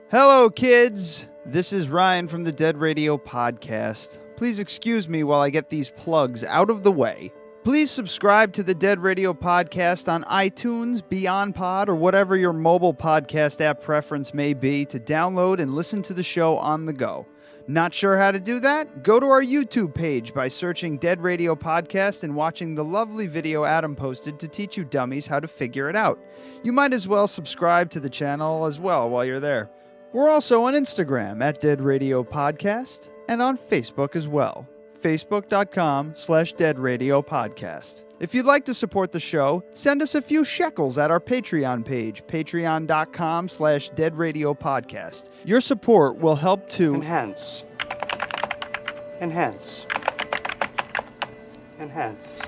Hello, kids. This is Ryan from the Dead Radio Podcast. Please excuse me while I get these plugs out of the way. Please subscribe to the Dead Radio Podcast on iTunes, Beyond Pod, or whatever your mobile podcast app preference may be to download and listen to the show on the go. Not sure how to do that? Go to our YouTube page by searching Dead Radio Podcast and watching the lovely video Adam posted to teach you dummies how to figure it out. You might as well subscribe to the channel as well while you're there. We're also on Instagram at Dead Radio Podcast and on Facebook as well. Facebook.com/Dead Radio Podcast. If you'd like to support the show, send us a few shekels at our Patreon page, patreon.com/Dead Radio Podcast. Your support will help to enhance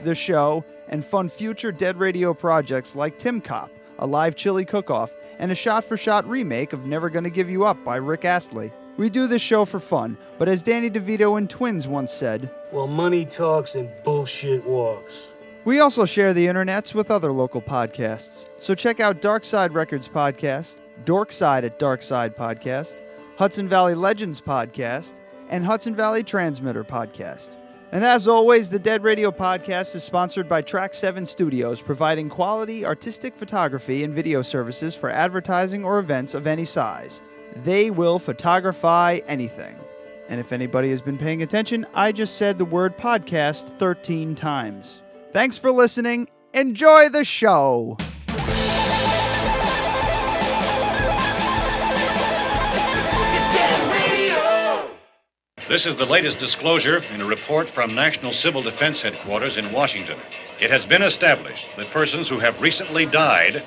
the show and fund future Dead Radio projects like Tim Cop, a live chili cook-off, and a shot-for-shot remake of Never Gonna Give You Up by Rick Astley. We do this show for fun, but as Danny DeVito and Twins once said, well, money talks and bullshit walks. We also share the internets with other local podcasts, so check out Dark Side Records Podcast, Dorkside at Dark Side Podcast, Hudson Valley Legends Podcast, and Hudson Valley Transmitter Podcast. And as always, the Dead Radio Podcast is sponsored by Track 7 Studios, providing quality artistic photography and video services for advertising or events of any size. They will photography anything. And if anybody has been paying attention, I just said the word podcast 13 times. Thanks for listening. Enjoy the show. This is the latest disclosure in a report from National Civil Defense Headquarters in Washington. It has been established that persons who have recently died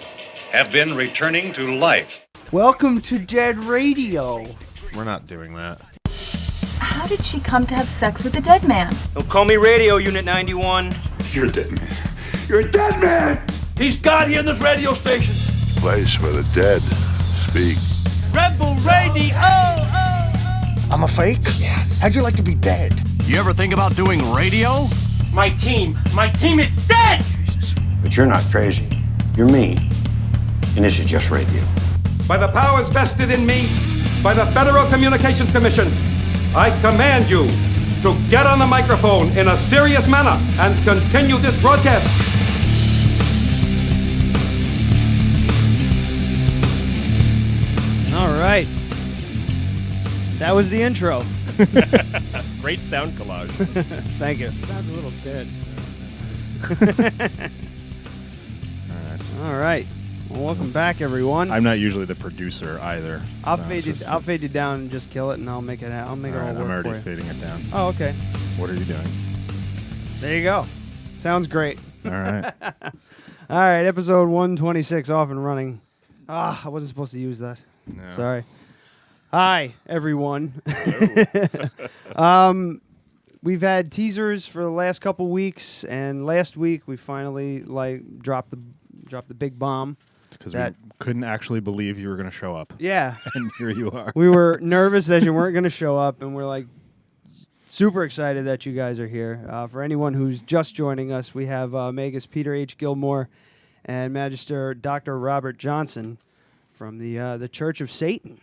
have been returning to life. Welcome to Dead Radio. We're not doing that. How did she come to have sex with a dead man? Don't call me Radio Unit 91. You're a dead man. You're a dead man! He's God here in this radio station. Place where the dead speak. Rebel Radio! I'm a fake? Yes. How'd you like to be dead? You ever think about doing radio? My team is dead! But you're not crazy. You're me. And this is just radio. By the powers vested in me by the Federal Communications Commission, I command you to get on the microphone in a serious manner and continue this broadcast. All right. That was the intro. Great sound collage. Thank you. Sounds a little dead. All right. Well, welcome back, everyone. I'm not usually the producer either. I'll fade you down and just kill it, and I'll make it. I'll make it all work I'm already for you. fading it down. Oh, okay. What are you doing? There you go. Sounds great. All right. All right. Episode 126 off and running. I wasn't supposed to use that. No. Sorry. Hi, everyone. We've had teasers for the last couple weeks, and last week we finally dropped the big bomb. Because we couldn't actually believe you were going to show up. Yeah. And here you are. We were nervous that you weren't going to show up, and we're super excited that you guys are here. For anyone who's just joining us, we have Magus Peter H. Gilmor and Magister Dr. Robert Johnson from the Church of Satan.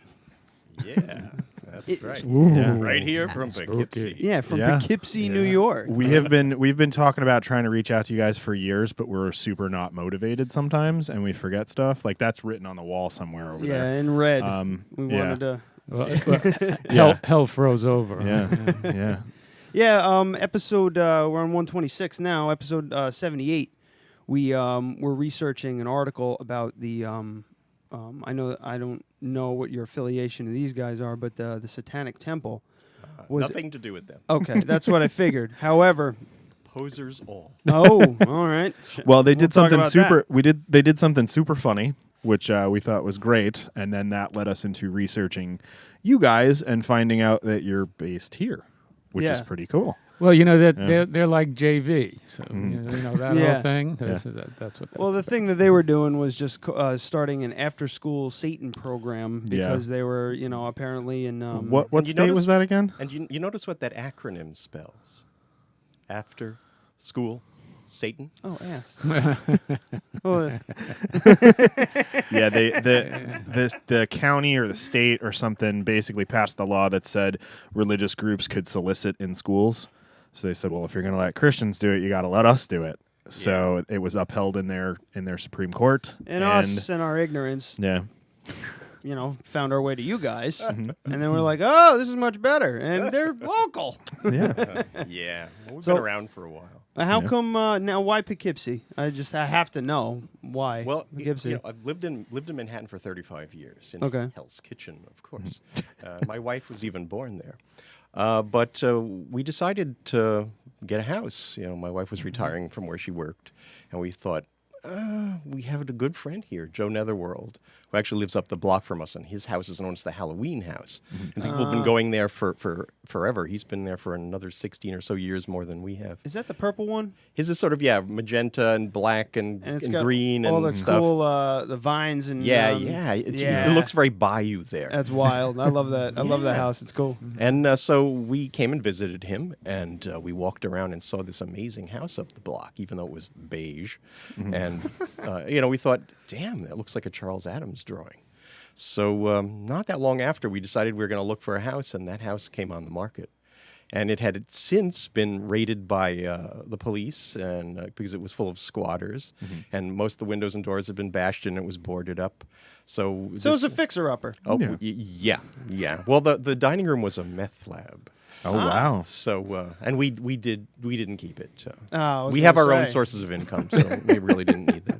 Yeah, that's right. Yeah. Right here from Poughkeepsie. Yeah, from Poughkeepsie, New York. We've been talking about trying to reach out to you guys for years, but we're super not motivated sometimes, and we forget stuff. Like that's written on the wall somewhere over there. Yeah, in red. We wanted to. Hell froze over. Yeah. Yeah. Episode. We're on 126 now. Episode 78. We're researching an article about the. I don't know what your affiliation to these guys are, but the Satanic Temple was nothing to do with them. Okay, that's what I figured. However, posers all. Oh, all right. Well, they did something super. They did something super funny, which we thought was great, and then that led us into researching you guys and finding out that you're based here, which is pretty cool. Well, they're like JV, so that whole thing. That's what. Well, the thing that they were doing was just starting an after-school Satan program because they were, apparently in. What state was that again? And you notice what that acronym spells? After school Satan. Oh, ass. Yeah, the county or the state or something basically passed the law that said religious groups could solicit in schools. So they said, well, if you're going to let Christians do it, you got to let us do it. So it was upheld in their Supreme Court. And us in our ignorance, Yeah. Found our way to you guys. And then we're like, oh, this is much better. And they're local. Yeah. Yeah. Well, we've So- been around for a while. How come now? Why Poughkeepsie? I have to know why. Well, Poughkeepsie. I've lived in Manhattan for 35 years in Okay. Hell's Kitchen, of course. My wife was even born there. But we decided to get a house. My wife was retiring from where she worked, and we thought, we have a good friend here, Joe Netherworld, who actually lives up the block from us, and his house is known as the Halloween House. And people have been going there for forever. He's been there for another 16 or so years more than we have. Is that the purple one? His is sort of, magenta and black and it's got green all and the stuff. cool the vines and It looks very bayou there. That's wild. I love that. I love that house. It's cool. And so we came and visited him, and we walked around and saw this amazing house up the block, even though it was beige. And, we thought, damn, that looks like a Charles Addams drawing. So not that long after, we decided we were going to look for a house, and that house came on the market. And it had since been raided by the police, and because it was full of squatters, and most of the windows and doors had been bashed in, and it was boarded up. So it was a fixer-upper. Oh, yeah. Well, the dining room was a meth lab. Oh, wow. So and we didn't keep it. We have our own sources of income, so we really didn't need that.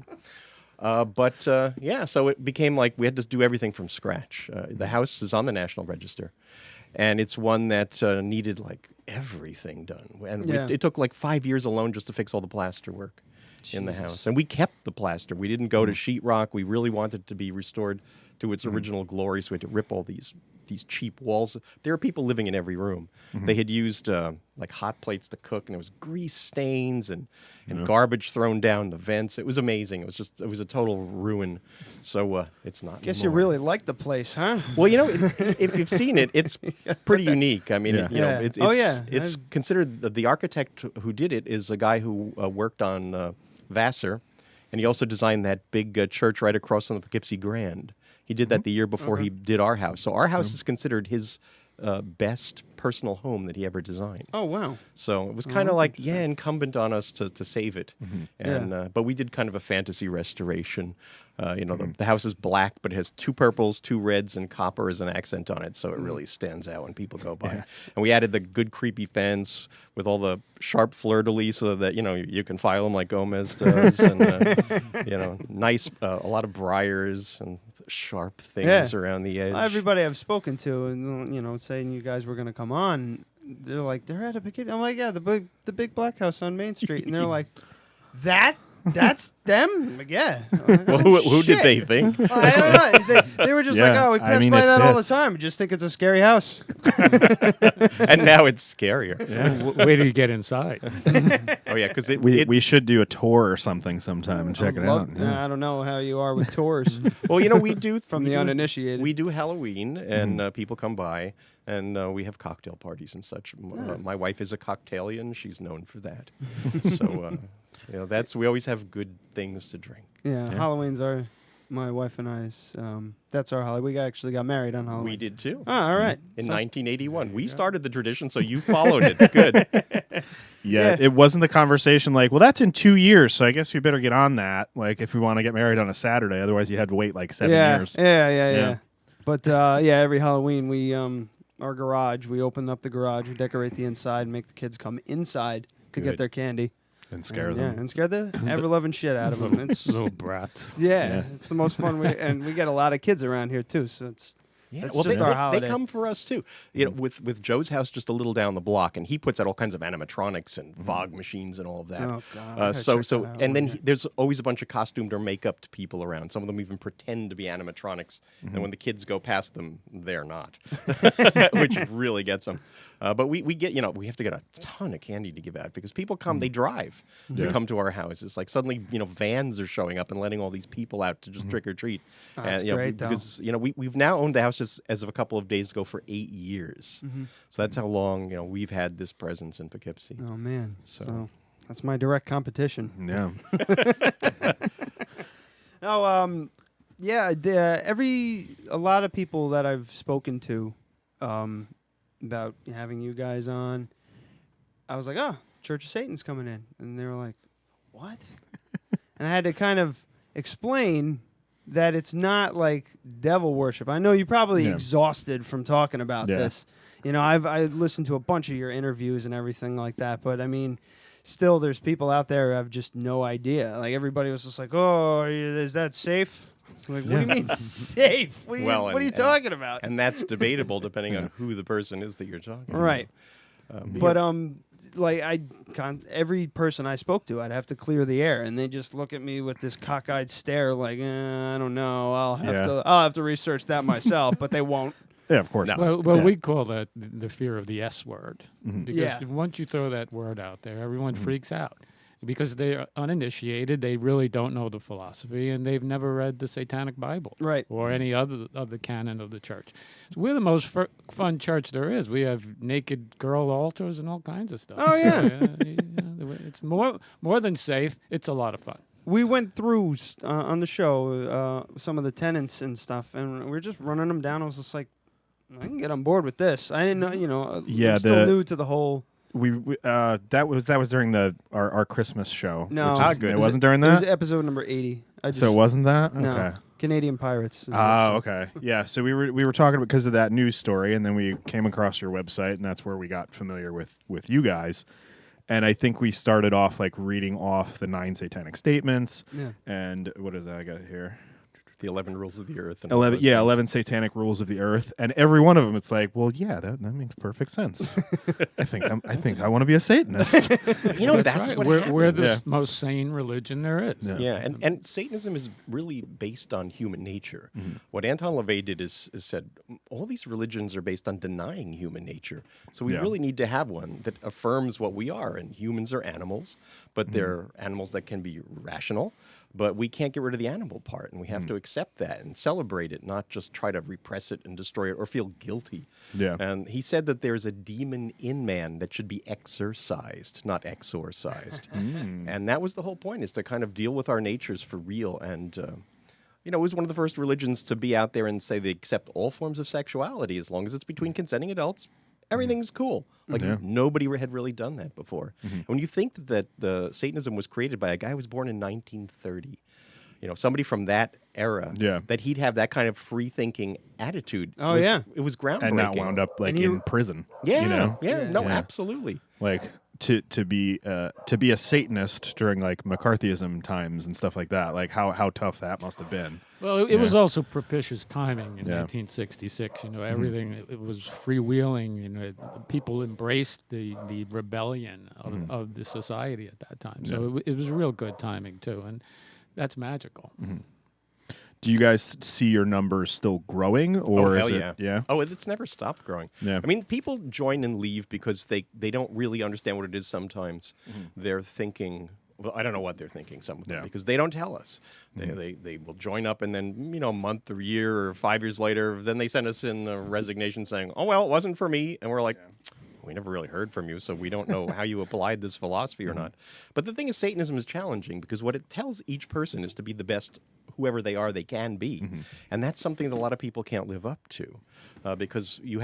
So it became like we had to do everything from scratch. The house is on the National Register, and it's one that needed like everything done. And it took like 5 years alone just to fix all the plaster work in the house. And we kept the plaster. We didn't go to sheetrock. We really wanted it to be restored to its original glory, so we had to rip all these cheap walls. There are people living in every room. They had used like hot plates to cook, and there was grease stains and garbage thrown down the vents. It was amazing. It was a total ruin. So it's not. Guess anymore. you really like the place, huh? Well, if you've seen it, it's pretty unique. I mean, it's considered the architect who did it is a guy who worked on Vassar, and he also designed that big church right across from the Poughkeepsie Grand. He did that the year before he did our house. So our house is considered his best personal home that he ever designed. Oh, wow. So it was kind of like, incumbent on us to save it. And but we did kind of a fantasy restoration. The house is black, but it has 2 purples, 2 reds, and copper as an accent on it, so it really stands out when people go by. And we added the good creepy fence with all the sharp fleur-de-lis so that you can file them like Gomez does, and nice, a lot of briars and sharp things around the edge. Everybody I've spoken to, and saying you guys were going to come on, they're like, they're at a Poughkeepsie. I'm like, yeah, the big black house on Main Street, and they're like, that's them? I'm like, yeah. Well, who did they think? Well, I don't know. They were just like, oh, we pass by that all the time. We just think it's a scary house. And now it's scarier. Yeah. Wait till you get inside. Oh, yeah, because we should do a tour or something sometime and check it out. I don't know how you are with tours. Well, we do from the uninitiated. We do Halloween, and people come by, and we have cocktail parties and such. My wife is a cocktailian; she's known for that. So, we always have good things to drink. Yeah. Halloween's my wife and I's. That's our Halloween. We actually got married on Halloween. We did too. Oh, all right. In 1981, we started the tradition, so you followed it. Good. Yeah, it wasn't the conversation like, well, that's in 2 years, so I guess we better get on that. Like, if we want to get married on a Saturday, otherwise you'd have to wait like 7 years. Yeah. But every Halloween we our garage, we open up the garage, we decorate the inside, make the kids come inside to get their candy. And scare them. Yeah, and scare the ever-loving shit out of them. It's little brats. Yeah, it's the most fun. And we get a lot of kids around here, too, so it's... Yeah, that's well, just our holiday. They come for us too. With Joe's house just a little down the block, and he puts out all kinds of animatronics and Vogue machines and all of that. Oh God! Then there's always a bunch of costumed or make-up people around. Some of them even pretend to be animatronics, and when the kids go past them, they're not, which really gets them. But we get we have to get a ton of candy to give out because people come, they drive to come to our house. It's like suddenly vans are showing up and letting all these people out to just trick or treat. Oh, that's great, because we've now owned the house just as of a couple of days ago for 8 years. So that's how long we've had this presence in Poughkeepsie. Oh man! So That's my direct competition. Yeah. No, yeah, a lot of people that I've spoken to about having you guys on, I was like, oh, Church of Satan's coming in. And they were like, what? And I had to kind of explain that it's not like devil worship. I know you're probably exhausted from talking about this. You know, I listened to a bunch of your interviews and everything like that, but I mean, still there's people out there who have just no idea. Like everybody was just like, oh, is that safe? Like, what do you mean safe? What are you talking about? And that's debatable depending on who the person is that you're talking right. about. Like every person I spoke to, I'd have to clear the air, and they just look at me with this cockeyed stare, like, I don't know, I'll have to research that myself, but they won't. Yeah, of course. No. Well, we call that the fear of the S word, because once you throw that word out there, everyone freaks out. Because they're uninitiated, they really don't know the philosophy, and they've never read the Satanic Bible, right, or any other of the canon of the church. So we're the most fun church there is. We have naked girl altars and all kinds of stuff. Oh yeah, it's more than safe. It's a lot of fun. We went through on the show some of the tenets and stuff, and we were just running them down. I was just like, I can get on board with this. I didn't know, I'm still new to the whole. We that was during our Christmas show. No, it wasn't during that. It was episode number 80. So it wasn't that? No, okay. Canadian Pirates. Oh, okay. Yeah. So we were talking about because of that news story, and then we came across your website, and that's where we got familiar with you guys. And I think we started off like reading off the 9 satanic statements. Yeah. And what is that? I got it here. The 11 rules of the earth. And 11 satanic rules of the earth, and every one of them, it's like, well, yeah, that makes perfect sense. I think I want to be a Satanist. That's right. what we're the most sane religion there is. Yeah, and Satanism is really based on human nature. What Anton LaVey did is said all these religions are based on denying human nature. So we really need to have one that affirms what we are. And humans are animals, but they're animals that can be rational. But we can't get rid of the animal part, and we have to accept that and celebrate it, not just try to repress it and destroy it or feel guilty. Yeah. And he said that there's a demon in man that should be exorcised, not exorcised. And that was the whole point, is to kind of deal with our natures for real. And, it was one of the first religions to be out there and say they accept all forms of sexuality as long as it's between consenting adults. Everything's cool. Like nobody had really done that before. And when you think that the Satanism was created by a guy who was born in 1930, somebody from that era, that he'd have that kind of free-thinking attitude. It was groundbreaking. And not wound up like in prison. Yeah, absolutely. Like to be a Satanist during like McCarthyism times and stuff like that. Like how tough that must have been. Well, it was also propitious timing in 1966. Everything it was freewheeling. People embraced the rebellion of the society at that time. So it was real good timing too, and that's magical. Do you guys see your numbers still growing, or is it? Yeah. Oh, it's never stopped growing. Yeah. I mean, people join and leave because they don't really understand what it is. Sometimes they're thinking. Well, I don't know what they're thinking, some of them, because they don't tell us. They will join up, and then, a month or year or 5 years later, then they send us in a resignation saying, oh, well, it wasn't for me. And we're like, we never really heard from you, so we don't know how you applied this philosophy or not. But the thing is, Satanism is challenging because what it tells each person is to be the best whoever they are they can be. And that's something that a lot of people can't live up to because you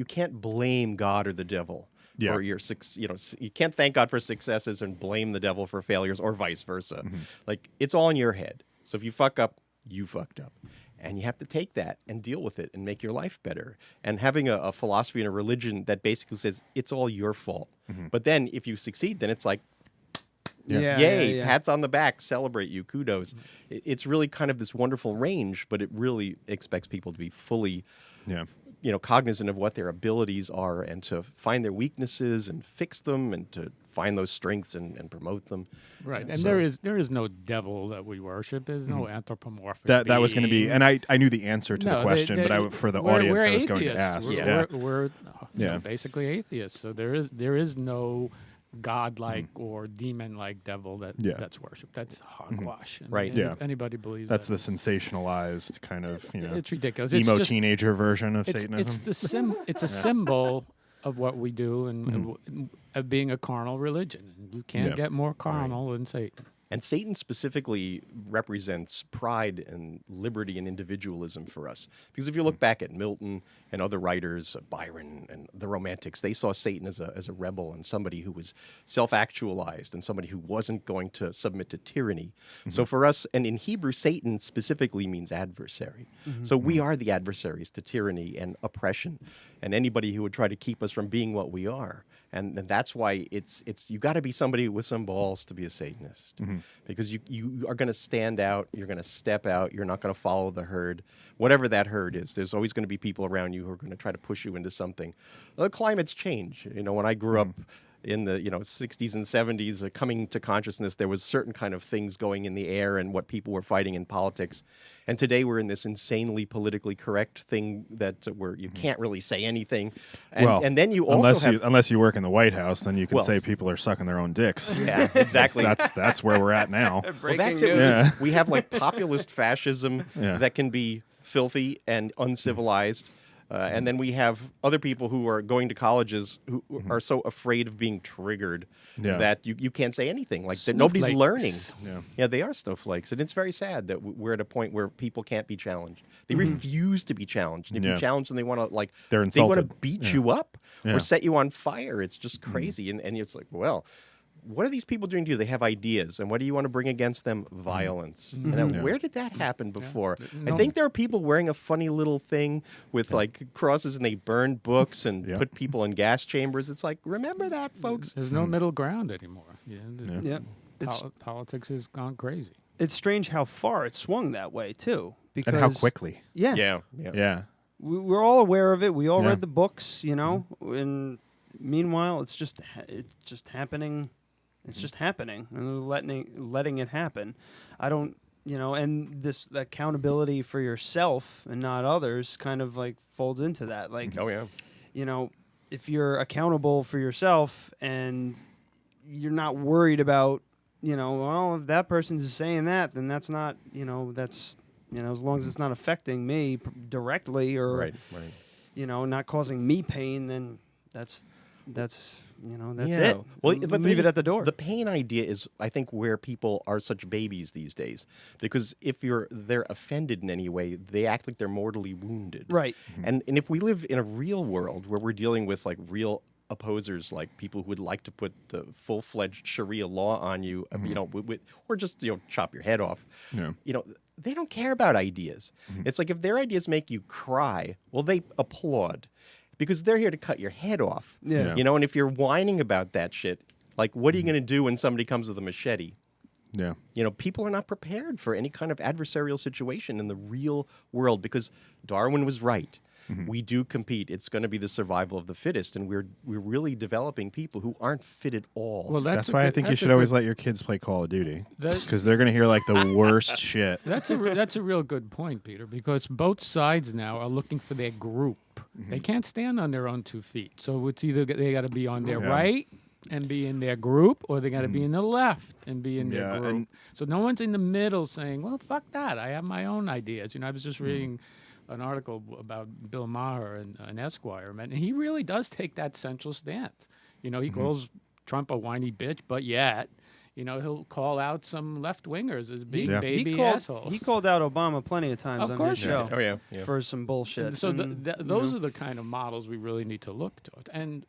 can't blame God or the devil. For your you can't thank God for successes and blame the devil for failures, or vice versa. Like, it's all in your head. So if you fuck up, you fucked up. And you have to take that and deal with it and make your life better. And having a philosophy and a religion that basically says it's all your fault. But then if you succeed, then it's like, yay, pats on the back, celebrate you, kudos. It's really kind of this wonderful range, but it really expects people to be fully cognizant of what their abilities are and to find their weaknesses and fix them and to find those strengths and promote them. Right. And there is no devil that we worship. There's no anthropomorphic that was going to be, and I knew the answer to the question, but for the audience I was atheists. going to ask. We're basically atheists. So there is no godlike or demon-like devil that's worshipped. That's hogwash. Right. Anybody believes that's that. the sensationalized kind of it's ridiculous. Emo teenager version of Satanism. It's a symbol of what we do and of being a carnal religion. And you can't get more carnal than Satan. And Satan specifically represents pride and liberty and individualism for us. Because if you look back at Milton and other writers, Byron and the Romantics, they saw Satan as a rebel and somebody who was self-actualized and somebody who wasn't going to submit to tyranny. So for us, and in Hebrew, Satan specifically means adversary. So we are the adversaries to tyranny and oppression and anybody who would try to keep us from being what we are. And that's why it's you got to be somebody with some balls to be a Satanist, because you are going to stand out, you're going to step out, you're not going to follow the herd, whatever that herd is. There's always going to be people around you who are going to try to push you into something. Climates change. When I grew up in the 60s and 70s, coming to consciousness, there was certain kind of things going in the air and what people were fighting in politics. And today we're in this insanely politically correct thing that where you can't really say anything. And then you also unless you work in the White House, then you can say people are sucking their own dicks. Yeah, exactly. That's where we're at now. Well, that's it. Yeah. We have like populist fascism that can be filthy and uncivilized. And then we have other people who are going to colleges who are so afraid of being triggered that you can't say anything. Like that nobody's learning. Yeah, they are snowflakes. And it's very sad that we're at a point where people can't be challenged. They refuse to be challenged. And if you challenge them, they want to they want to beat you up or set you on fire. It's just crazy. And it's like, well, what are these people doing to you? They have ideas. And what do you want to bring against them? Violence. And where did that happen before? I think there are people wearing a funny little thing with like crosses and they burn books and put people in gas chambers. It's like, remember that, folks? There's no middle ground anymore. Politics has gone crazy. It's strange how far it swung that way, too. Because, and how quickly. Yeah. We're all aware of it. We all read the books, and meanwhile, it's just happening. It's just happening and letting it happen. I don't, and this accountability for yourself and not others kind of like folds into that. Like, if you're accountable for yourself and you're not worried about, well, if that person's saying that, then that's not, that's, as long as it's not affecting me directly or, not causing me pain, then that's it. Well, but leave it at the door. The pain idea is, I think, where people are such babies these days. Because if they're offended in any way, they act like they're mortally wounded. Right. And if we live in a real world where we're dealing with like real opposers, like people who would like to put the full-fledged Sharia law on you, or just chop your head off. They don't care about ideas. It's like if their ideas make you cry, well, they applaud. Because they're here to cut your head off. And if you're whining about that shit, like, what are you going to do when somebody comes with a machete? People are not prepared for any kind of adversarial situation in the real world because Darwin was right. We do compete. It's going to be the survival of the fittest, and we're really developing people who aren't fit at all. Well, that's why I think you should always let your kids play Call of Duty because they're going to hear like the worst shit. That's a real good point, Peter, because both sides now are looking for their group. They can't stand on their own 2 feet. So it's either they got to be on their right and be in their group, or they got to be in the left and be in their group. So no one's in the middle saying, well, fuck that. I have my own ideas. I was just reading an article about Bill Maher in Esquire, and he really does take that central stance. He calls Trump a whiny bitch, but yet, he'll call out some left-wingers as being baby assholes. He called out Obama plenty of times on his show for some bullshit. And so those are the kind of models we really need to look to. And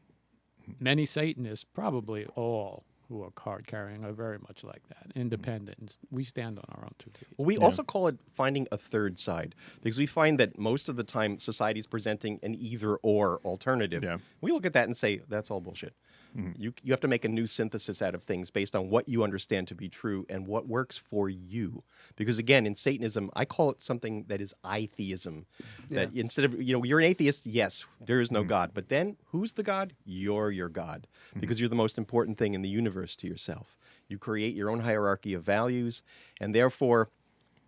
many Satanists, probably all who are card-carrying, are very much like that, independent. We stand on our own 2 feet. Well, we also call it finding a third side, because we find that most of the time society is presenting an either-or alternative. We look at that and say, that's all bullshit. You have to make a new synthesis out of things based on what you understand to be true and what works for you. Because again, in Satanism, I call it something that is I-theism. That instead of, you're an atheist, yes, there is no God. But then, who's the God? You're your God. Because you're the most important thing in the universe to yourself. You create your own hierarchy of values, and therefore,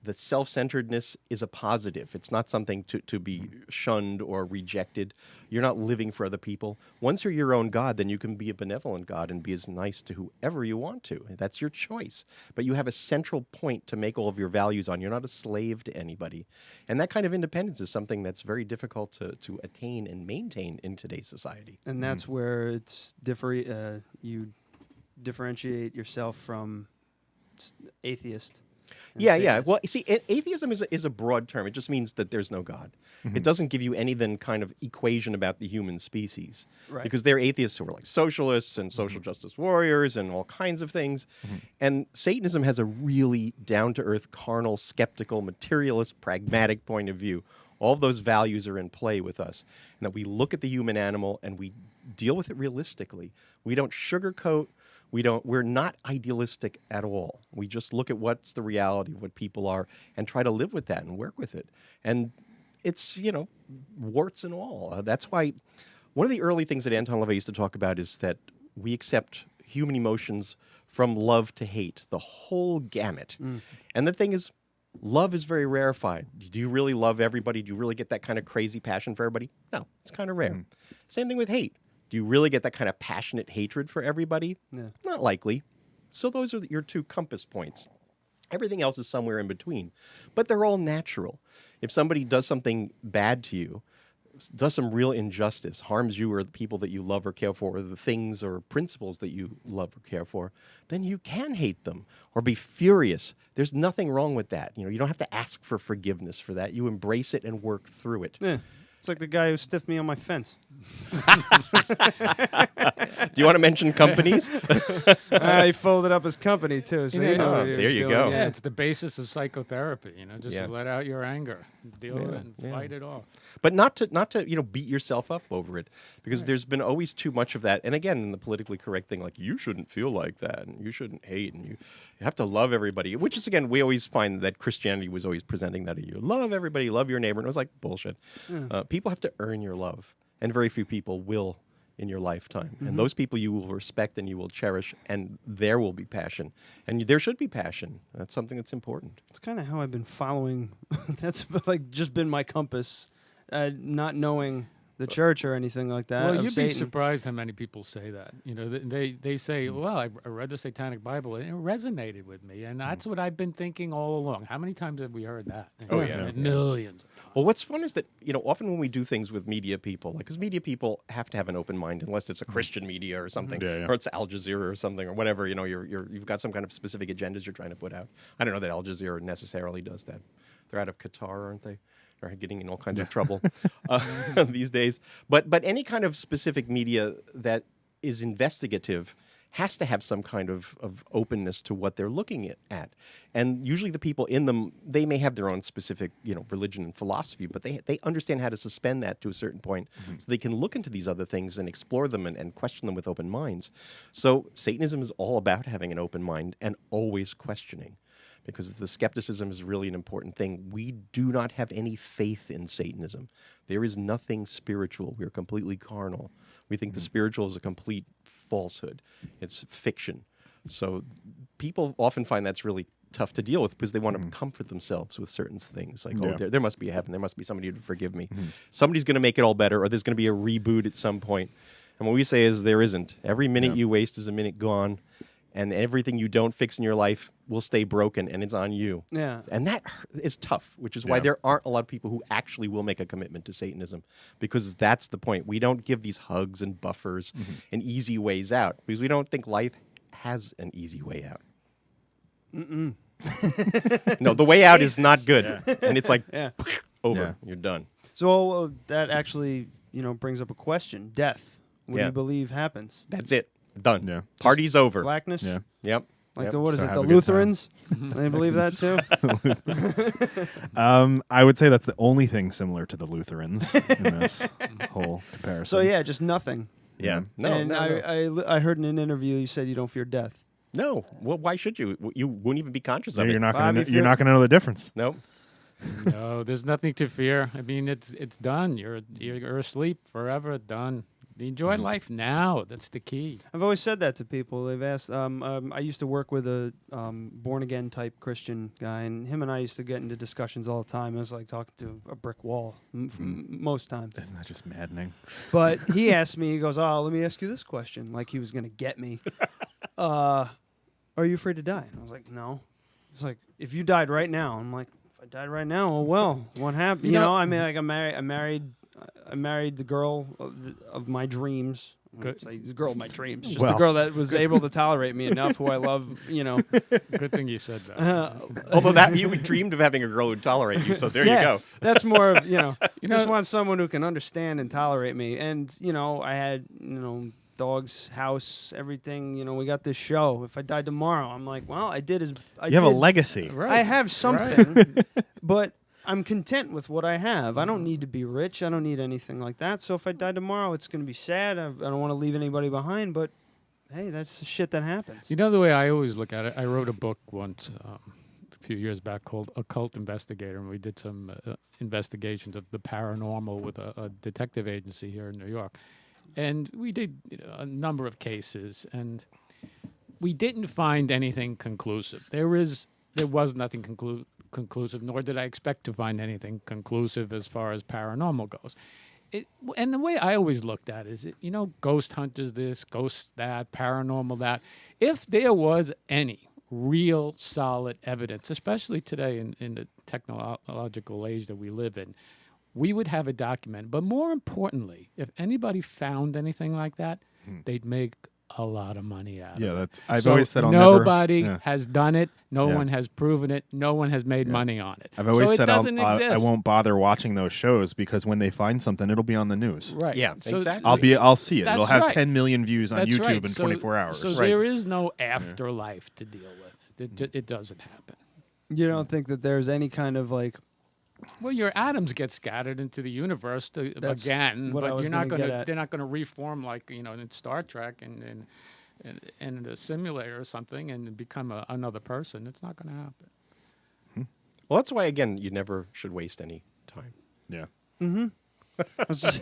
that self-centeredness is a positive. It's not something to be shunned or rejected. You're not living for other people. Once you're your own God, then you can be a benevolent God and be as nice to whoever you want to. That's your choice. But you have a central point to make all of your values on. You're not a slave to anybody. And that kind of independence is something that's very difficult to attain and maintain in today's society. And that's where it's you differentiate yourself from atheist. Yeah. Well, see, atheism is a broad term. It just means that there's no God. It doesn't give you any then kind of equation about the human species. Right. Because there are atheists who are like socialists and social justice warriors and all kinds of things. And Satanism has a really down-to-earth, carnal, skeptical, materialist, pragmatic point of view. All of those values are in play with us. And that we look at the human animal and we deal with it realistically. We don't sugarcoat. We're not idealistic at all. We just look at what's the reality of what people are and try to live with that and work with it. And it's, warts and all. That's why one of the early things that Anton LaVey used to talk about is that we accept human emotions from love to hate, the whole gamut. And the thing is, love is very rarefied. Do you really love everybody? Do you really get that kind of crazy passion for everybody? No, it's kind of rare. Same thing with hate. Do you really get that kind of passionate hatred for everybody? Yeah. Not likely. So those are your two compass points. Everything else is somewhere in between. But they're all natural. If somebody does something bad to you, does some real injustice, harms you or the people that you love or care for, or the things or principles that you love or care for, then you can hate them or be furious. There's nothing wrong with that. You don't have to ask for forgiveness for that. You embrace it and work through it. Yeah. It's like the guy who stiffed me on my fence. Do you want to mention companies? He folded up his company, too. So there you go. Yeah, it's the basis of psychotherapy, just to let out your anger, deal with it, and fight it off. But not to beat yourself up over it, because there's been always too much of that. And again, in the politically correct thing, like you shouldn't feel like that, and you shouldn't hate, and you have to love everybody. Which is, again, we always find that Christianity was always presenting that to you. Love everybody, love your neighbor. And it was like bullshit. People have to earn your love, and very few people will in your lifetime. And those people you will respect and you will cherish, and there will be passion. And there should be passion. That's something that's important. It's kind of how I've been following. That's just been my compass, not knowing the church or anything like that. Well, you'd Satan. be surprised how many people say that. They say, well, I read the Satanic Bible and it resonated with me. And that's what I've been thinking all along. How many times have we heard that? Oh, yeah. Millions. Well, what's fun is that, often when we do things with media people, because media people have to have an open mind unless it's a Christian media or something, or it's Al Jazeera or something or whatever, you've got some kind of specific agendas you're trying to put out. I don't know that Al Jazeera necessarily does that. They're out of Qatar, aren't they? Are getting in all kinds of trouble these days. But any kind of specific media that is investigative has to have some kind of openness to what they're looking at. And usually the people in them, they may have their own specific, religion and philosophy, but they understand how to suspend that to a certain point so they can look into these other things and explore them and question them with open minds. So Satanism is all about having an open mind and always questioning, because the skepticism is really an important thing. We do not have any faith in Satanism. There is nothing spiritual. We're completely carnal. We think the spiritual is a complete falsehood. It's fiction. So people often find that's really tough to deal with because they want to comfort themselves with certain things. Like, there must be a heaven. There must be somebody to forgive me. Somebody's going to make it all better, or there's going to be a reboot at some point. And what we say is there isn't. Every minute you waste is a minute gone. And everything you don't fix in your life will stay broken, and it's on you. Yeah. And that is tough, which is why there aren't a lot of people who actually will make a commitment to Satanism, because that's the point. We don't give these hugs and buffers and easy ways out, because we don't think life has an easy way out. No, the way out is not good. And it's like, over. You're done. So that actually, brings up a question. Death. What do you believe happens? That's it. Done. Yeah. Party's over. Blackness? Yeah. Yep. Like what is So it? have The a good time. Lutherans? They believe that too? I would say that's the only thing similar to the Lutherans in this whole comparison. So yeah, just nothing. Yeah. No. And no. I heard in an interview you said you don't fear death. No. Well, why should you? You wouldn't even be conscious of Yeah, it. you're not going to know the difference. No. No, there's nothing to fear. I mean, it's done. You're asleep forever. Done. Enjoy life now. That's the key. I've always said that to people. They've asked. I used to work with a born again type Christian guy, and him and I used to get into discussions all the time. It was like talking to a brick wall most times. Isn't that just maddening? But he asked me. He goes, "Oh, let me ask you this question." Like he was gonna get me. Are you afraid to die? And I was like, "No." It's like, if you died right now, I'm like, if I died right now, well, what happened? You know, I mean, like I married the girl of my dreams. The girl of my dreams. Just the girl that was able to tolerate me enough, who I love, you know. Good thing you said that. Although that you dreamed of having a girl who'd tolerate you, so there you go. That's more of, you just want someone who can understand and tolerate me. And, I had, dogs, house, everything. We got this show. If I died tomorrow, I'm like, well, I did as I You have a did. legacy. Right. I have something, but I'm content with what I have. I don't need to be rich. I don't need anything like that. So if I die tomorrow, it's going to be sad. I don't want to leave anybody behind, but hey, that's the shit that happens. The way I always look at it, I wrote a book once a few years back called Occult Investigator, and we did some investigations of the paranormal with a detective agency here in New York. And we did a number of cases, and we didn't find anything conclusive. There was nothing conclusive, nor did I expect to find anything conclusive as far as paranormal goes. And the way I always looked at it is, ghost hunters this, ghost that, paranormal that. If there was any real solid evidence, especially today in the technological age that we live in, we would have it documented. But more importantly, if anybody found anything like that, they'd make a lot of money out of it. I've always said nobody has done it. No one has proven it. No one has made money on it. I've always said I I won't bother watching those shows because when they find something, it'll be on the news. Right. Yeah, exactly. I'll see it. That's It'll have right. 10 million views on That's YouTube right. in 24 hours. So there is no afterlife to deal with. It doesn't happen. You don't think that there's any kind of like... Well, your atoms get scattered into the universe again, what I but was you're not gonna going get to. at. They're not going to reform like in Star Trek and in a simulator or something and become another person. It's not going to happen. Well, that's why, again, you never should waste any time. Yeah. Because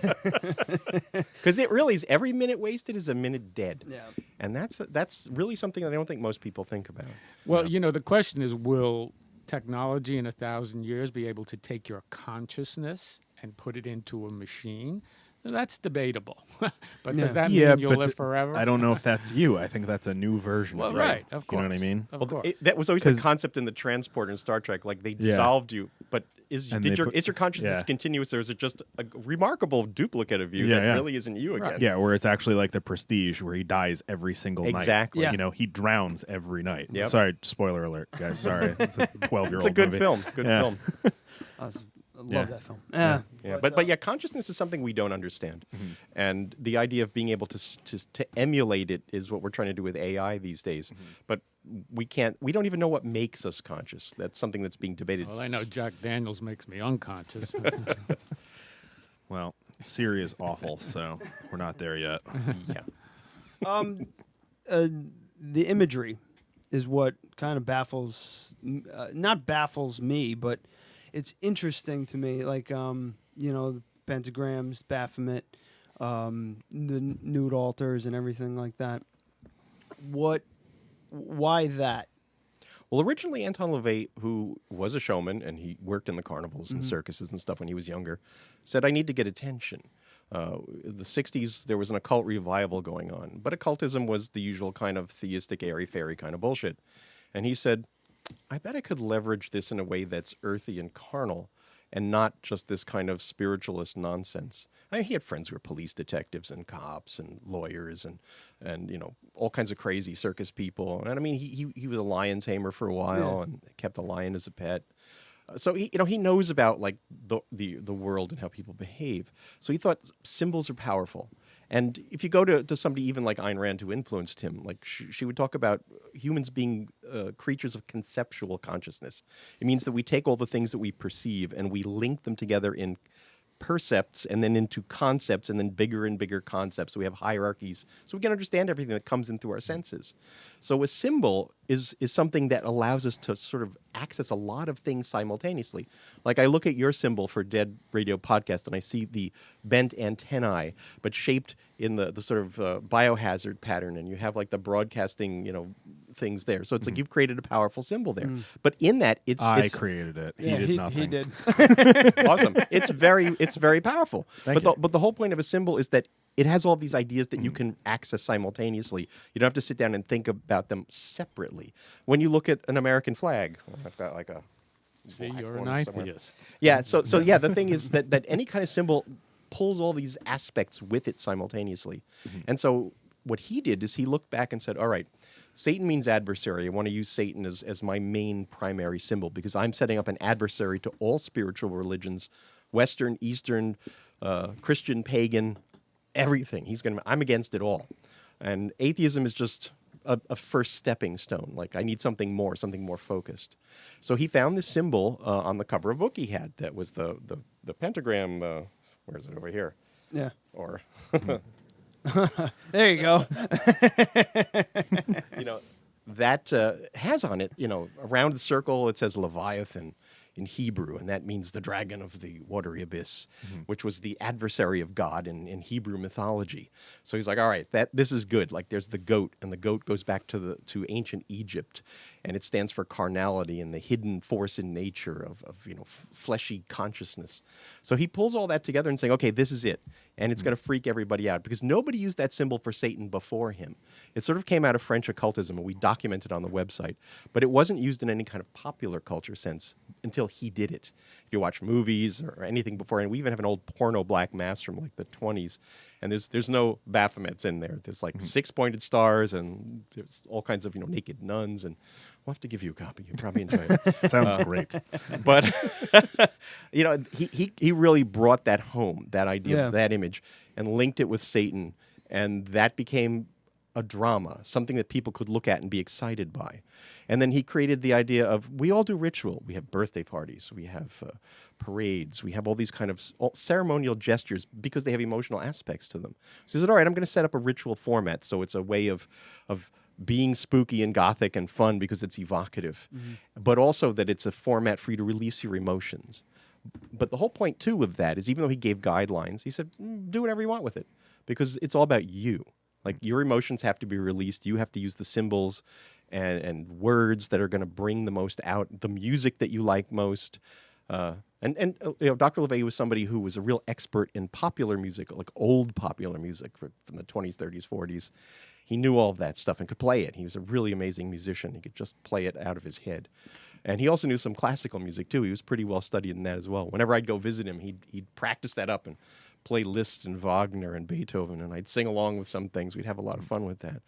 it really is, every minute wasted is a minute dead. Yeah. And that's really something that I don't think most people think about. Well, the question is, will technology in 1,000 years be able to take your consciousness and put it into a machine? That's debatable. But does that mean you'll live forever? I don't know if that's you. I think that's a new version of you. Right, of course. You know what I mean? Of course. That was always the concept in the transporter in Star Trek. Like, they dissolved you, but is your consciousness continuous, or is it just a remarkable duplicate of you that really isn't you again? Yeah, where it's actually like the Prestige, where he dies every single night. Exactly. Like, he drowns every night. Yep. Sorry, spoiler alert, guys. Sorry. It's a 12-year-old It's a good movie. film. Good film. I love that film. Yeah, but consciousness is something we don't understand, and the idea of being able to emulate it is what we're trying to do with AI these days. But we can't. We don't even know what makes us conscious. That's something that's being debated. Well, I know Jack Daniels makes me unconscious. Well, Siri is awful, so we're not there yet. The imagery is what kind of not baffles me, but it's interesting to me. Like, the pentagrams, Baphomet, the nude altars and everything like that. Why that? Well, originally Anton LaVey, who was a showman and he worked in the carnivals and circuses and stuff when he was younger, said, I need to get attention. In the 60s, there was an occult revival going on, but occultism was the usual kind of theistic, airy-fairy kind of bullshit. And he said, I bet I could leverage this in a way that's earthy and carnal and not just this kind of spiritualist nonsense. I mean, he had friends who were police detectives and cops and lawyers and all kinds of crazy circus people. And I mean, he was a lion tamer for a while and kept a lion as a pet. So he knows about like the world and how people behave. So he thought symbols are powerful. And if you go to somebody even like Ayn Rand who influenced him, like she would talk about humans being creatures of conceptual consciousness. It means that we take all the things that we perceive and we link them together in percepts and then into concepts and then bigger and bigger concepts. So we have hierarchies so we can understand everything that comes in through our senses. So a symbol is something that allows us to sort of access a lot of things simultaneously. Like I look at your symbol for Dead Radio Podcast and I see the bent antennae, but shaped in the sort of biohazard pattern, and you have like the broadcasting, things there. So it's like you've created a powerful symbol there. But in that, I created it. He did nothing. He did. Awesome. It's very powerful. But the whole point of a symbol is that it has all these ideas that you can access simultaneously. You don't have to sit down and think about them separately. When you look at an American flag, I've got like a... See, you're an atheist. Yeah, so yeah, the thing is that any kind of symbol pulls all these aspects with it simultaneously. And so what he did is he looked back and said, all right, Satan means adversary. I want to use Satan as my main primary symbol because I'm setting up an adversary to all spiritual religions, Western, Eastern, Christian, pagan, everything. I'm against it all. And atheism is just a first stepping stone. Like I need something more focused. So he found this symbol on the cover of a book he had that was the pentagram. Where is it over here? Yeah. Or there you go. That has on it, around the circle, it says Leviathan in Hebrew, and that means the dragon of the watery abyss, which was the adversary of God in Hebrew mythology. So he's like, all right, this is good. Like there's the goat, and the goat goes back to ancient Egypt, and it stands for carnality and the hidden force in nature of fleshy consciousness. So he pulls all that together and saying, okay, this is it. And it's going to freak everybody out because nobody used that symbol for Satan before him. It sort of came out of French occultism, and we documented on the website, but it wasn't used in any kind of popular culture sense until he did it. If you watch movies or anything before, and we even have an old porno black mass from like the 20s, and there's no Baphomets in there. There's like 6-pointed stars, and there's all kinds of naked nuns, and we'll have to give you a copy. You'll probably enjoy it. Sounds great. But he really brought that home, that idea, that image, and linked it with Satan, and that became a drama, something that people could look at and be excited by. And then he created the idea of, we all do ritual. We have birthday parties, we have parades, we have all these kind of ceremonial gestures because they have emotional aspects to them. So he said, all right, I'm going to set up a ritual format so it's a way of being spooky and gothic and fun because it's evocative, but also that it's a format for you to release your emotions. But the whole point, too, of that is even though he gave guidelines, he said, do whatever you want with it because it's all about you. Like your emotions have to be released. You have to use the symbols and words that are going to bring the most out, the music that you like most. Dr. LeVay was somebody who was a real expert in popular music, like old popular music from the 20s, 30s, 40s. He knew all of that stuff and could play it. He was a really amazing musician. He could just play it out of his head. And he also knew some classical music, too. He was pretty well studied in that as well. Whenever I'd go visit him, he'd practice that up and play Liszt and Wagner and Beethoven, and I'd sing along with some things. We'd have a lot of fun with that.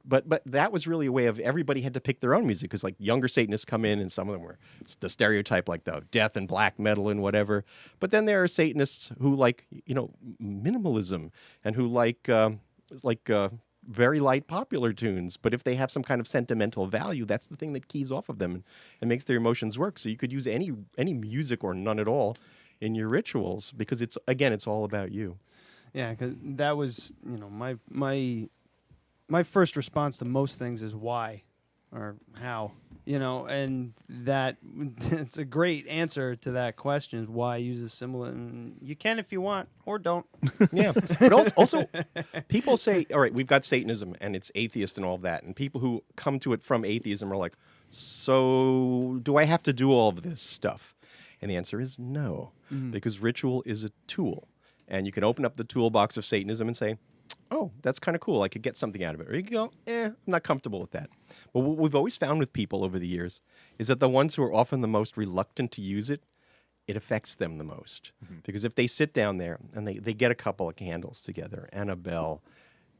But that was really a way of everybody had to pick their own music because like younger Satanists come in and some of them were the stereotype like the death and black metal and whatever. But then there are Satanists who like minimalism and who like very light popular tunes. But if they have some kind of sentimental value, that's the thing that keys off of them and makes their emotions work. So you could use any music or none at all in your rituals because it's all about you. Yeah, because that was my first response to most things is why or how, and that it's a great answer to that question is why use a symbol, and you can if you want or don't. Yeah, but also people say, all right, we've got Satanism and it's atheist and all of that, and people who come to it from atheism are like, so do I have to do all of this stuff? And the answer is no, because ritual is a tool. And you can open up the toolbox of Satanism and say, oh, that's kind of cool. I could get something out of it. Or you can go, I'm not comfortable with that. But what we've always found with people over the years is that the ones who are often the most reluctant to use it, it affects them the most. Because if they sit down there and they get a couple of candles together and a bell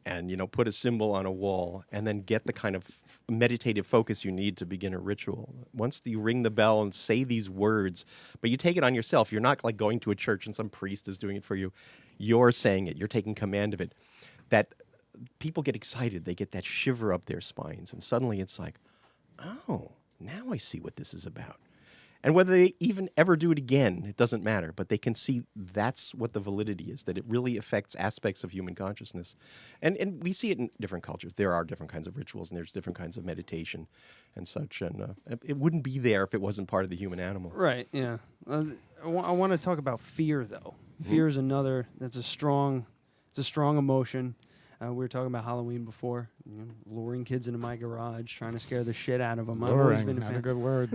and, put a symbol on a wall and then get the kind of meditative focus you need to begin a ritual. Once you ring the bell and say these words, but you take it on yourself. You're not like going to a church and some priest is doing it for you. You're saying it. You're taking command of it. That people get excited. They get that shiver up their spines. And suddenly it's like, oh, now I see what this is about. And whether they even ever do it again, it doesn't matter. But they can see that's what the validity is, that it really affects aspects of human consciousness. And we see it in different cultures. There are different kinds of rituals, and there's different kinds of meditation and such. And it wouldn't be there if it wasn't part of the human animal. Right, yeah. I want to talk about fear, though. Fear is another, it's a strong emotion. We were talking about Halloween before, luring kids into my garage, trying to scare the shit out of them. I've always been not a good word.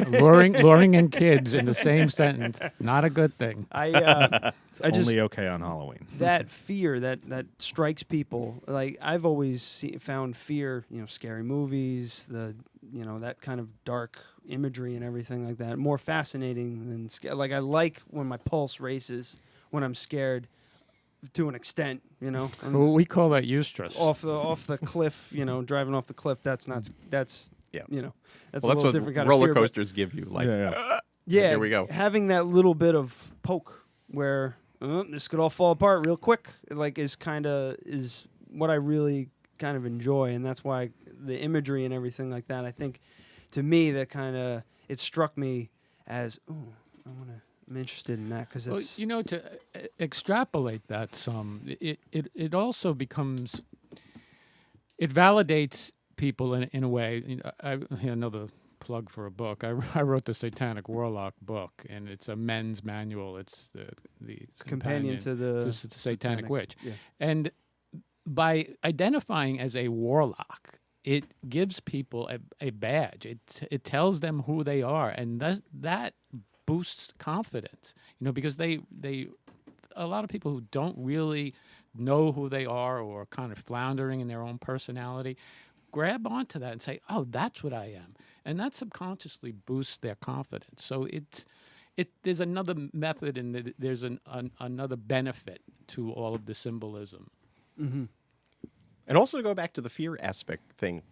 luring in kids in the same sentence, not a good thing. It's only okay on Halloween. That fear that strikes people, like I've always found fear, scary movies, that kind of dark imagery and everything like that, more fascinating than like I like when my pulse races when I'm scared. To an extent, Well, we call that eustress. Off the cliff, driving off the cliff. That's not. That's yeah. That's well, a that's little what different kind roller of fear, coasters give you. Like, yeah. Here we go. Having that little bit of poke where this could all fall apart real quick, like is what I really kind of enjoy, and that's why the imagery and everything like that. I think, to me, that kind of it struck me as I'm interested in that because it's to extrapolate that some, it also becomes, it validates people in a way. Another plug for a book. I wrote the Satanic Warlock book, and it's a men's manual. It's the companion to the Satanic Witch, yeah. And by identifying as a warlock, it gives people a badge. It tells them who they are, and that boosts confidence, because they a lot of people who don't really know who they are or are kind of floundering in their own personality grab onto that and say, oh, that's what I am, and that subconsciously boosts their confidence. So there's another method, and there's another benefit to all of the symbolism. Mm-hmm. And also to go back to the fear aspect thing,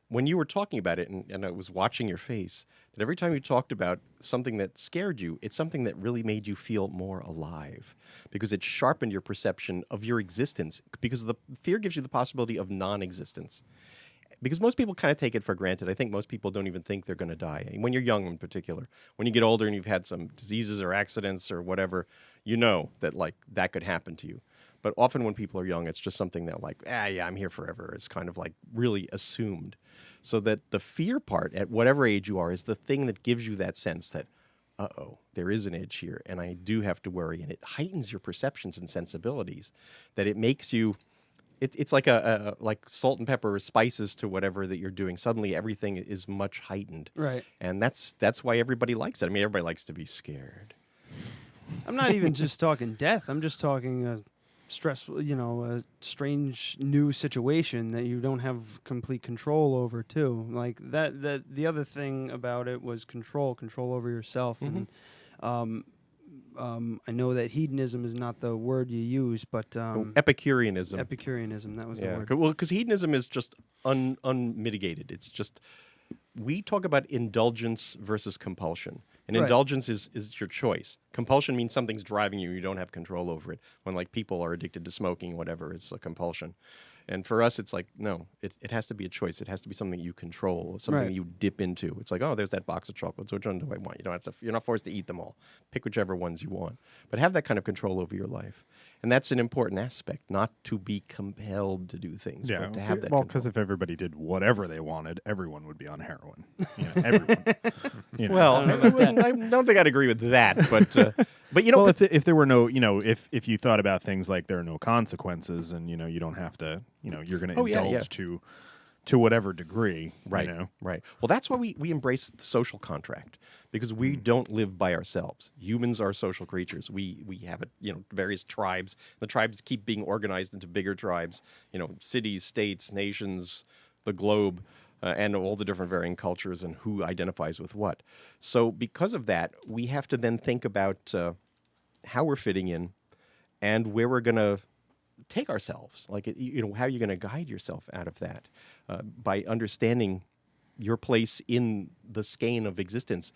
when you were talking about it, and I was watching your face, that every time you talked about something that scared you, it's something that really made you feel more alive because it sharpened your perception of your existence, because the fear gives you the possibility of non-existence. Because most people kind of take it for granted. I think most people don't even think they're going to die. When you're young in particular, when you get older and you've had some diseases or accidents or whatever, that that could happen to you. But often when people are young, it's just something that yeah, I'm here forever. It's kind of really assumed. So that the fear part, at whatever age you are, is the thing that gives you that sense that, there is an edge here, and I do have to worry. And it heightens your perceptions and sensibilities, that it makes you, it's like like salt and pepper or spices to whatever that you're doing. Suddenly everything is much heightened. Right. And that's why everybody likes it. I mean, everybody likes to be scared. I'm not even just talking death. I'm just talking stressful, a strange new situation that you don't have complete control over too. Like that the other thing about it was control over yourself. Mm-hmm. And I know that hedonism is not the word you use, but Epicureanism. Epicureanism, that was the word. Well, because hedonism is just unmitigated. It's just, we talk about indulgence versus compulsion. And indulgence is your choice. Compulsion means something's driving you. You don't have control over it. When people are addicted to smoking, whatever, it's a compulsion. And for us, it's no, it has to be a choice. It has to be something you control, something that you dip into. It's there's that box of chocolates. Which one do I want? You're not forced to eat them all. Pick whichever ones you want. But have that kind of control over your life. And that's an important aspect, not to be compelled to do things, but to have that control. Because if everybody did whatever they wanted, everyone would be on heroin. Everyone. Well, I don't think I'd agree with that, but well, if there were no, if you thought about things like there are no consequences, and you don't have to, you're going to indulge to whatever degree, right? Right. Well, that's why we embrace the social contract, because we don't live by ourselves. Humans are social creatures. We have various tribes. The tribes keep being organized into bigger tribes. Cities, states, nations, the globe. And all the different varying cultures and who identifies with what. So because of that, we have to then think about how we're fitting in and where we're going to take ourselves. How are you going to guide yourself out of that by understanding your place in the skein of existence.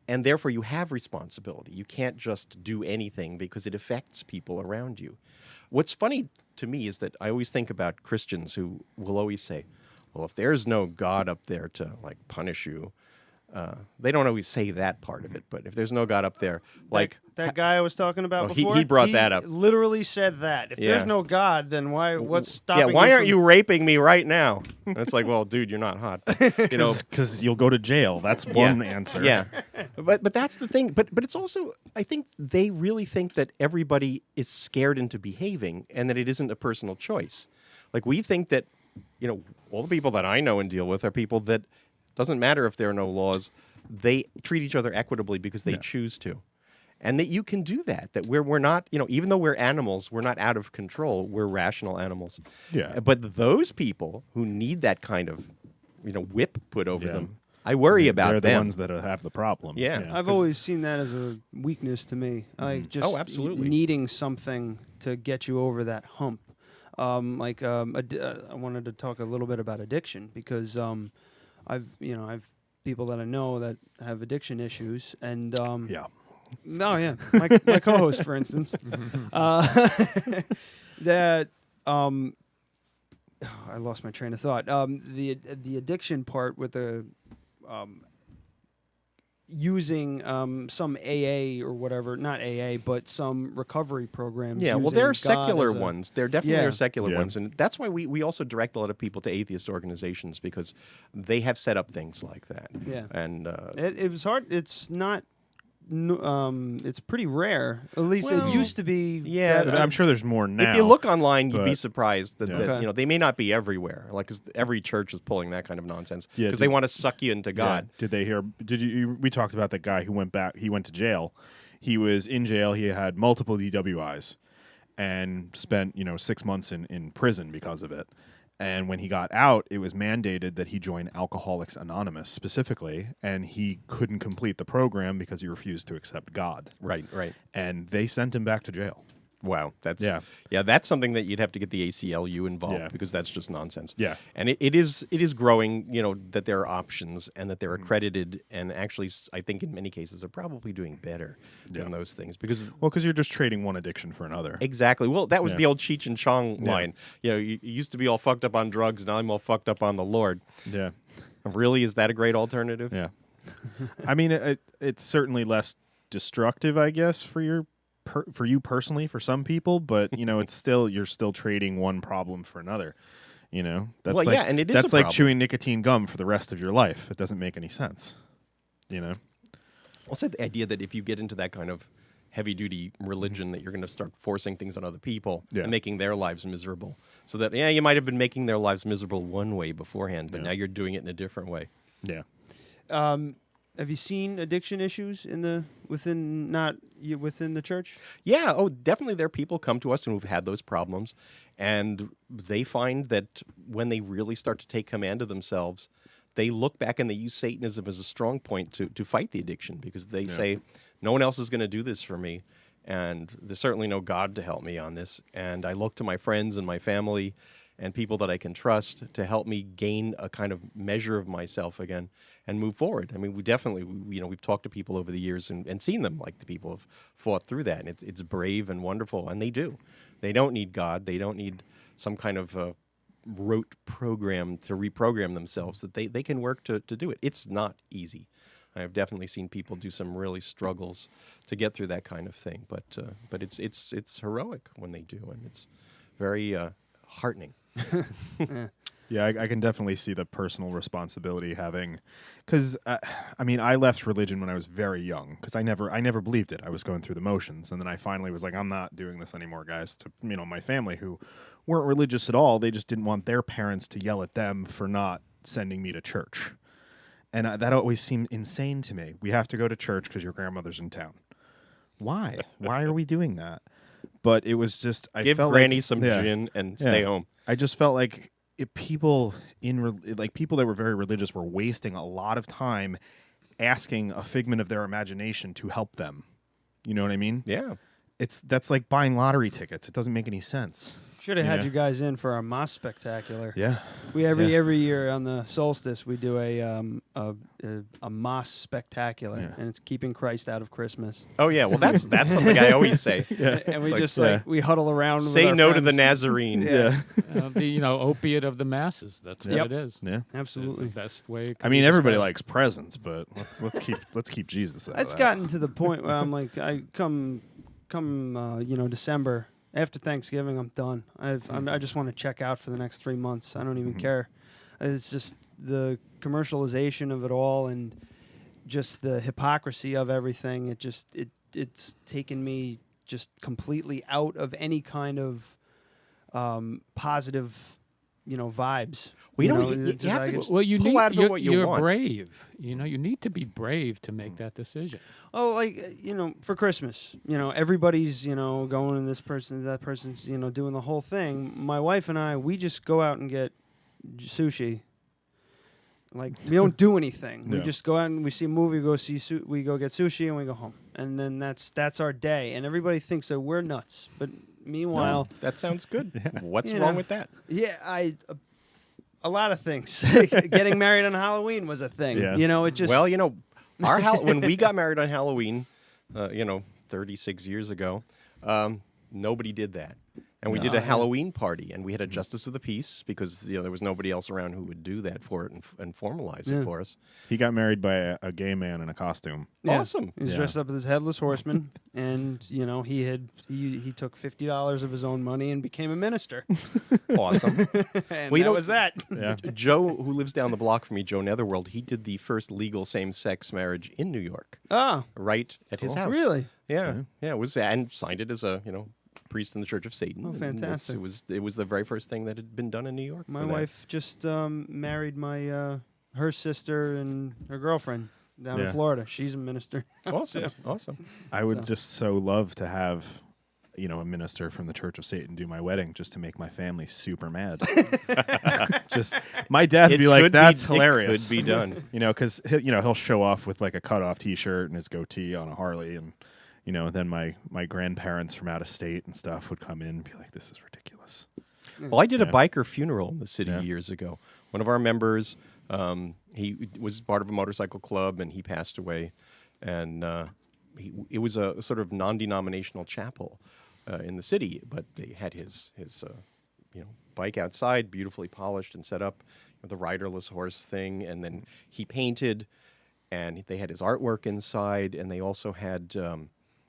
And therefore, you have responsibility. You can't just do anything because it affects people around you. What's funny to me is that I always think about Christians who will always say, well, if there's no God up there to punish you, They don't always say that part of it, but if there's no God up there, like that guy I was talking about before, he brought that up. Literally said that. If there's no God, then what's stopping? Yeah, why you aren't you raping me right now? And it's like, well, dude, you're not hot. You know, because you'll go to jail. That's one answer. Yeah, but that's the thing. But it's also, I think they really think that everybody is scared into behaving, and that it isn't a personal choice. Like we think that, all the people that I know and deal with are people that doesn't matter if there are no laws, they treat each other equitably because they choose to. And that you can do that, that we're not, even though we're animals, we're not out of control. We're rational animals. Yeah. But those people who need that kind of, whip put over them, I worry about them. They're the ones that have the problem. Yeah. I've always seen that as a weakness to me. Like just absolutely. needing something to get you over that hump. I wanted to talk a little bit about addiction because I've people that I know that have addiction issues, and my co-host, for instance, that I lost my train of thought. The addiction part with the using some AA or whatever, not AA, but some recovery programs. Yeah, well, there are using God secular as a- ones. There definitely Yeah. are secular ones. And that's why we also direct a lot of people to atheist organizations, because they have set up things like that. Yeah. And it was hard. It's not. It's pretty rare. At least it used to be. Yeah, But I'm sure there's more now. if you look online, you'd be but- surprised that, Yeah. that Okay. they may not be everywhere. Like, 'cause every church is pulling that kind of nonsense Yeah, because they did- want to suck you into God. Yeah. Did they hear? Did you? We talked about that guy who went back. He went to jail. He was in jail. He had multiple DWIs, and spent 6 months in prison because of it. And when he got out, it was mandated that he join Alcoholics Anonymous specifically, and he couldn't complete the program because he refused to accept God. Right. And they sent him back to jail. Wow, that's Yeah. that's something that you'd have to get the ACLU involved, Yeah. because that's just nonsense. Yeah. And it is growing, that there are options and that they're accredited, and actually I think in many cases are probably doing better than those things, because Well, because you're just trading one addiction for another. exactly. Well, that was Yeah. the old Cheech and Chong line. You used to be all fucked up on drugs, now I'm all fucked up on the Lord. Yeah. Really, is that a great alternative? Yeah. I mean, it's certainly less destructive, I guess, for you personally, for some people, but it's still, you're still trading one problem for another. That's Well, like, yeah, and it is that's a like problem. chewing nicotine gum for the rest of your life. It doesn't make any sense. Also, the idea that if you get into that kind of heavy-duty religion, that you're going to start forcing things on other people and making their lives miserable. So that, you might have been making their lives miserable one way beforehand, but now you're doing it in a different way. Yeah. Have you seen addiction issues within the church? Yeah, definitely there are people come to us who've had those problems, and they find that when they really start to take command of themselves, they look back and they use Satanism as a strong point to fight the addiction, because they say, no one else is going to do this for me, and there's certainly no God to help me on this, and I look to my friends and my family and people that I can trust to help me gain a kind of measure of myself again and move forward. I mean, we've talked to people over the years and seen them, like the people have fought through that, and it's brave and wonderful, and they do. They don't need God. They don't need some kind of rote program to reprogram themselves, that they can work to do it. It's not easy. I've definitely seen people do some really struggles to get through that kind of thing, but it's heroic when they do, and it's very heartening. Yeah, I can definitely see the personal responsibility having, because I left religion when I was very young, because I never believed it. I was going through the motions, and then I finally was like, I'm not doing this anymore, guys. To my family, who weren't religious at all, they just didn't want their parents to yell at them for not sending me to church, and that always seemed insane to me. We have to go to church because your grandmother's in town. Why? Why are we doing that? But it was just, I Give felt Granny like, some gin and stay home. I just felt like people people that were very religious were wasting a lot of time asking a figment of their imagination to help them. You know what I mean? Yeah. That's like buying lottery tickets. It doesn't make any sense. Should have had you guys in for our Moss Spectacular. Yeah. We every year on the solstice we do a Moss Spectacular, and it's keeping Christ out of Christmas. Oh yeah, well that's something I always say. And we we huddle around. Say with our no to the friends. Nazarene. The opiate of the masses. That's what it is. Yeah, absolutely. The best way. I mean, everybody likes presents, but let's keep Jesus out. It's of that. gotten to the point where I'm like, I come December. After Thanksgiving, I'm done. I just want to check out for the next 3 months. I don't even care. It's just the commercialization of it all and just the hypocrisy of everything. It's taken me just completely out of any kind of positive, vibes. You have to well, you pull need, out you're, what you you're want. brave. You need to be brave to make that decision. Oh, for Christmas, everybody's, going and this person, that person's, doing the whole thing. My wife and I, we just go out and get sushi. Like, we don't do anything. We just go out and we see a movie, we go get sushi, and we go home. And then that's our day. And everybody thinks that we're nuts. But meanwhile... No, that sounds good. What's wrong with that? Yeah, a lot of things. Getting married on Halloween was a thing. Yeah. It just... Well, when we got married on Halloween, 36 years ago, nobody did that. And we did a Halloween party, and we had a justice of the peace because there was nobody else around who would do that for it and formalize it for us. He got married by a gay man in a costume. Yeah. Awesome. He was dressed up as his headless horseman, and he took $50 of his own money and became a minister. Awesome. And that was that. Yeah. Joe, who lives down the block from me, Joe Netherworld, he did the first legal same-sex marriage in New York. Oh, right at his house. Really? Yeah. It was, and signed it as a priest in the Church of Satan. Oh, fantastic! It was the very first thing that had been done in New York. My wife just married her sister and her girlfriend down in Florida. She's a minister. Awesome. I would just so love to have, a minister from the Church of Satan do my wedding just to make my family super mad. Just my dad would be like, "That's hilarious." It could be done. Because he'll show off with like a cutoff T-shirt and his goatee on a Harley, and then my grandparents from out of state and stuff would come in and be like, "This is ridiculous." Well, I did a biker funeral in the city years ago. One of our members, he was part of a motorcycle club, and he passed away. And it was a sort of non-denominational chapel in the city, but they had his bike outside, beautifully polished and set up with a riderless horse thing. And then he painted, and they had his artwork inside, and they also had...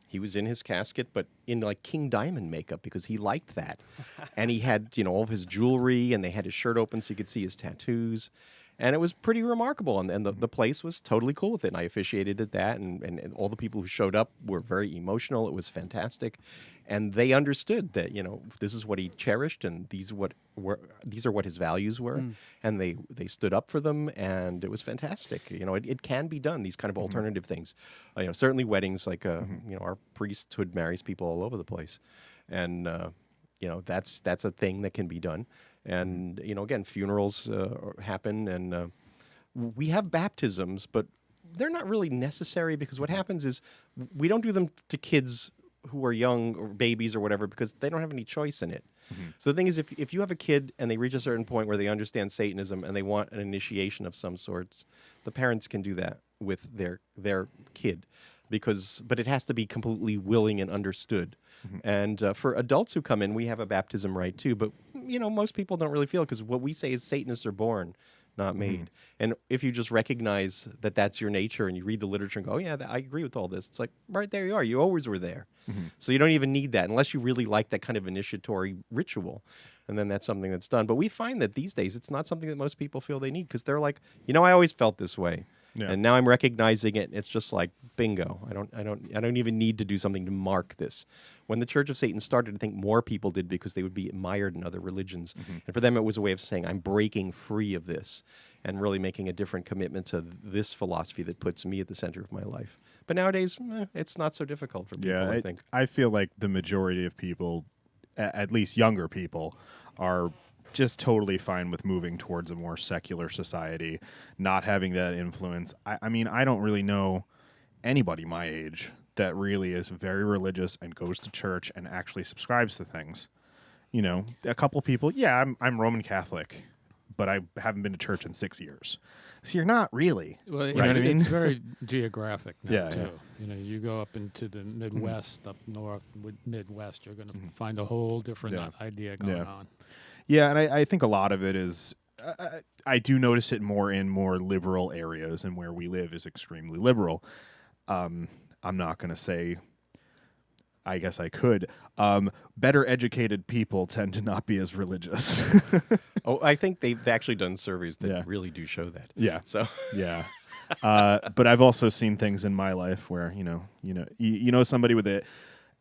he was in his casket, but in like King Diamond makeup because he liked that. And he had, all of his jewelry, and they had his shirt open so you could see his tattoos. And it was pretty remarkable. And the place was totally cool with it. And I officiated at that. And all the people who showed up were very emotional. It was fantastic. And they understood that, this is what he cherished, and these are what his values were. And they stood up for them, and it was fantastic. It can be done, these kind of alternative things. Certainly weddings, like, our priesthood marries people all over the place. And, that's a thing that can be done. And, again, funerals happen, and we have baptisms, but they're not really necessary because what happens is we don't do them to kids who are young or babies or whatever because they don't have any choice in it. So the thing is, if you have a kid and they reach a certain point where they understand Satanism and they want an initiation of some sorts, the parents can do that with their kid but it has to be completely willing and understood. And for adults who come in, we have a baptism rite too, but most people don't really feel it because what we say is Satanists are born, not made. And if you just recognize that that's your nature and you read the literature and go, oh yeah, I agree with all this, it's like, right there you are. You always were there. So you don't even need that unless you really like that kind of initiatory ritual. And then that's something that's done. But we find that these days it's not something that most people feel they need because they're like, I always felt this way. Yeah. And now I'm recognizing it. It's just like bingo. I don't even need to do something to mark this. When the Church of Satan started, I think more people did because they would be admired in other religions. And for them, it was a way of saying, I'm breaking free of this and really making a different commitment to this philosophy that puts me at the center of my life. But nowadays, it's not so difficult for people, I think. I feel like the majority of people, at least younger people, are just totally fine with moving towards a more secular society, not having that influence. I mean, I don't really know anybody my age that really is very religious and goes to church and actually subscribes to things. You know, a couple people, yeah, I'm Roman Catholic, but I haven't been to church in 6 years. So you're not really. Well, you know what I mean? It's very geographic now, too. Yeah. You know, you go up into the Midwest, up north, Midwest, you're going to find a whole different idea going on. Yeah, and I think a lot of it is, I do notice it more in more liberal areas, and where we live is extremely liberal. I'm not going to say, I guess I could. Better educated people tend to not be as religious. I think they've actually done surveys that really do show that. Yeah. So yeah. But I've also seen things in my life where you know somebody with an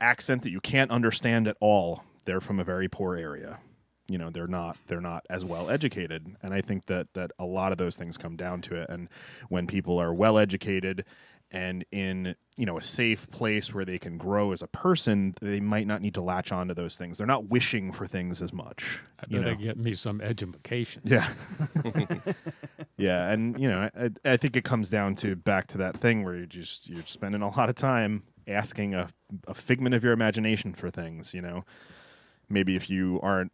accent that you can't understand at all. They're from a very poor area. You know, they're not as well educated, and I think that a lot of those things come down to it. And when people are well educated and in, you know, a safe place where they can grow as a person, they might not need to latch onto those things. They're not wishing for things as much. I better get me some education. Yeah. Yeah, and, you know, I think it comes down to back to that thing where you're spending a lot of time asking a figment of your imagination for things, you know. Maybe if you aren't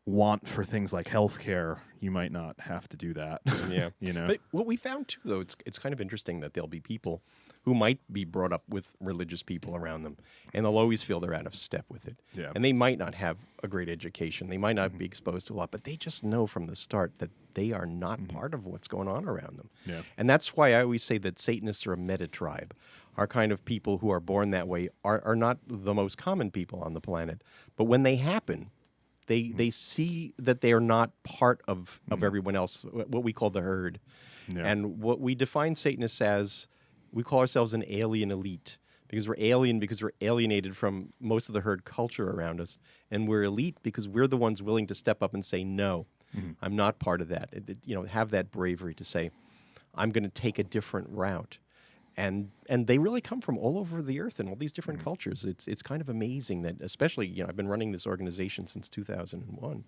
want for things like healthcare, you might not have to do that. Yeah. You know. But what we found too, though, it's kind of interesting that there'll be people who might be brought up with religious people around them, and they'll always feel they're out of step with it. Yeah. And they might not have a great education. They might not be exposed to a lot, but they just know from the start that they are not part of what's going on around them. Yeah. And that's why I always say that Satanists are a meta tribe. Our kind of people who are born that way are not the most common people on the planet. But when they happen, they see that they are not part of everyone else, what we call the herd. Yeah. And what we define Satanists as, we call ourselves an alien elite, because we're alien because we're alienated from most of the herd culture around us. And we're elite because we're the ones willing to step up and say, no, I'm not part of that. You know, have that bravery to say, I'm going to take a different route. And they really come from all over the earth and all these different cultures. It's kind of amazing that, especially, you know, I've been running this organization since 2001,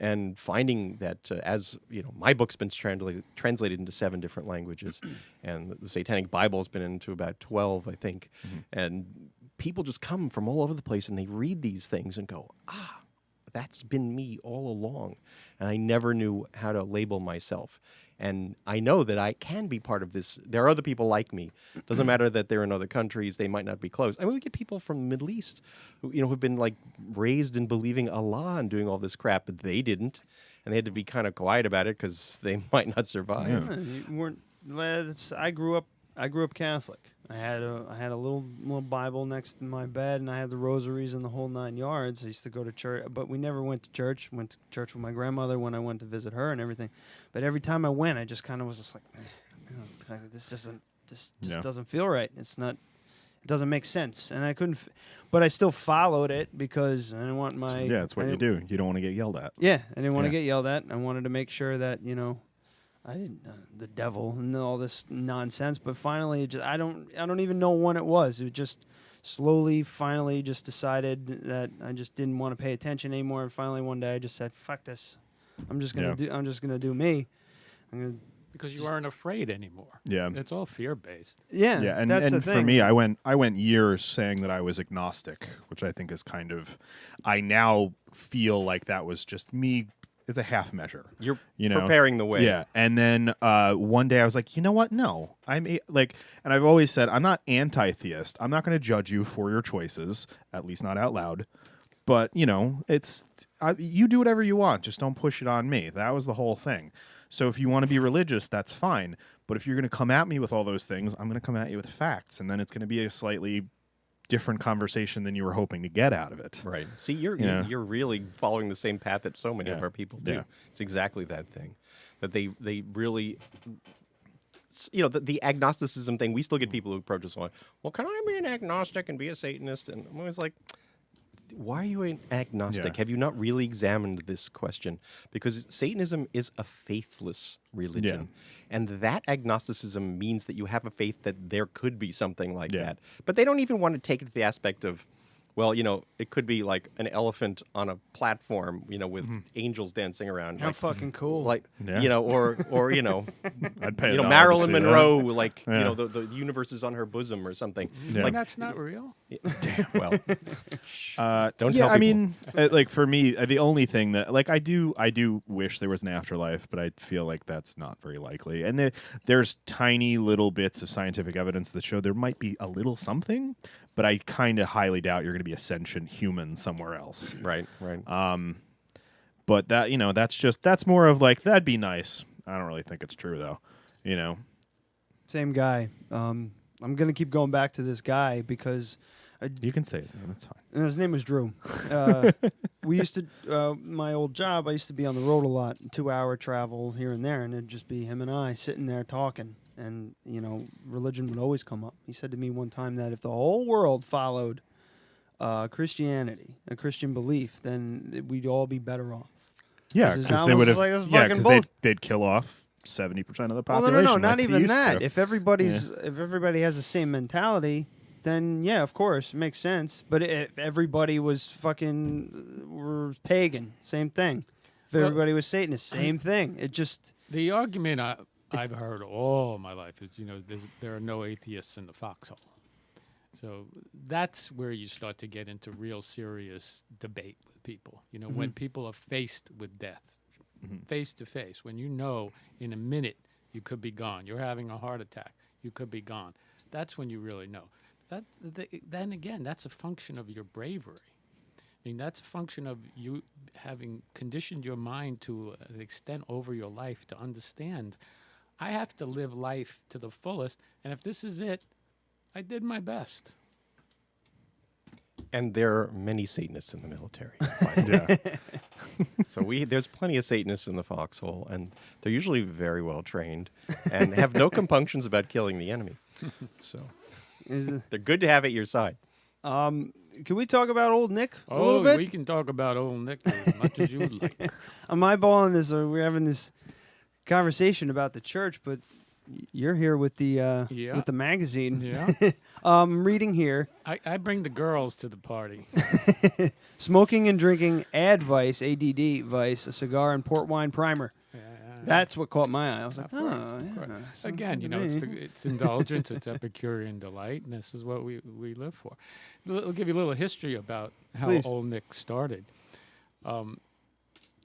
and finding that as you know, my book's been translated into 7 different languages, and the Satanic Bible has been into about 12, I think, and people just come from all over the place and they read these things and go, that's been me all along, and I never knew how to label myself. And I know that I can be part of this. There are other people like me. Doesn't matter that they're in other countries. They might not be close. I mean, we get people from the Middle East who, you know, who've been like raised in believing Allah and doing all this crap, but they didn't. And they had to be kind of quiet about it because they might not survive. Yeah, you weren't. I grew up Catholic. I had a little Bible next to my bed, and I had the rosaries and the whole 9 yards. I used to go to church, but we never went to church. Went to church with my grandmother when I went to visit her and everything. But every time I went, I just kind of was just like, this doesn't feel right. It's not. It doesn't make sense, and I couldn't. But I still followed it because I didn't want my. Yeah, it's what you do. You don't want to get yelled at. Yeah, I didn't want to get yelled at. I wanted to make sure that, you know, I didn't the devil and all this nonsense. But finally, I don't even know when it was. It just slowly, finally, just decided that I just didn't want to pay attention anymore. And finally, one day, I just said, "Fuck this! I'm just gonna do me." Because you aren't afraid anymore. Yeah, it's all fear-based. Yeah, yeah, and, that's and the for thing. me, I went years saying that I was agnostic, which I think is kind of. I now feel like that was just me. It's a half measure. You're you know? preparing the way. Yeah, and then one day I was like, you know what? No, and I've always said I'm not anti-theist. I'm not going to judge you for your choices, at least not out loud. But you know, you do whatever you want. Just don't push it on me. That was the whole thing. So if you want to be religious, that's fine. But if you're going to come at me with all those things, I'm going to come at you with facts, and then it's going to be a slightly different conversation than you were hoping to get out of it. Right. See, you're really following the same path that so many of our people do. Yeah. It's exactly that thing, that they really, you know, the agnosticism thing. We still get people who approach us on, well, can I be an agnostic and be a Satanist? And I'm always like, why are you an agnostic? Yeah. Have you not really examined this question? Because Satanism is a faithless religion. And that agnosticism means that you have a faith that there could be something like that. But they don't even want to take it to the aspect of, well, it could be like an elephant on a platform, with angels dancing around. How fucking cool! Like, Yeah. or I'd pay a dollar to Marilyn see Monroe, that. like, Yeah. the universe is on her bosom or something. Yeah. Like, that's not real. Damn, well, don't yeah, tell people. I mean, like for me, the only thing that like I do wish there was an afterlife, but I feel like that's not very likely. And there's tiny little bits of scientific evidence that show there might be a little something, but I kind of highly doubt you're going to be a sentient human somewhere else. Right. But that that's more of like that'd be nice. I don't really think it's true though. Same guy. I'm gonna keep going back to this guy because You can say his name. It's fine. and his name was Drew. We used to my old job. I used to be on the road a lot, 2-hour travel here and there, and it'd just be him and I sitting there talking. And religion would always come up. He said to me one time that if the whole world followed Christianity, a Christian belief, then we'd all be better off. Yeah, This is because they almost would have. like this Yeah, fucking because they'd kill off 70% of the Well, population. no, like not they even used that. to. If everybody has the same mentality, then yeah, of course, it makes sense. But if everybody was were pagan, same thing. If Well, everybody was Satanist, same thing. It just The argument I've heard all my life is, there are no atheists in the foxhole. So that's where you start to get into real serious debate with people. When people are faced with death, face to face, when in a minute you could be gone, you're having a heart attack, you could be gone. That's when you really know. Then again, that's a function of your bravery. I mean, that's a function of you having conditioned your mind to an extent over your life to understand, I have to live life to the fullest, and if this is it, I did my best. And there are many Satanists in the military. Yeah. So there's plenty of Satanists in the foxhole, and they're usually very well trained and have no compunctions about killing the enemy. So they're good to have at your side. can we talk about old Nick a little bit? We can talk about old Nick as much as you would like. I'm eyeballing this. We're having this conversation about the church, but you're here with the magazine. Yeah. I'm reading here. I bring the girls to the party. Smoking and drinking, advice, ADD, vice, a cigar and port wine primer. That's what caught my eye. I was like, Again, it's indulgence, it's Epicurean delight, and this is what we live for. I'll give you a little history about how Please. old Nick started.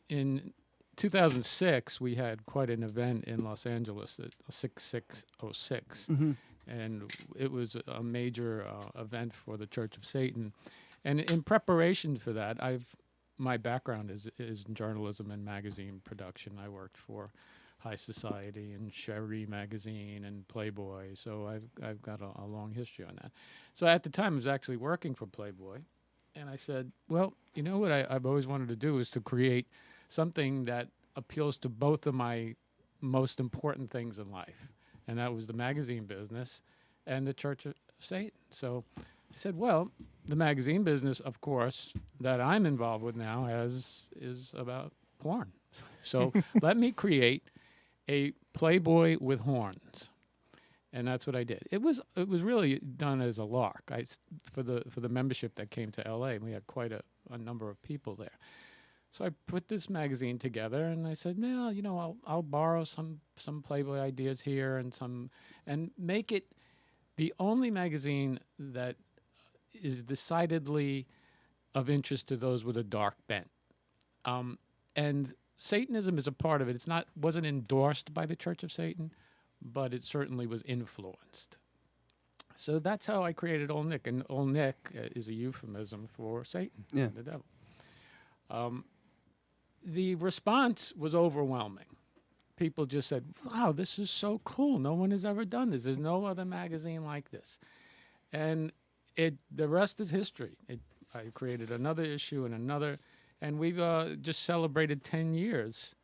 In 2006, we had quite an event in Los Angeles, 6606, and it was a major event for the Church of Satan. And in preparation for that, my background is in journalism and magazine production. I worked for High Society and Cherie magazine and Playboy, so I've got a long history on that. So at the time, I was actually working for Playboy, and I said, well, what I've always wanted to do is to create something that appeals to both of my most important things in life, and that was the magazine business and the Church of Satan. So I said, well, the magazine business, of course, that I'm involved with now is about porn. So let me create a Playboy with horns. And that's what I did. It was really done as a lark. For the membership that came to LA, we had quite a number of people there. So I put this magazine together, and I said, well, I'll borrow some Playboy ideas here and make it the only magazine that is decidedly of interest to those with a dark bent. And Satanism is a part of it. Wasn't endorsed by the Church of Satan, but it certainly was influenced. So that's how I created Old Nick. And Old Nick is a euphemism for Satan, the devil. The response was overwhelming. People just said, wow, this is so cool. No one has ever done this. There's no other magazine like this. And the rest is history. I created another issue and another, and we've just celebrated 10 years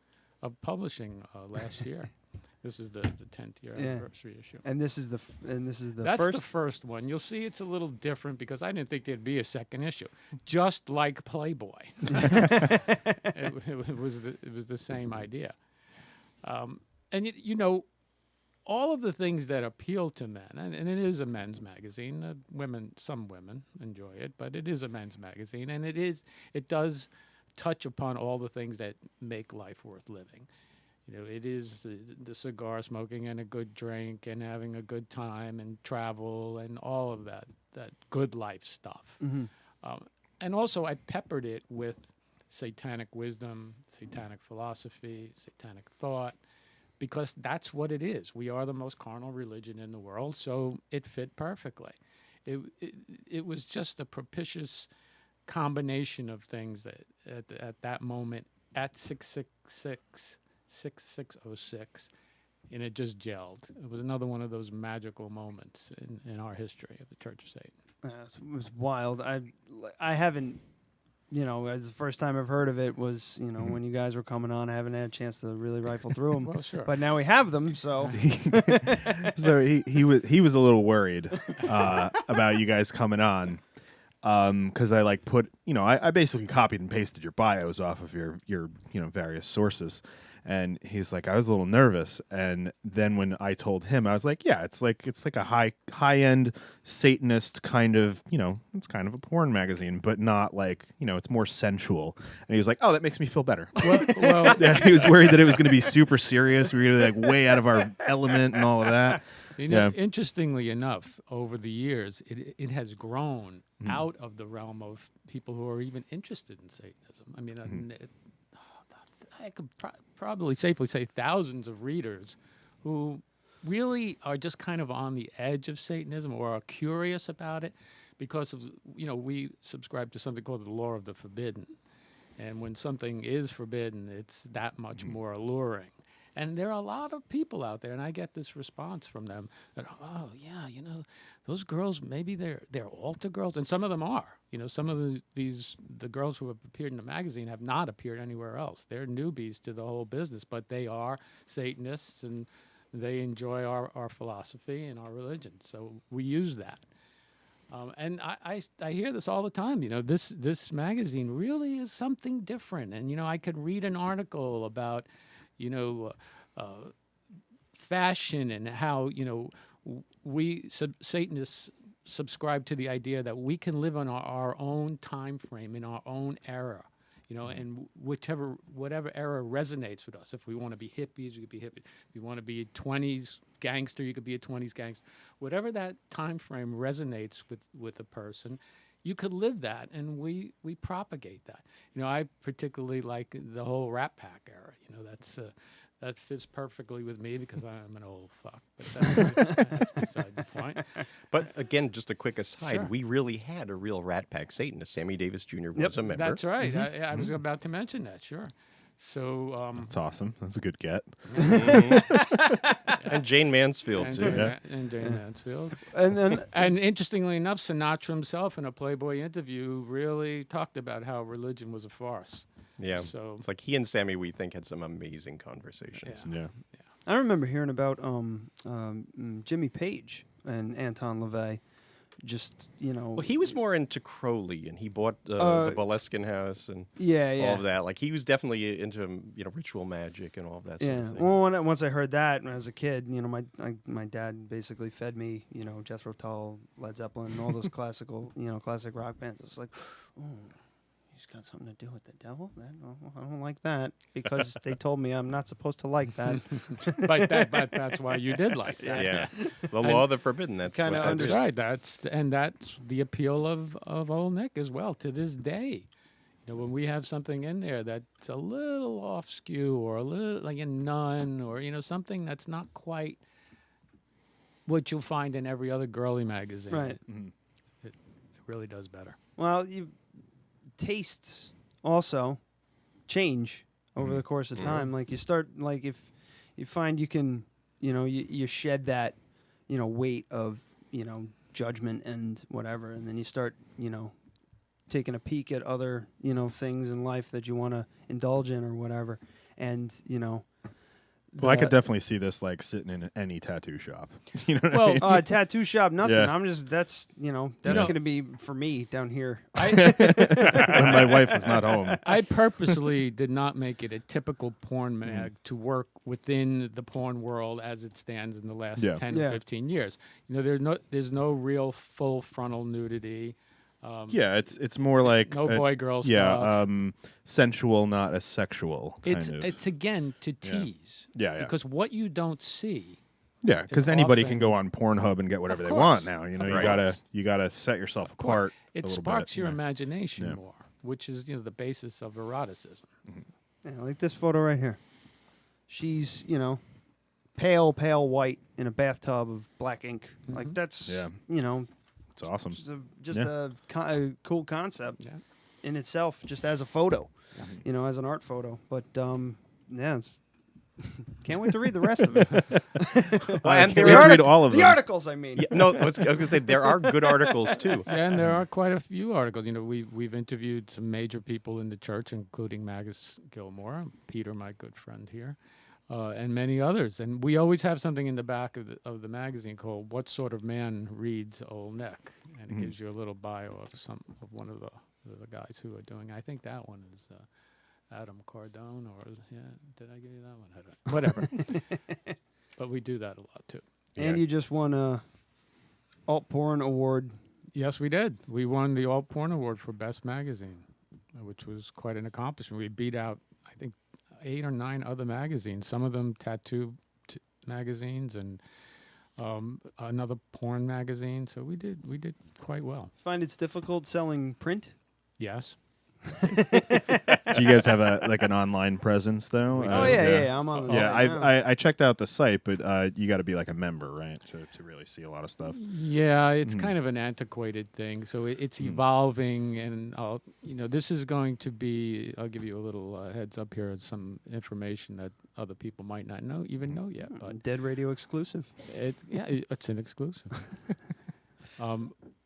of publishing last year. This is the 10th year anniversary issue. And this is the That's first. the first one. You'll see it's a little different because I didn't think there'd be a second issue. Just like Playboy, it was the same idea. And all of the things that appeal to men, and it is a men's magazine. Some women enjoy it, but it is a men's magazine, and it does touch upon all the things that make life worth living. It is the cigar smoking and a good drink and having a good time and travel and all of that good life stuff. And also I peppered it with satanic wisdom, satanic philosophy, satanic thought, because that's what it is. We are the most carnal religion in the world, so it fit perfectly. It was just a propitious combination of things that at that moment at 6606, and it just gelled. It was another one of those magical moments in our history of the Church of Satan. It was wild. I haven't, as the first time I've heard of it was, when you guys were coming on. I haven't had a chance to really rifle through them. Well, sure. But now we have them, so. So he was a little worried about you guys coming on, because I put, I basically copied and pasted your bios off of your various sources. And he's like, I was a little nervous. And then when I told him, I was like, yeah, it's like a high-end Satanist kind of, it's kind of a porn magazine, but not it's more sensual. And he was like, oh, that makes me feel better. Well, yeah, he was worried that it was going to be super serious. We were going to be way out of our element and all of that. Interestingly enough, over the years, it has grown out of the realm of people who are even interested in Satanism. I mean, I could probably safely say thousands of readers who really are just kind of on the edge of Satanism or are curious about it because of, we subscribe to something called the law of the forbidden. And when something is forbidden, it's that much more alluring. And there are a lot of people out there, and I get this response from them that, oh, yeah, those girls, maybe they're altar girls, and some of them are. Some of the girls who have appeared in the magazine have not appeared anywhere else. They're newbies to the whole business, but they are Satanists, and they enjoy our philosophy and our religion. So we use that. And I hear this all the time. This magazine really is something different. And, I could read an article about fashion and how, we Satanists subscribe to the idea that we can live on our own time frame in our own era, and whatever era resonates with us. If we want to be hippies, we could be hippies. If you want to be a 20s gangster, you could be a 20s gangster. Whatever that time frame resonates with a person, you could live that, and we propagate that. I particularly like the whole Rat Pack era. That fits perfectly with me because I'm an old fuck. But that's beside the point. But again, just a quick aside, Sure. We really had a real Rat Pack Satanist. Sammy Davis Jr. was a member. That's right. I was about to mention that, sure. So that's awesome. That's a good get. And Jane Mansfield too. And Jane Mansfield. And interestingly enough, Sinatra himself in a Playboy interview really talked about how religion was a farce. Yeah. So it's like he and Sammy, we think, had some amazing conversations. Yeah. I remember hearing about Jimmy Page and Anton LaVey. Well, he was more into Crowley, and he bought the Boleskine house and all of that. Like, he was definitely into ritual magic and all of that sort of thing. Well, once I heard that when I was a kid, my dad basically fed me, Jethro Tull, Led Zeppelin, and all those classic rock bands. It was like, oh, he's got something to do with the devil? I don't like that because they told me I'm not supposed to like that. but that's why you did like that. Yeah. The law of the forbidden. That's kind of that's right. That's the appeal of Old Nick as well to this day. When we have something in there that's a little off skew or a little like a nun or something that's not quite what you'll find in every other girly magazine. Right. It really does better. Well, tastes also change over the course of time. Like you start, if you find you can, you shed that, weight of, judgment and whatever, and then you start, taking a peek at other, things in life that you want to indulge in or whatever, and Well, I could definitely see this like sitting in any tattoo shop. You know what I mean? Tattoo shop, nothing. Yeah. I'm just that's going to be for me down here. When my wife is not home. I purposely did not make it a typical porn mag to work within the porn world as it stands in the last 10 or 15 years. There's no real full frontal nudity. It's more like no boy girl stuff. Yeah, sensual, not as sexual. It's again to tease. Yeah. Because what you don't see. Yeah, because anybody can go on Pornhub and get whatever they want now. You gotta set yourself apart. It sparks your imagination more, which is the basis of eroticism. Yeah, like this photo right here. She's pale white in a bathtub of black ink. Like that's it's awesome. Just a cool concept in itself, just as a photo, as an art photo. But can't wait to read the rest of it. And read all of them. The articles, I mean. Yeah, no, I was going to say there are good articles too. And there are quite a few articles. We've interviewed some major people in the church, including Magus Gilmor, Peter, my good friend here. And many others, and we always have something in the back of the magazine called "What Sort of Man Reads Old Nick," and it gives you a little bio of one of the guys who are doing. I think that one is Adam Cardone, or did I give you that one? I don't, whatever. But we do that a lot too. And you just won a Alt Porn Award. Yes, we did. We won the Alt Porn Award for Best Magazine, which was quite an accomplishment. We beat out, I think, 8 or 9 other magazines, some of them tattoo magazines and another porn magazine. So we did quite well. Find it's difficult selling print? Yes. Do you guys have an online presence though? I'm on the site. I checked out the site, but you got to be like a member, right, to really see a lot of stuff. Yeah, it's kind of an antiquated thing, so it's evolving, and this is going to be. I'll give you a little heads up here, some information that other people might not know yet. But Dead Radio exclusive. It's an exclusive.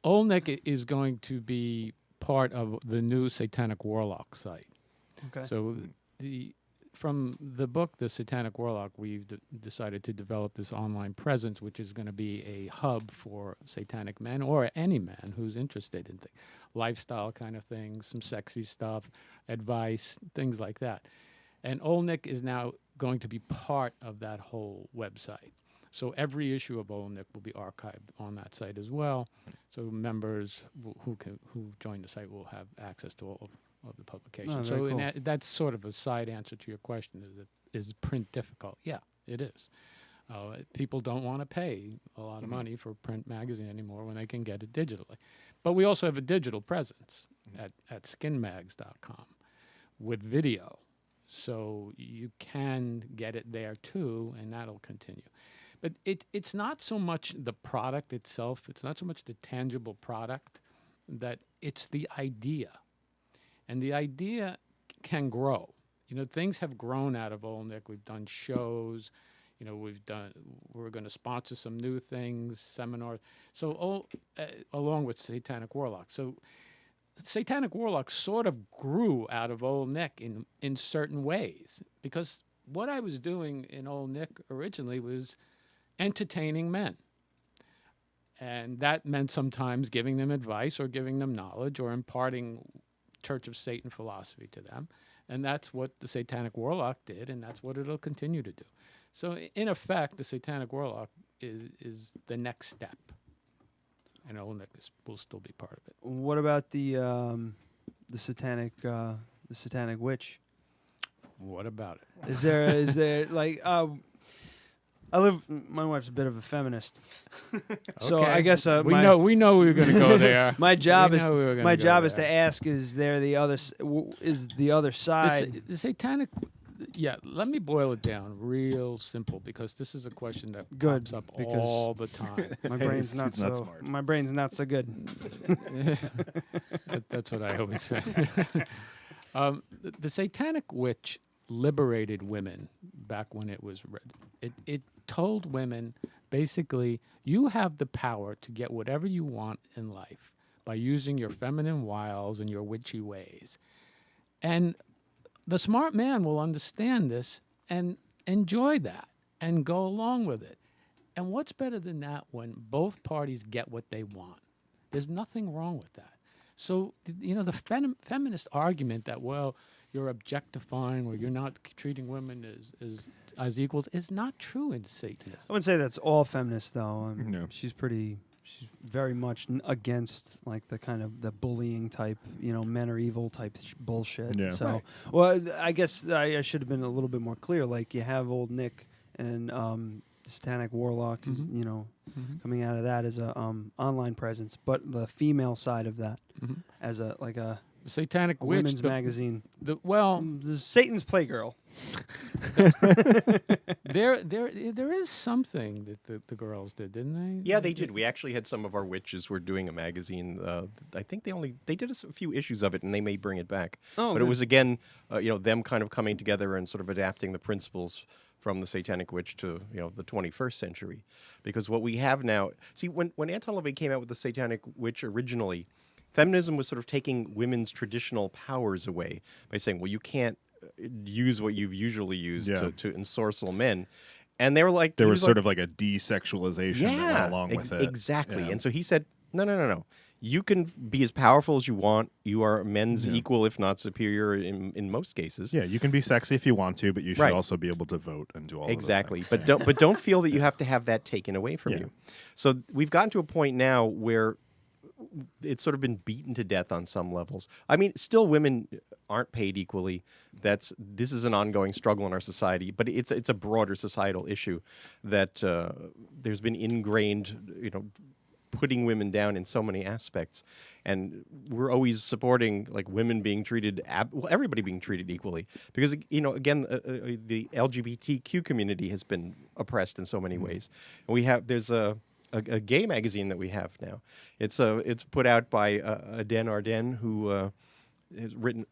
Old Nick is going to be part of the new Satanic Warlock site. Okay. So from the book, The Satanic Warlock, we've decided to develop this online presence, which is going to be a hub for satanic men or any man who's interested in lifestyle kind of things, some sexy stuff, advice, things like that. And Old Nick is now going to be part of that whole website. So every issue of Old Nick will be archived on that site as well. So members who join the site will have access to all of the publications. So cool. That's sort of a side answer to your question. Is print difficult? Yeah, it is. People don't want to pay a lot of money for a print magazine anymore when they can get it digitally. But we also have a digital presence at skinmags.com with video. So you can get it there too, and that'll continue. But it's not so much the product itself. It's not so much the tangible product, that it's the idea. And the idea can grow. Things have grown out of Old Nick. We've done shows. We're going to sponsor some new things, seminars. So along with Satanic Warlock. So Satanic Warlock sort of grew out of Old Nick in certain ways. Because what I was doing in Old Nick originally was entertaining men. And that meant sometimes giving them advice or giving them knowledge or imparting Church of Satan philosophy to them. And that's what the Satanic Warlock did, and that's what it'll continue to do. So in effect, the Satanic Warlock is the next step. And Old Nick will still be part of it. What about the satanic witch? What about it? Is there like my wife's a bit of a feminist. So I guess we know we were going to go there. My job is to ask: is there the other? Is the other side? The satanic? Yeah. Let me boil it down real simple, because this is a question that pops up all the time. My brain's not so smart. My brain's not so good. That's what I always say. The satanic witch liberated women back when it was read. It told women, basically, you have the power to get whatever you want in life by using your feminine wiles and your witchy ways. And the smart man will understand this and enjoy that and go along with it. And what's better than that when both parties get what they want? There's nothing wrong with that. So, the feminist argument that, well, you're objectifying or you're not treating women as equals is not true in Satanism. I wouldn't say that's all feminists, though. No. She's very much against like the kind of the bullying type, men are evil type bullshit. Yeah. So, Right. well, I guess I should have been a little bit more clear. Like you have old Nick and Satanic Warlock, coming out of that as a online presence, but the female side of that as a Satanic Witch, women's magazine. The Satan's Playgirl. there is something that the girls did, didn't they? Yeah, they did. We actually had some of our witches were doing a magazine. I think they did a few issues of it, and they may bring it back. Oh, but it was again, them kind of coming together and sort of adapting the principles from the Satanic Witch to the 21st century, because what we have now. See, when Anton LaVey came out with the Satanic Witch originally, feminism was sort of taking women's traditional powers away by saying, well, you can't use what you've usually used to ensorcel men. And they were like... There was sort of like a desexualization that went along with it. Exactly. Yeah. And so he said, no. You can be as powerful as you want. You are men's equal, if not superior, in most cases. Yeah, you can be sexy if you want to, but you should Right. also be able to vote and do all Exactly. of those things. But don't feel that you have to have that taken away from you. So we've gotten to a point now where it's sort of been beaten to death on some levels. I mean, still women aren't paid equally. This is an ongoing struggle in our society, but it's a broader societal issue that there's been ingrained, putting women down in so many aspects. And we're always supporting like women being treated, everybody being treated equally. Because, again, the LGBTQ community has been oppressed in so many ways. And there's a gay magazine that we have now. It's put out by Aden Arden, who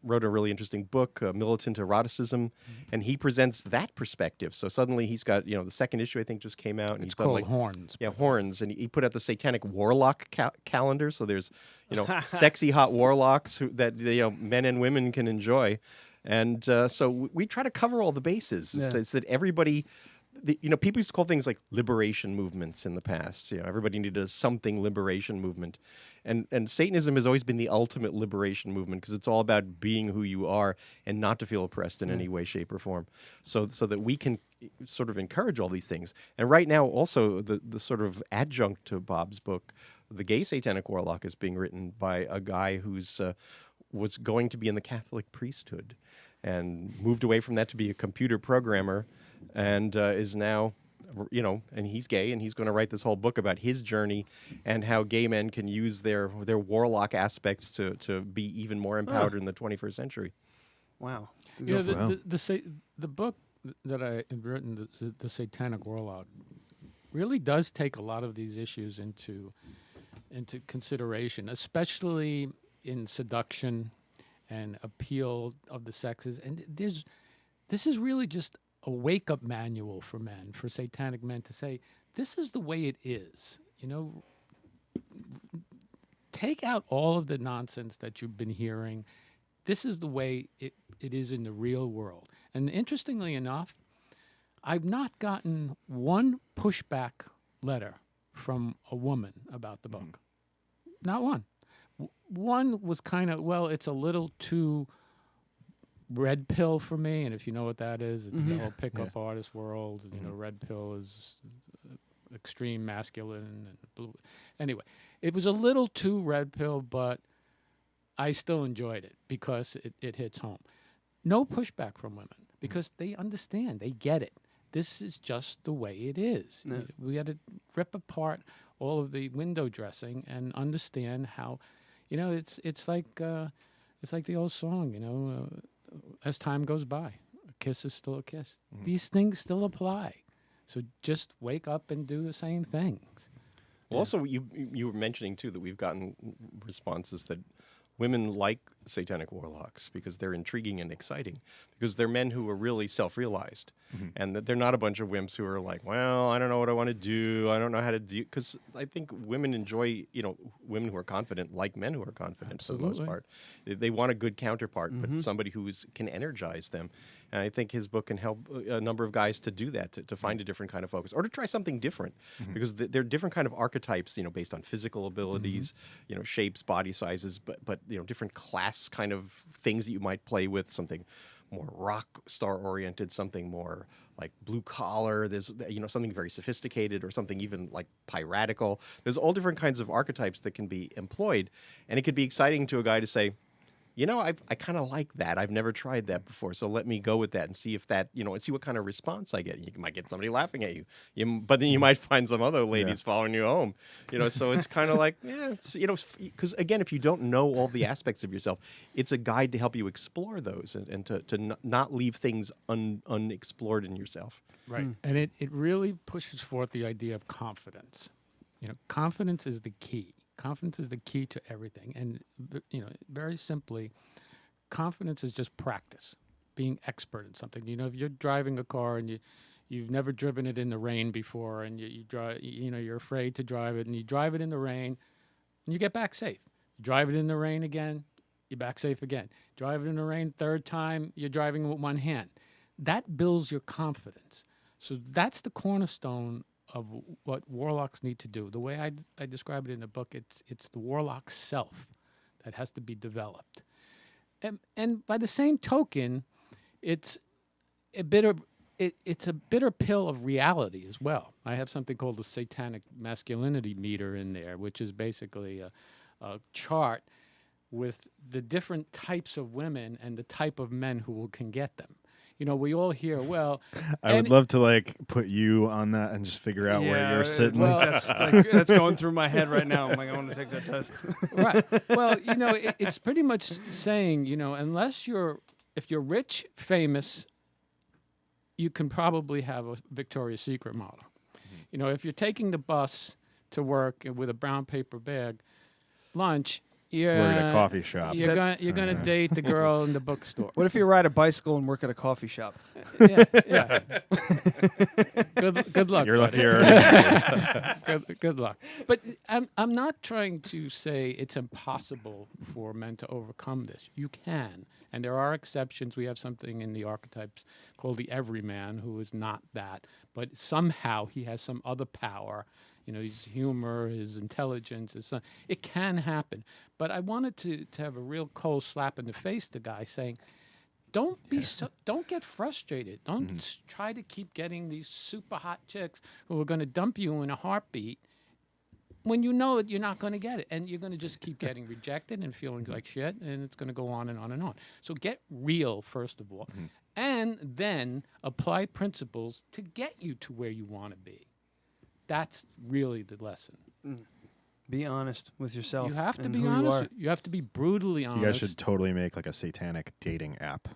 wrote a really interesting book, Militant Eroticism, and he presents that perspective. So suddenly he's got, the second issue I think just came out, and It's he's got called Horns. Yeah, Horns, and he put out the Satanic Warlock calendar. So there's, sexy hot warlocks that men and women can enjoy, and so we try to cover all the bases. It's that everybody. People used to call things like liberation movements in the past. Everybody needed a something liberation movement. And Satanism has always been the ultimate liberation movement because it's all about being who you are and not to feel oppressed in any way, shape, or form. So that we can sort of encourage all these things. And right now, also, the sort of adjunct to Bob's book, The Gay Satanic Warlock, is being written by a guy who's was going to be in the Catholic priesthood and moved away from that to be a computer programmer, and is now, and he's gay, and he's going to write this whole book about his journey and how gay men can use their warlock aspects to be even more empowered in the 21st century. Wow. The book that I have written, the Satanic Warlock, really does take a lot of these issues into consideration, especially in seduction and appeal of the sexes. And this is really just a wake-up manual for men, for satanic men, to say, this is the way it is. Take out all of the nonsense that you've been hearing. This is the way it is in the real world. And interestingly enough, I've not gotten one pushback letter from a woman about the book. Not one. One was kind of, it's a little too red pill for me, and if you know what that is, it's the whole pickup artist world. Red pill is extreme masculine and blue. Anyway, it was a little too red pill, but I still enjoyed it because it hits home. No pushback from women because they understand, they get it. This is just the way it is. Yeah. We had to rip apart all of the window dressing and understand how, it's like the old song, as time goes by, a kiss is still a kiss. These things still apply. So just wake up and do the same things. Well, also, you were mentioning, too, that we've gotten responses that women like satanic warlocks because they're intriguing and exciting, because they're men who are really self-realized, and that they're not a bunch of wimps who are like, well, I don't know what I want to do. I don't know how to do, because I think women enjoy, women who are confident like men who are confident. Absolutely. For the most part. They want a good counterpart, but somebody who can energize them. And I think his book can help a number of guys to do that, to find a different kind of focus, or to try something different, because there are different kind of archetypes, based on physical abilities, shapes, body sizes, but different class kind of things that you might play with, something more rock star oriented, something more like blue collar. There's something very sophisticated, or something even like piratical. There's all different kinds of archetypes that can be employed, and it could be exciting to a guy to say, I kind of like that. I've never tried that before, so let me go with that and see if that, and see what kind of response I get. You might get somebody laughing at you, but then you might find some other ladies following you home, So it's kind of like, because again, if you don't know all the aspects of yourself, it's a guide to help you explore those and to not leave things unexplored in yourself. Right, and it really pushes forth the idea of confidence. Confidence is the key. Confidence is the key to everything. And, very simply, confidence is just practice, being expert in something. If you're driving a car and you've never driven it in the rain before, and you drive, you're afraid to drive it, and you drive it in the rain, and you get back safe. You drive it in the rain again, you're back safe again. Drive it in the rain third time, you're driving with one hand. That builds your confidence. So that's the cornerstone of what warlocks need to do. The way I describe it in the book, it's the warlock self that has to be developed. And by the same token, it's a bitter pill of reality as well. I have something called the satanic masculinity meter in there, which is basically a chart with the different types of women and the type of men who can get them. We all hear, well... I would love to, put you on that and just figure out where you're sitting. Well, that's going through my head right now. I'm like, I want to take that test. Right. Well, it's pretty much saying, if you're rich, famous, you can probably have a Victoria's Secret model. If you're taking the bus to work with a brown paper bag, lunch... Work at a coffee shop. You're gonna date the girl in the bookstore. What if you ride a bicycle and work at a coffee shop? Yeah. Good luck. You're lucky. Good luck. But I'm not trying to say it's impossible for men to overcome this. You can, and there are exceptions. We have something in the archetypes called the everyman, who is not that, but somehow he has some other power. His humor, his intelligence, it can happen. But I wanted to have a real cold slap in the face to guys saying, don't get frustrated. Don't try to keep getting these super hot chicks who are going to dump you in a heartbeat when you know that you're not going to get it. And you're going to just keep getting rejected and feeling like shit, and it's going to go on and on and on. So get real, first of all, and then apply principles to get you to where you want to be. That's really the lesson. Be honest with yourself. You have to be honest. You have to be brutally honest. You guys should totally make a satanic dating app.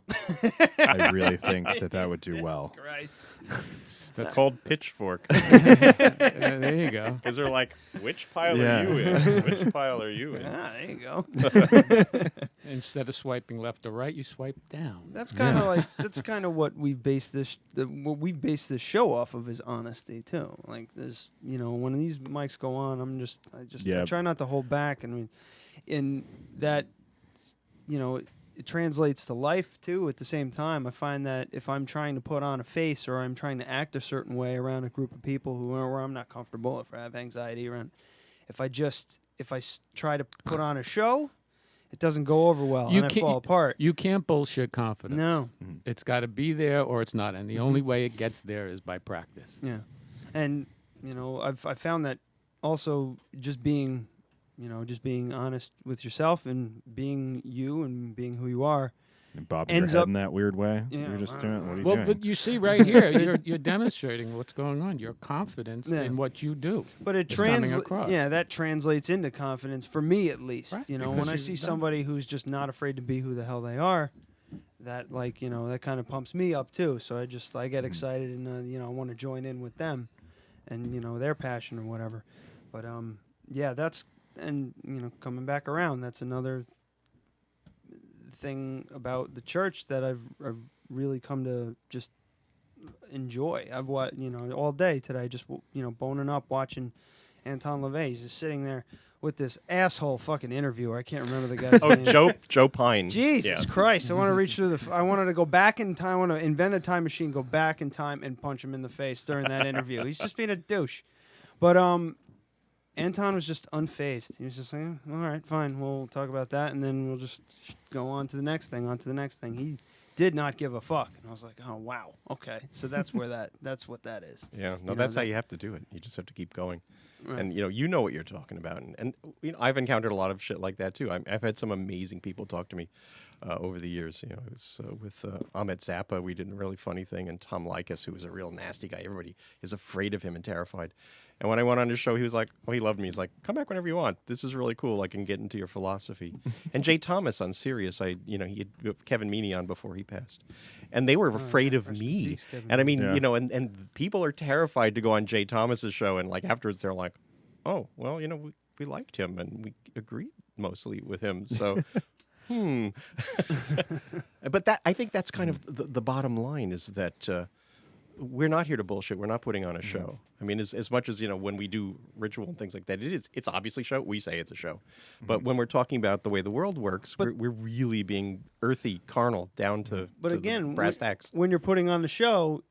I really think that would do well. That's called Pitchfork. There you go. Because they're like, which pile are you in? Which pile are you in? There you go. Instead of swiping left or right, you swipe down. That's kind of that's kind of what we base this show off of, is honesty too. Like there's when these mics go on, I try not to hold back, and in that it translates to life too. At the same time, I find that if I'm trying to put on a face or I'm trying to act a certain way around a group of people where I'm not comfortable, if I have anxiety around, if I try to put on a show, it doesn't go over well, and I fall apart. You can't bullshit confidence. No. It's got to be there or it's not, and the only way it gets there is by practice. Yeah, and I've found that also just being honest with yourself and being you and being who you are. And bobbing your head in that weird way. Yeah, You're just doing. What are you well, doing? but you see right here, you're demonstrating what's going on. Your confidence in what you do. But it that translates into confidence for me, at least. Right, when I see somebody who's just not afraid to be who the hell they are, that that kind of pumps me up too. So I get excited and I want to join in with them, and their passion or whatever. But that's. And coming back around, that's another thing about the church that I've really come to just enjoy. I've all day today, just boning up watching Anton LaVey. He's just sitting there with this asshole fucking interviewer. I can't remember the guy's name. Joe Pine. Jesus Christ! I want to reach through I wanted to go back in time. I want to invent a time machine, go back in time, and punch him in the face during that interview. He's just being a douche. But Anton was just unfazed. He was just like, all right, fine, we'll talk about that, and then we'll just go on to the next thing, He did not give a fuck. And I was like, oh, wow, okay. So that's where that's what that is. Yeah, no, that's how you have to do it. You just have to keep going. Right. And, you know what you're talking about. And I've encountered a lot of shit like that, too. I've had some amazing people talk to me over the years. It was with Ahmet Zappa, we did a really funny thing, and Tom Likas, who was a real nasty guy. Everybody is afraid of him and terrified. And when I went on his show, he was like, he loved me. He's like, come back whenever you want. This is really cool. I can get into your philosophy. And Jay Thomas on Sirius, he had Kevin Meaney on before he passed. And they were afraid of me. And I mean, and people are terrified to go on Jay Thomas's show. And like afterwards, they're like, oh, well, we liked him and we agreed mostly with him. So, But I think that's kind of the bottom line is that we're not here to bullshit. We're not putting on a show. I mean, as much as, when we do ritual and things like that, it's obviously a show. We say it's a show. But when we're talking about the way the world works, we're really being earthy, carnal, down to again, brass tacks. When you're putting on the show,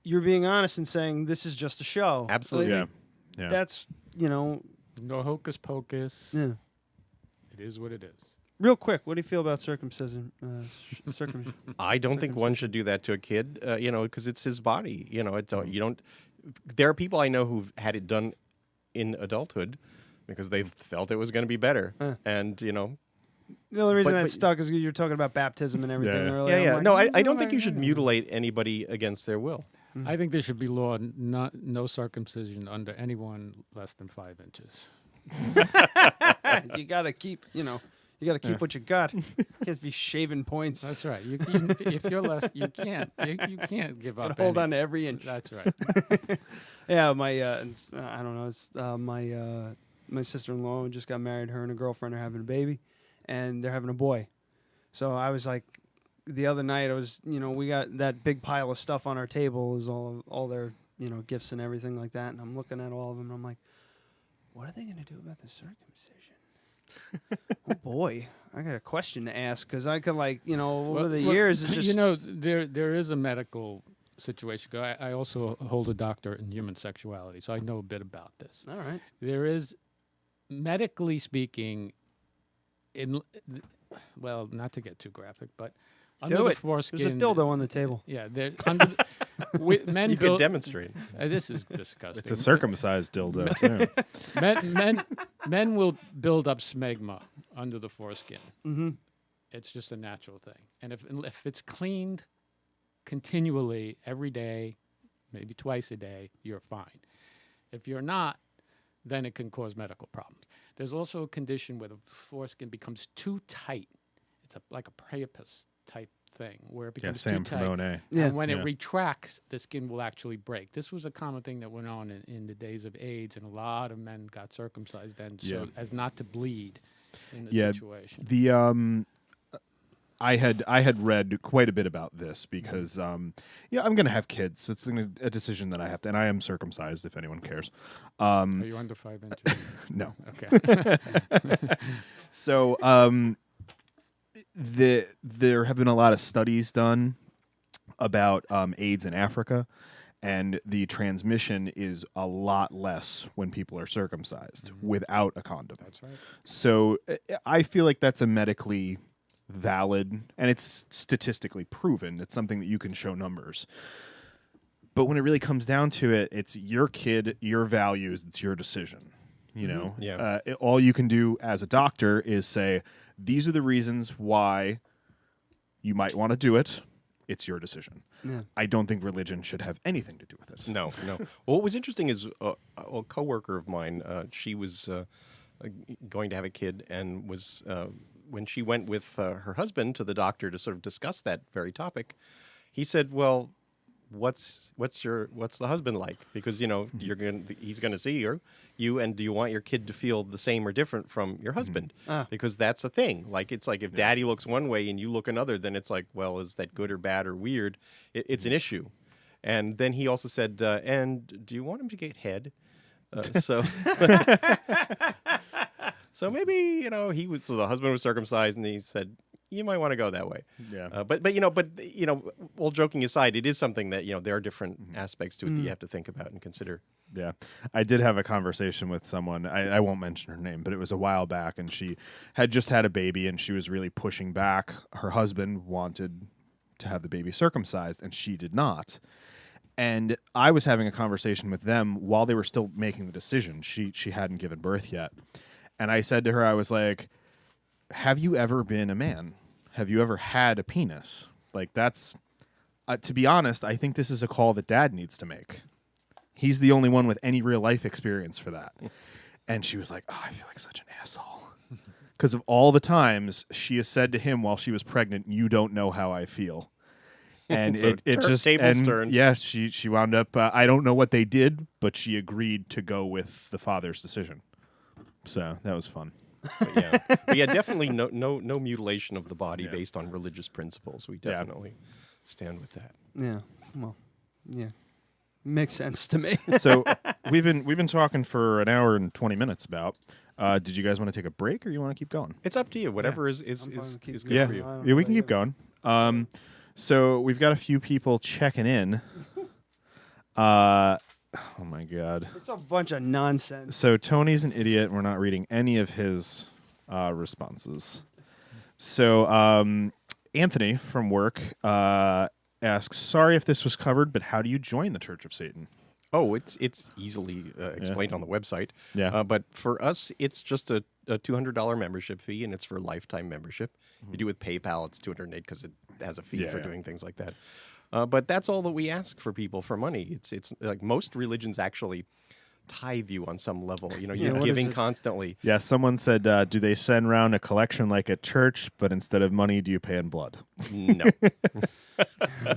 you're being honest and saying, this is just a show. Absolutely. Yeah. That's, No hocus pocus. Yeah. It is what it is. Real quick, what do you feel about circumcision? I don't think one should do that to a kid, because it's his body. You don't. There are people I know who've had it done in adulthood because they felt it was going to be better, and The only reason that stuck is you're talking about baptism and everything earlier. Yeah. No, I don't think you should mutilate anybody against their will. I think there should be law, no circumcision under anyone less than 5 inches. You got to keep, You got to keep what you got. You can't be shaving points. That's right. If you're less, you can't. You can't give up. Hold on to every inch. That's right. Yeah, my I don't know. It's, my sister-in-law just got married. Her and a girlfriend are having a baby, and they're having a boy. So I was like, the other night I was, we got that big pile of stuff on our table, is all their gifts and everything like that, and I'm looking at all of them, and I'm like, what are they going to do about the circumcision? Oh boy, I got a question to ask because I could over the years it's just there is a medical situation. I also hold a doctorate in human sexuality, so I know a bit about this. All right, there is, medically speaking, not to get too graphic, but under the foreskin, there's a dildo on the table. Yeah, men. You could demonstrate. This is disgusting. It's a circumcised dildo too. Men will build up smegma under the foreskin. Mm-hmm. It's just a natural thing, and if it's cleaned continually every day, maybe twice a day, you're fine. If you're not, then it can cause medical problems. There's also a condition where the foreskin becomes too tight. It's like a priapus type thing where it becomes too tight. And when it retracts, the skin will actually break. This was a common thing that went on in the days of AIDS, and a lot of men got circumcised then so as not to bleed in the situation. I had read quite a bit about this because I'm going to have kids, so it's a decision that I have to, and I am circumcised if anyone cares. Are you under 5 inches? No. Okay. So there have been a lot of studies done about AIDS in Africa, and the transmission is a lot less when people are circumcised without a condom. That's right. So I feel like that's a medically valid, and it's statistically proven. It's something that you can show numbers. But when it really comes down to it, it's your kid, your values, it's your decision. All you can do as a doctor is say, these are the reasons why you might want to do it. It's your decision. Yeah. I don't think religion should have anything to do with it. No. Well, what was interesting is a coworker of mine, she was going to have a kid and was, when she went with her husband to the doctor to sort of discuss that very topic, he said, well, what's the husband like? Because he's gonna see you, and do you want your kid to feel the same or different from your husband? Because that's a thing. Like it's like if daddy looks one way and you look another, then it's like, well, is that good or bad or weird? It's an issue. And then he also said, and do you want him to get head? So So maybe so the husband was circumcised, and he said, you might want to go that way. Yeah. But all joking aside, it is something that there are different aspects to it that you have to think about and consider. Yeah. I did have a conversation with someone. I won't mention her name, but it was a while back, and she had just had a baby, and she was really pushing back. Her husband wanted to have the baby circumcised, and she did not. And I was having a conversation with them while they were still making the decision. She hadn't given birth yet. And I said to her, I was like, have you ever been a man? Have you ever had a penis? Like, that's, to be honest, I think this is a call that Dad needs to make. He's the only one with any real life experience for that. And she was like, oh, I feel like such an asshole. Because of all the times she has said to him while she was pregnant, you don't know how I feel. And So it just, tables and turned. yeah, she wound up, I don't know what they did, but she agreed to go with the father's decision. So that was fun. But yeah, definitely no mutilation of the body based on religious principles. We definitely stand with that. Yeah. Well, yeah. Makes sense to me. So we've been talking for an hour and 20 minutes about. Did you guys want to take a break, or you want to keep going? It's up to you. Whatever is good Yeah, for you. yeah, we can keep going. So we've got a few people checking in. Oh my God. It's a bunch of nonsense. So Tony's an idiot. We're not reading any of his responses. So Anthony from work asks, sorry if this was covered, but how do you join the Church of Satan? Oh, it's easily explained on the website. Yeah. But for us, it's just a $200 membership fee, and it's for lifetime membership. You do with PayPal, it's $208 because it has a fee for doing things like that. But that's all that we ask for people for money. It's like most religions actually tithe you on some level. You're giving constantly. Yeah, someone said, do they send around a collection like at church, but instead of money, do you pay in blood? No.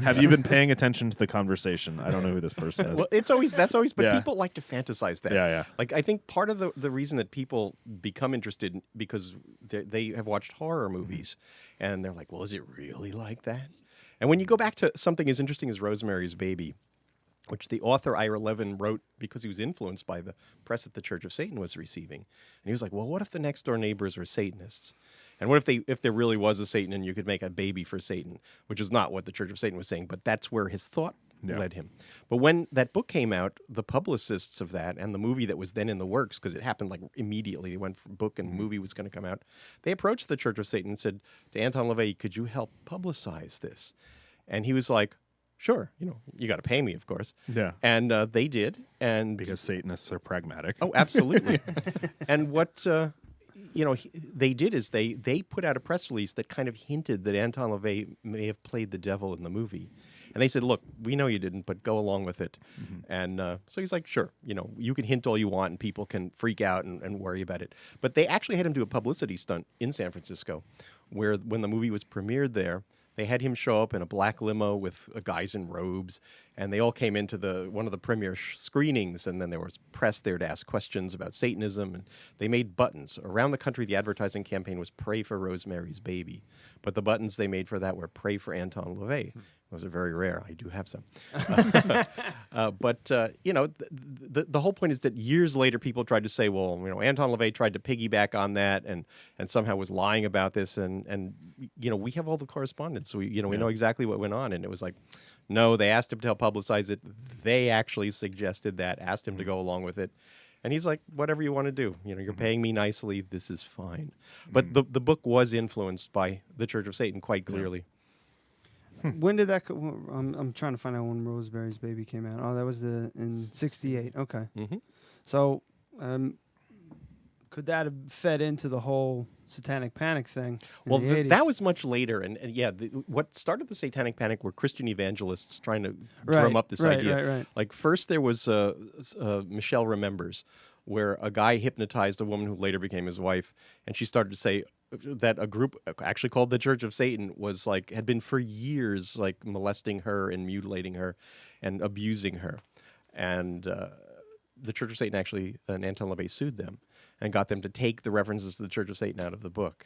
Have you been paying attention to the conversation? I don't know who this person is. Well, but people like to fantasize that. Yeah. Like, I think part of the reason that people become interested because they have watched horror movies, and they're like, well, is it really like that? And when you go back to something as interesting as Rosemary's Baby, which the author Ira Levin wrote because he was influenced by the press that the Church of Satan was receiving. And he was like, well, what if the next door neighbors were Satanists? And what if there really was a Satan and you could make a baby for Satan, which is not what the Church of Satan was saying, but that's where his thought led him. But when that book came out, the publicists of that and the movie that was then in the works, because it happened like immediately, it went from book and movie was going to come out, they approached the Church of Satan and said to Anton LaVey, could you help publicize this? And he was like, sure, you got to pay me, of course. Yeah. And they did. And because Satanists are pragmatic. Oh, absolutely. And what they did is they put out a press release that kind of hinted that Anton LaVey may have played the devil in the movie. And they said, look, we know you didn't, but go along with it. And so he's like, sure, you can hint all you want and people can freak out and worry about it. But they actually had him do a publicity stunt in San Francisco where when the movie was premiered there, they had him show up in a black limo with guys in robes, and they all came into one of the premiere screenings, and then there was press there to ask questions about Satanism, and they made buttons. Around the country, the advertising campaign was Pray for Rosemary's Baby, but the buttons they made for that were Pray for Anton LaVey. Those are very rare. I do have some. But the whole point is that years later, people tried to say, well, Anton LaVey tried to piggyback on that and somehow was lying about this. And we have all the correspondence. So we know exactly what went on. And it was like, no, they asked him to help publicize it. They actually suggested that, asked him to go along with it. And he's like, whatever you want to do. You're paying me nicely. This is fine. But the book was influenced by the Church of Satan quite clearly. When did that? I'm trying to find out when Rosemary's Baby came out. Oh, that was in '68. Okay. So, could that have fed into the whole Satanic Panic thing? Well, that was much later, and what started the Satanic Panic were Christian evangelists trying to drum up this idea. Right. Like first, there was Michelle Remembers, where a guy hypnotized a woman who later became his wife, and she started to say that a group actually called the Church of Satan had been for years molesting her and mutilating her and abusing her. And the Church of Satan and Anton LaVey sued them and got them to take the references to the Church of Satan out of the book.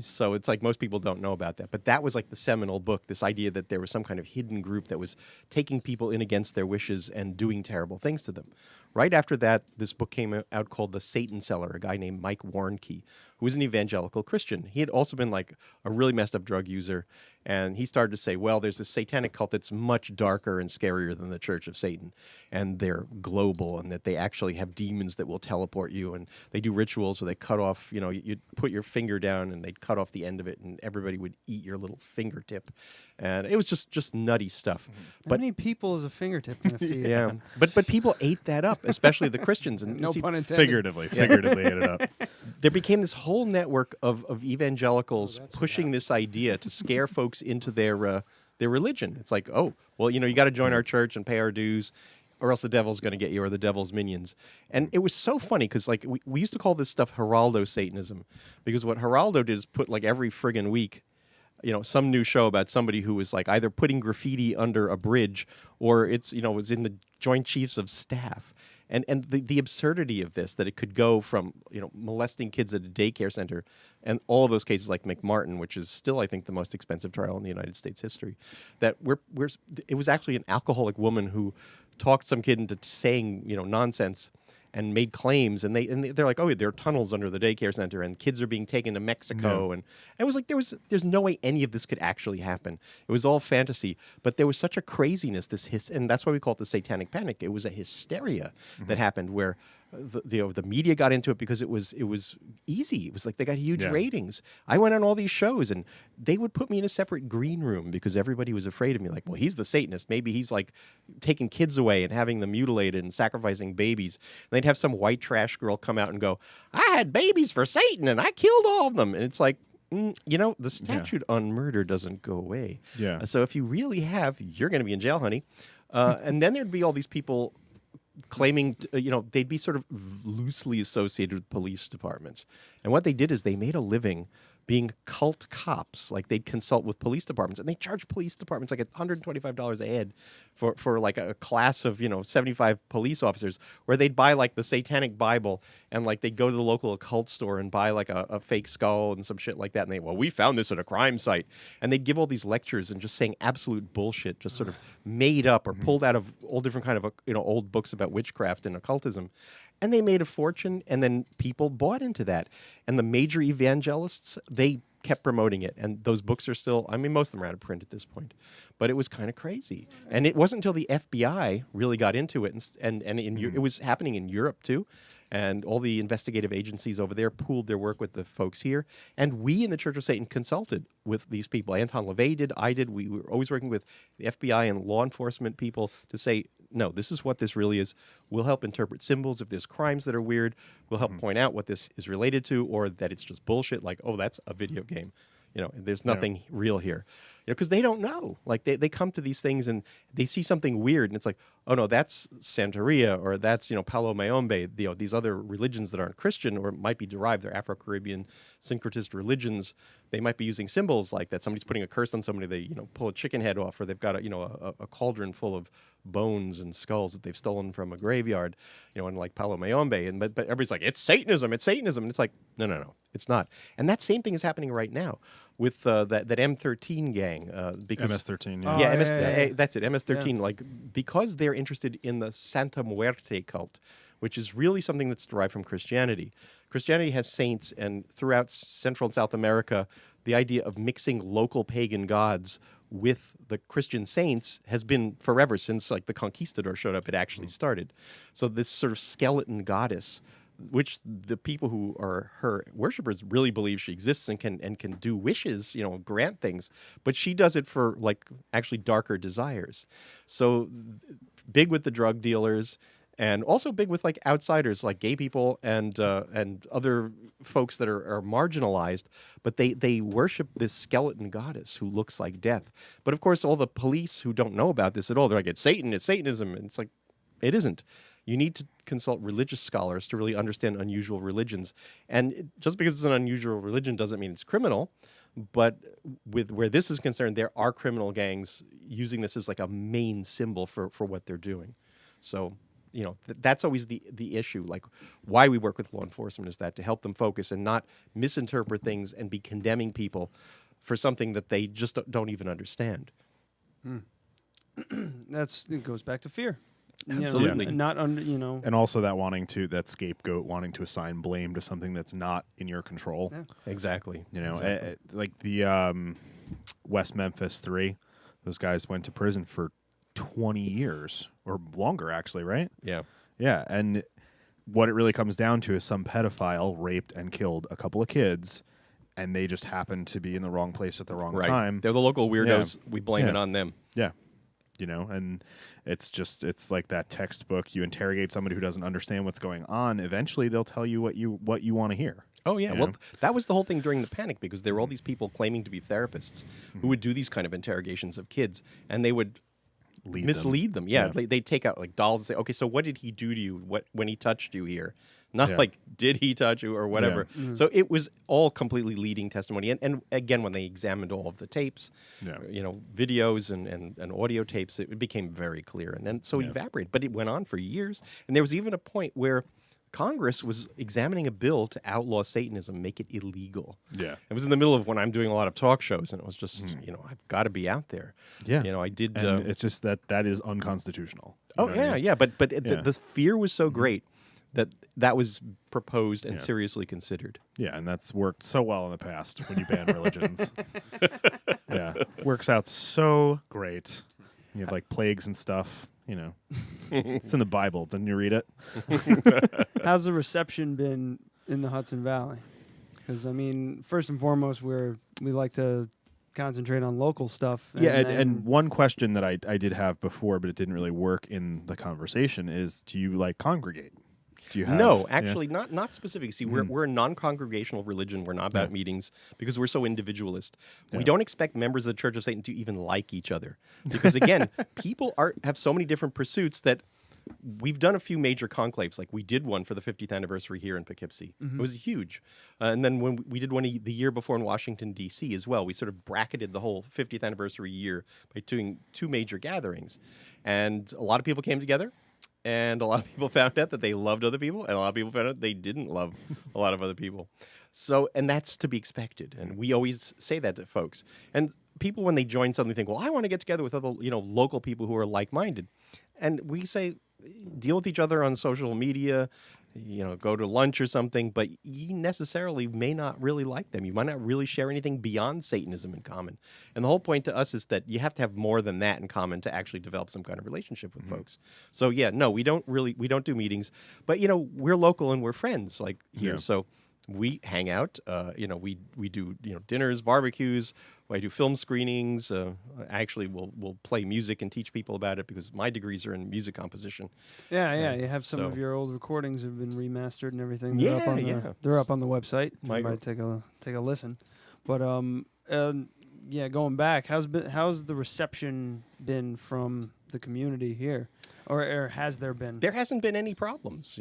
So it's like most people don't know about that. But that was like the seminal book, this idea that there was some kind of hidden group that was taking people in against their wishes and doing terrible things to them. Right after that, this book came out called The Satan Seller, a guy named Mike Warnke, who was an evangelical Christian. He had also been like a really messed up drug user, and he started to say, well, there's this satanic cult that's much darker and scarier than the Church of Satan, and they're global, and that they actually have demons that will teleport you, and they do rituals where they cut off, you'd put your finger down, and they'd cut off the end of it, and everybody would eat your little fingertip. And it was just nutty stuff. How many people is a fingertip going to feed? Yeah, but people ate that up, especially the Christians. And no pun intended. Figuratively ate it up. There became this whole network of evangelicals pushing this idea to scare folks into their religion. It's like, oh, well, you got to join our church and pay our dues, or else the devil's going to get you, or the devil's minions. And it was so funny because like we used to call this stuff Geraldo Satanism, because what Geraldo did is put like every friggin' week, some new show about somebody who was like either putting graffiti under a bridge or was in the Joint Chiefs of Staff. And the absurdity of this, that it could go from, molesting kids at a daycare center, and all of those cases like McMartin, which is still, I think, the most expensive trial in the United States history, that it was actually an alcoholic woman who talked some kid into saying, nonsense, and made claims, and they're like, oh, there are tunnels under the daycare center, and kids are being taken to Mexico, and it was like there's no way any of this could actually happen. It was all fantasy, but there was such a craziness, and that's why we call it the Satanic Panic. It was a hysteria that happened where the media got into it because it was easy. It was like they got huge ratings. I went on all these shows, and they would put me in a separate green room because everybody was afraid of me. Like, well, he's the Satanist. Maybe he's like taking kids away and having them mutilated and sacrificing babies. And they'd have some white trash girl come out and go, I had babies for Satan and I killed all of them. And it's like, the statute on murder doesn't go away. Yeah. So if you really have, you're going to be in jail, honey. And then there'd be all these people claiming, they'd be sort of loosely associated with police departments. And what they did is they made a living being cult cops. Like, they'd consult with police departments, and they charge police departments like $125 a head for like a class of 75 police officers, where they'd buy like the Satanic Bible, and like they'd go to the local occult store and buy like a fake skull and some shit like that, and we found this at a crime site, and they'd give all these lectures and just saying absolute bullshit, just sort of made up or pulled out of all different kind of old books about witchcraft and occultism. And they made a fortune, and then people bought into that. And the major evangelists, they kept promoting it. And those books are still, most of them are out of print at this point. But it was kind of crazy. And it wasn't until the FBI really got into it, and it was happening in Europe too. And all the investigative agencies over there pooled their work with the folks here. And we in the Church of Satan consulted with these people. Anton LaVey did, I did. We were always working with the FBI and law enforcement people to say, no, this is what this really is. We'll help interpret symbols. If there's crimes that are weird, we'll help point out what this is related to, or that it's just bullshit, like, oh, that's a video game. There's nothing real here. Because they don't know. Like, they come to these things and they see something weird, and it's like, oh, no, that's Santeria, or that's, Palo Mayombe, these other religions that aren't Christian or might be derived. They're Afro-Caribbean syncretist religions. They might be using symbols like that. Somebody's putting a curse on somebody. They, pull a chicken head off, or they've got a cauldron full of bones and skulls that they've stolen from a graveyard, and like Palo Mayombe. But everybody's like, it's Satanism. And it's like, no, it's not. And that same thing is happening right now with that M13 gang. Because MS-13, that's it, MS-13. Yeah. Like, because they're interested in the Santa Muerte cult, which is really something that's derived from Christianity. Christianity has saints, and throughout Central and South America, the idea of mixing local pagan gods with the Christian saints has been forever, since like the conquistador showed up. It actually started. So this sort of skeleton goddess, which the people who are her worshippers really believe she exists and can do wishes, grant things, but she does it for like actually darker desires. So big with the drug dealers, and also big with like outsiders, like gay people and other folks that are marginalized, but they worship this skeleton goddess who looks like death. But of course, all the police who don't know about this at all, they're like, it's Satan, it's Satanism. And it's like, it isn't. You need to consult religious scholars to really understand unusual religions. And just because it's an unusual religion doesn't mean it's criminal. But with where this is concerned, there are criminal gangs using this as like a main symbol for what they're doing. So, that's always the issue. Like, why we work with law enforcement is that, to help them focus and not misinterpret things and be condemning people for something that they just don't even understand. It goes back to fear. Absolutely. Not under, And also that scapegoat wanting to assign blame to something that's not in your control. Yeah. Exactly. Like the West Memphis 3, those guys went to prison for 20 years or longer, actually, right? Yeah. Yeah, and what it really comes down to is some pedophile raped and killed a couple of kids, and they just happened to be in the wrong place at the wrong time. They're the local weirdos. Yeah. We blame it on them. Yeah. And it's like that textbook. You interrogate somebody who doesn't understand what's going on. Eventually, they'll tell you what you want to hear. Oh, yeah. Well, that was the whole thing during the panic, because there were all these people claiming to be therapists who would do these kind of interrogations of kids, and they would mislead them. Yeah. They'd take out like dolls and say, okay, so what did he do to you when he touched you here? Not like, did he touch you or whatever. Yeah. So it was all completely leading testimony. And again, when they examined all of the tapes, videos and audio tapes, it became very clear. And then so it evaporated. But it went on for years. And there was even a point where Congress was examining a bill to outlaw Satanism, make it illegal. Yeah. It was in the middle of when I'm doing a lot of talk shows, and it was just, I've got to be out there. Yeah. I did. And it's just that is unconstitutional. Oh, yeah, yeah. But the fear was so great that was proposed and seriously considered. Yeah, and that's worked so well in the past when you ban religions. Yeah, works out so great. You have like plagues and stuff, It's in the Bible. Didn't you read it? How's the reception been in the Hudson Valley? Because, first and foremost, we like to concentrate on local stuff. And one question that I did have before, but it didn't really work in the conversation is, do you congregate? Do you have, no, actually, not specific. See, we're a non-congregational religion. We're not about meetings because we're so individualist. We don't expect members of the Church of Satan to even like each other because, again, people have so many different pursuits that we've done a few major conclaves. Like we did one for the 50th anniversary here in Poughkeepsie. It was huge. And then when we did one the year before in Washington, D.C. as well, we sort of bracketed the whole 50th anniversary year by doing two major gatherings. And a lot of people came together. And a lot of people found out that they loved other people, and a lot of people found out they didn't love a lot of other people. So, and that's to be expected. And we always say that to folks. And people, when they join something, think, well, I want to get together with other, local people who are like-minded. And we say, deal with each other on social media, go to lunch or something, but you necessarily may not really like them. You might not really share anything beyond Satanism in common. And the whole point to us is that you have to have more than that in common to actually develop some kind of relationship with folks. So yeah, no, we don't do meetings, but we're local and we're friends like here. Yeah. So we hang out, we do, dinners, barbecues. I do film screenings. Actually, we'll play music and teach people about it because my degrees are in music composition. Yeah. You have some of your old recordings have been remastered and everything. They're up on the website. You might take a listen. But going back, how's the reception been from the community here? Or has there been? There hasn't been any problems.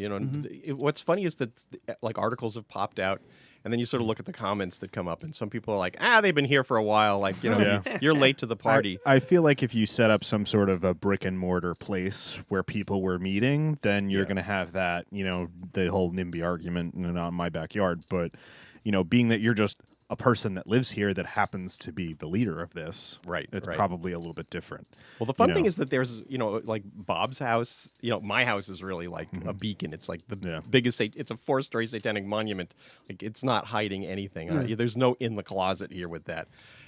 What's funny is that articles have popped out, and then you sort of look at the comments that come up, and some people are like, they've been here for a while. You're late to the party. I feel like if you set up some sort of a brick and mortar place where people were meeting, then you're going to have that, the whole NIMBY argument, not in my backyard, but, being that you're just a person that lives here that happens to be the leader of this, it's probably a little bit different. Well, the fun thing is that there's, like Bob's house, my house is really like a beacon. It's like the biggest, it's a 4-story satanic monument. Like it's not hiding anything. There's no in the closet here with that.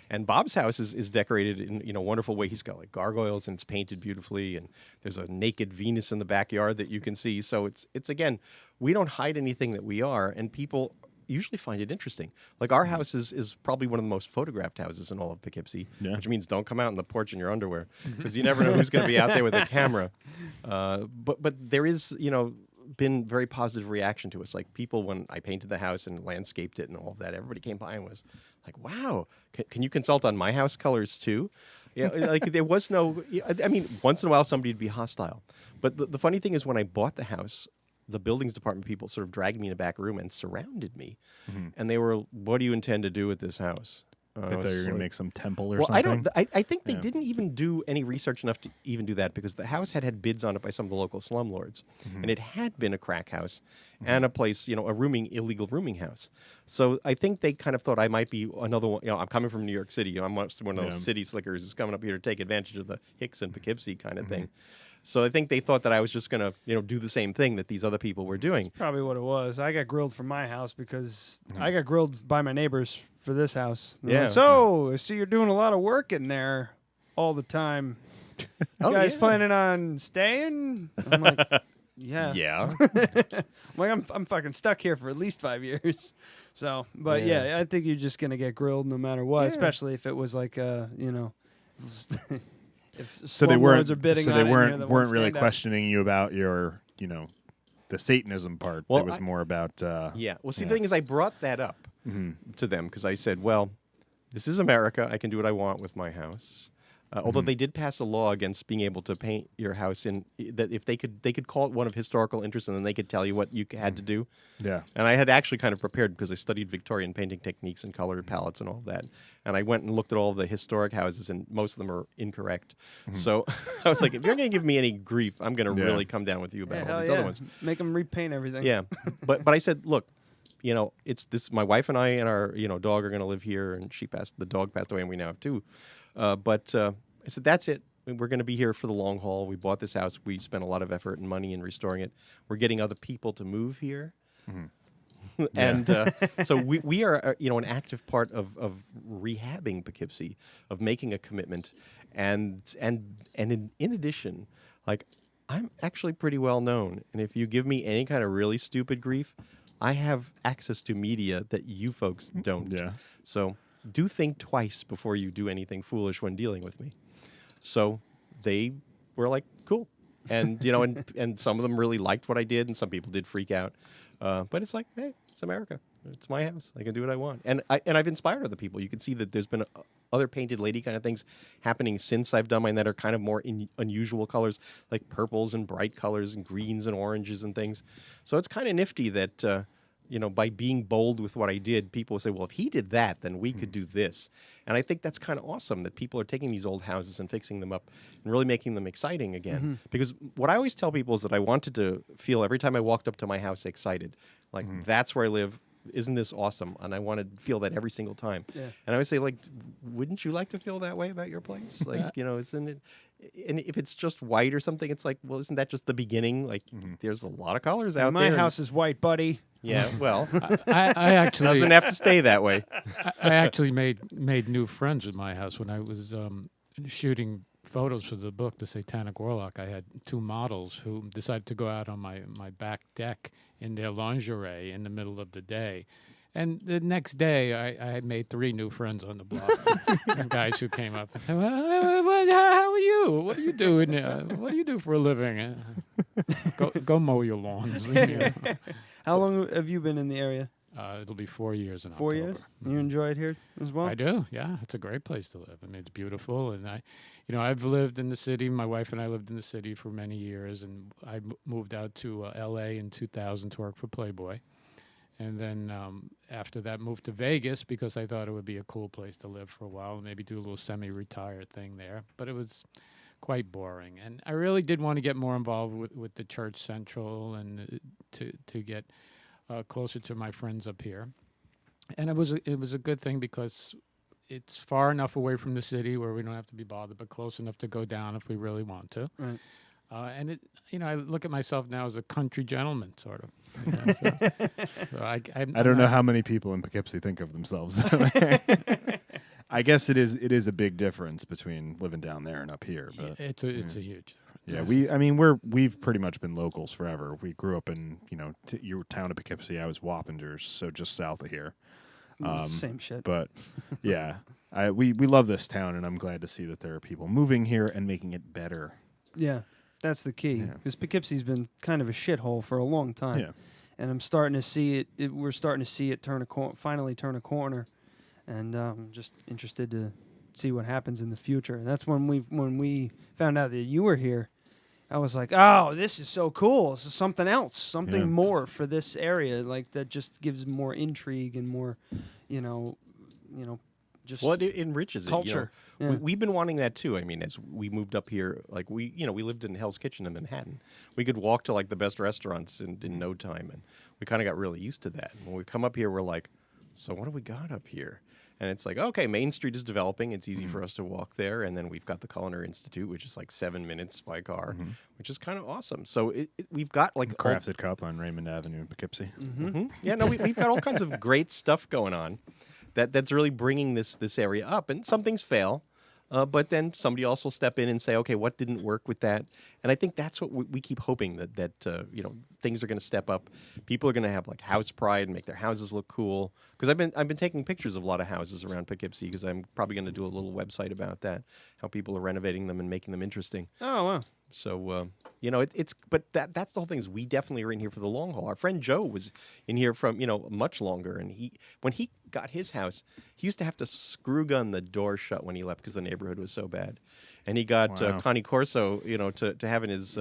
And Bob's house is decorated in a wonderful way. He's got like gargoyles and it's painted beautifully. And there's a naked Venus in the backyard that you can see. So it's again, we don't hide anything that we are. And people usually find it interesting. Like our house is probably one of the most photographed houses in all of Poughkeepsie, which means don't come out on the porch in your underwear because you never know who's going to be out there with a camera. But there is, been very positive reaction to us. Like people, when I painted the house and landscaped it and all of that, everybody came by and was like, wow, can you consult on my house colors too? Yeah, like there was no, once in a while somebody would be hostile. But the funny thing is when I bought the house, the buildings department people sort of dragged me in a back room and surrounded me. And they were, what do you intend to do with this house? I thought you were going to make some temple or something. I think they didn't even do any research enough to even do that because the house had bids on it by some of the local slumlords. And it had been a crack house and a place, a illegal rooming house. So I think they kind of thought I might be another one. I'm coming from New York City. I'm one of those city slickers who's coming up here to take advantage of the Hicks and Poughkeepsie kind of thing. So I think they thought that I was just going to, do the same thing that these other people were doing. That's probably what it was. I got grilled from my house because I got grilled by my neighbors for this house. They're like, so, I see you're doing a lot of work in there all the time. You guys planning on staying? I'm like, yeah. Yeah. I'm fucking stuck here for at least 5 years. So, but I think you're just going to get grilled no matter what, especially if it was like, if so they weren't are bidding so on they it weren't and they weren't really stand out. questioning you about your, the Satanism part. Well, it was more about Well, see, the thing is, I brought that up to them because I said, well, this is America. I can do what I want with my house. Although they did pass a law against being able to paint your house in that if they could call it one of historical interest and then they could tell you what you had to do. Yeah. And I had actually kind of prepared because I studied Victorian painting techniques and color palettes and all that. And I went and looked at all the historic houses and most of them are incorrect. So I was like, if you're going to give me any grief, I'm going to really come down with you about all these other ones. Make them repaint everything. Yeah. But I said, look, it's this. My wife and I and our dog are going to live here, and the dog passed away, and we now have two. But I said, that's it. We're going to be here for the long haul. We bought this house. We spent a lot of effort and money in restoring it. We're getting other people to move here. And so we are, an active part of rehabbing Poughkeepsie, of making a commitment. And in addition, like, I'm actually pretty well known. And if you give me any kind of really stupid grief, I have access to media that you folks don't. Yeah. So do think twice before you do anything foolish when dealing with me. So they were like, cool. And, and some of them really liked what I did, and some people did freak out. But it's like, hey, it's America. It's my house. I can do what I want. And I've inspired other people. You can see that there's been other painted lady kind of things happening since I've done mine that are kind of more unusual colors, like purples and bright colors and greens and oranges and things. So it's kind of nifty that, by being bold with what I did, people will say, well, if he did that, then we could do this. And I think that's kind of awesome that people are taking these old houses and fixing them up and really making them exciting again. Because what I always tell people is that I wanted to feel every time I walked up to my house excited. Like, that's where I live. Isn't this awesome? And I want to feel that every single time. Yeah. And I always say, like, wouldn't you like to feel that way about your place? Like, isn't it? And if it's just white or something, it's like, well, isn't that just the beginning? Like, there's a lot of colors out there. My house is white, buddy. Yeah, well, I actually doesn't have to stay that way. I actually made new friends with my house when I was shooting photos for the book, The Satanic Warlock. I had two models who decided to go out on my back deck in their lingerie in the middle of the day. And the next day, I had made 3 new friends on the block. Guys who came up and said, how are you? What are you doing? What do you do for a living? Go mow your lawns. How long have you been in the area? It'll be 4 years in 4 years? You enjoy it here as well? I do, yeah. It's a great place to live. I mean, it's beautiful. And I've lived in the city. My wife and I lived in the city for many years. And I moved out to L.A. in 2000 to work for Playboy. And then after that, moved to Vegas because I thought it would be a cool place to live for a while and maybe do a little semi-retired thing there. But it was quite boring. And I really did want to get more involved with the Church Central and to get closer to my friends up here. And it was a good thing because it's far enough away from the city where we don't have to be bothered, but close enough to go down if we really want to. Right. And it, I look at myself now as a country gentleman, sort of. So I don't know how many people in Poughkeepsie think of themselves that way. I guess it is a big difference between living down there and up here. But it's a huge difference. Yeah, we've pretty much been locals forever. We grew up in your town of Poughkeepsie. I was Wappingers, so just south of here. Same shit. But yeah, we love this town, and I'm glad to see that there are people moving here and making it better. Yeah. That's the key, because Poughkeepsie's been kind of a shithole for a long time. Yeah. And I'm starting to see it. We're starting to see it finally turn a corner, and I'm just interested to see what happens in the future. And that's when we found out that you were here. I was like, oh, this is so cool. This is something else, something more for this area, like that just gives more intrigue and more, just it enriches culture. It. We've been wanting that too. I mean, as we moved up here, like we lived in Hell's Kitchen in Manhattan. We could walk to like the best restaurants in no time, and we kind of got really used to that. And when we come up here, we're like, so what do we got up here? And it's like, okay, Main Street is developing. It's easy for us to walk there. And then we've got the Culinary Institute, which is like 7 minutes by car, which is kind of awesome. So we've got like Crafted Cup on Raymond Avenue in Poughkeepsie. Yeah, no, we've got all kinds of great stuff going on that's really bringing this area up. And some things fail. But then somebody else will step in and say, okay, what didn't work with that? And I think that's what we keep hoping that things are going to step up. People are going to have like house pride and make their houses look cool. Because I've been taking pictures of a lot of houses around Poughkeepsie because I'm probably going to do a little website about that, how people are renovating them and making them interesting. Oh, wow. So, but that's the whole thing is we definitely are in here for the long haul. Our friend Joe was in here from, much longer. And when he got his house, he used to have to screw gun the door shut when he left because the neighborhood was so bad. And he got Connie Corso, to have in his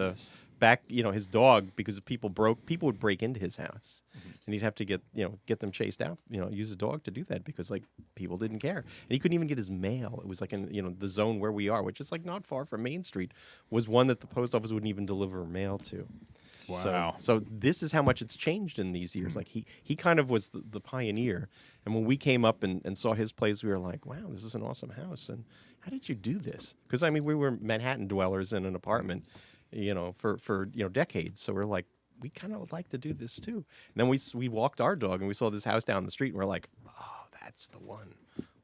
back, his dog, because if people would break into his house. And he'd have to get them chased out, use a dog to do that because like people didn't care. And he couldn't even get his mail. It was like in, the zone where we are, which is like not far from Main Street, was one that the post office wouldn't even deliver mail to. Wow. So this is how much it's changed in these years. Like he kind of was the pioneer. And when we came up and saw his place, we were like, wow, this is an awesome house. And how did you do this? Because we were Manhattan dwellers in an apartment, for decades. So we're like, we kind of would like to do this too. And then we walked our dog and we saw this house down the street and we're like, oh, that's the one.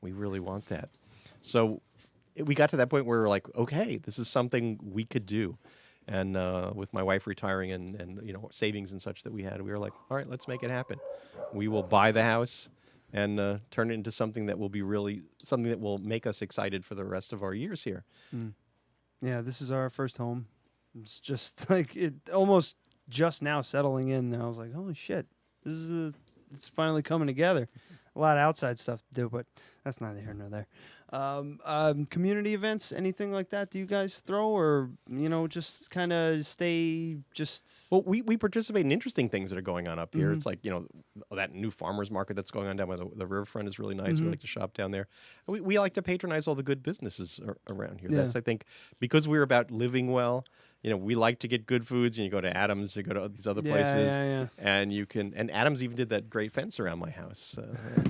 We really want that. So we got to that point where we're like, okay, this is something we could do. And with my wife retiring and savings and such that we had, we were like, all right, let's make it happen. We will buy the house and turn it into something that will be really something that will make us excited for the rest of our years here. Yeah, this is our first home. It's just like it almost just now settling in. And I was like, holy shit, it's finally coming together. A lot of outside stuff to do, but that's neither here nor there. Community events, anything like that, do you guys throw, or just kind of stay just? Well, we participate in interesting things that are going on up here. It's like that new farmers market that's going on down by the riverfront is really nice. We like to shop down there. We like to patronize all the good businesses around here. That's, I think, because we're about living well. We like to get good foods, and you go to Adams, you go to these other places, and you can. And Adams even did that great fence around my house,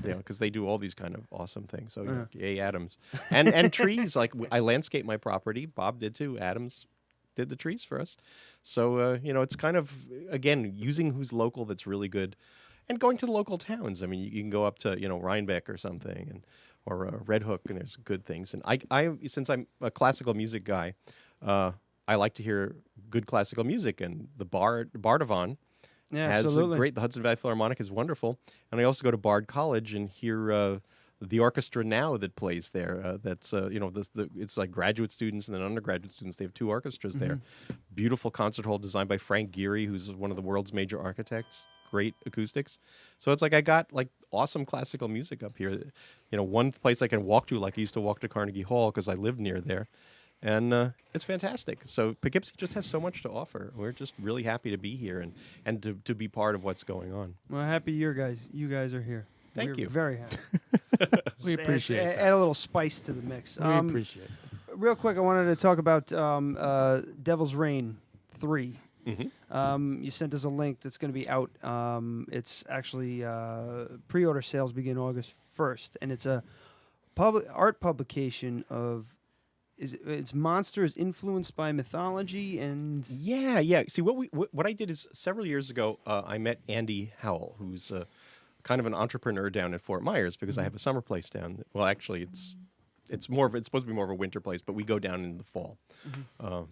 because they do all these kind of awesome things. So, yay, Adams, and trees. Like I landscape my property. Bob did too. Adams did the trees for us. So, it's kind of again using who's local that's really good, and going to the local towns. I mean, you can go up to Rhinebeck or something, or Red Hook, and there's good things. And I since I'm a classical music guy. I like to hear good classical music, and the Bardavon has the Hudson Valley Philharmonic is wonderful, and I also go to Bard College and hear the orchestra now that plays there. That's it's like graduate students and then undergraduate students. They have two orchestras there. Beautiful concert hall designed by Frank Gehry, who's one of the world's major architects. Great acoustics. So it's like I got like awesome classical music up here. One place I can walk to, like I used to walk to Carnegie Hall because I lived near there. And it's fantastic. So Poughkeepsie just has so much to offer. We're just really happy to be here and to be part of what's going on. Well, happy you guys are here. Thank you. Very happy. We appreciate it. Add a little spice to the mix. We appreciate it. Real quick, I wanted to talk about Devil's Reign 3. You sent us a link that's going to be out. It's actually pre-order sales begin August 1st, and it's a art publication of. It's monsters influenced by mythology and yeah. See, what I did is several years ago, I met Andy Howell, who's kind of an entrepreneur down at Fort Myers because I have a summer place down. Well, actually, it's supposed to be more of a winter place, but we go down in the fall. I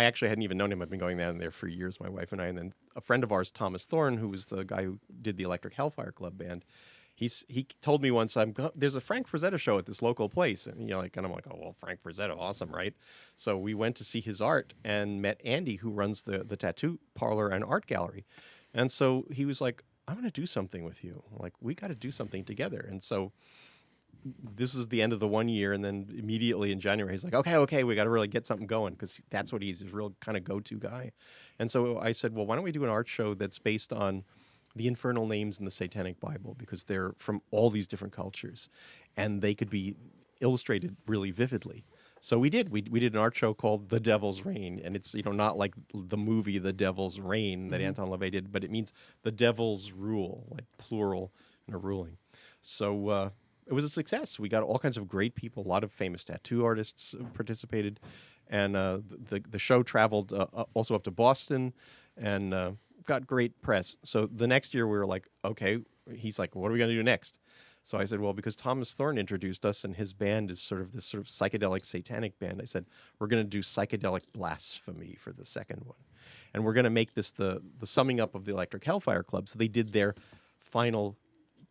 actually hadn't even known him. I've been going down there for years, my wife and I. And then a friend of ours, Thomas Thorne, who was the guy who did the Electric Hellfire Club band. He told me once, there's a Frank Frazetta show at this local place. And I'm like, oh, well, Frank Frazetta, awesome, right? So we went to see his art and met Andy, who runs the tattoo parlor and art gallery. And so he was like, I'm going to do something with you. Like, we got to do something together. And so this is the end of the 1 year. And then immediately in January, he's like, okay, we got to really get something going because that's what he's a real kind of go-to guy. And so I said, well, why don't we do an art show that's based on the infernal names in the Satanic Bible, because they're from all these different cultures, and they could be illustrated really vividly. So we did. We did an art show called The Devil's Reign, and it's not like the movie The Devil's Reign that Anton LaVey did, but it means the devil's rule, like plural and a ruling. So it was a success. We got all kinds of great people. A lot of famous tattoo artists participated, and the show traveled also up to Boston, and got great press. So the next year we were like, okay. He's like, what are we going to do next? So I said, well, because Thomas Thorne introduced us, and his band is sort of this sort of psychedelic satanic band. I said, we're going to do psychedelic blasphemy for the second one, and we're going to make this the summing up of the Electric Hellfire Club. So they did their final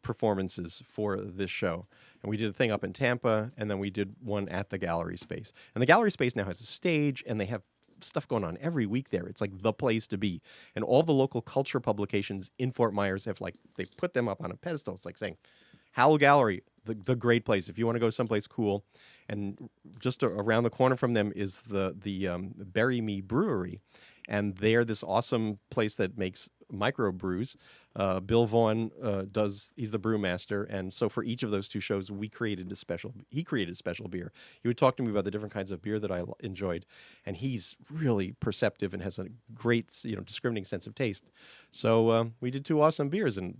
performances for this show, and we did a thing up in Tampa, and then we did one at the Gallery Space. And the Gallery Space now has a stage, and they have stuff going on every week there. It's like the place to be, and all the local culture publications in Fort Myers have they put them up on a pedestal. It's like saying, Howell Gallery, the great place if you want to go someplace cool. And just around the corner from them is the Bury Me Brewery, and they're this awesome place that makes microbrews. Bill Vaughn he's the brewmaster, and so for each of those two shows, he created a special beer. He would talk to me about the different kinds of beer that I enjoyed, and he's really perceptive and has a great, discriminating sense of taste. So we did two awesome beers, and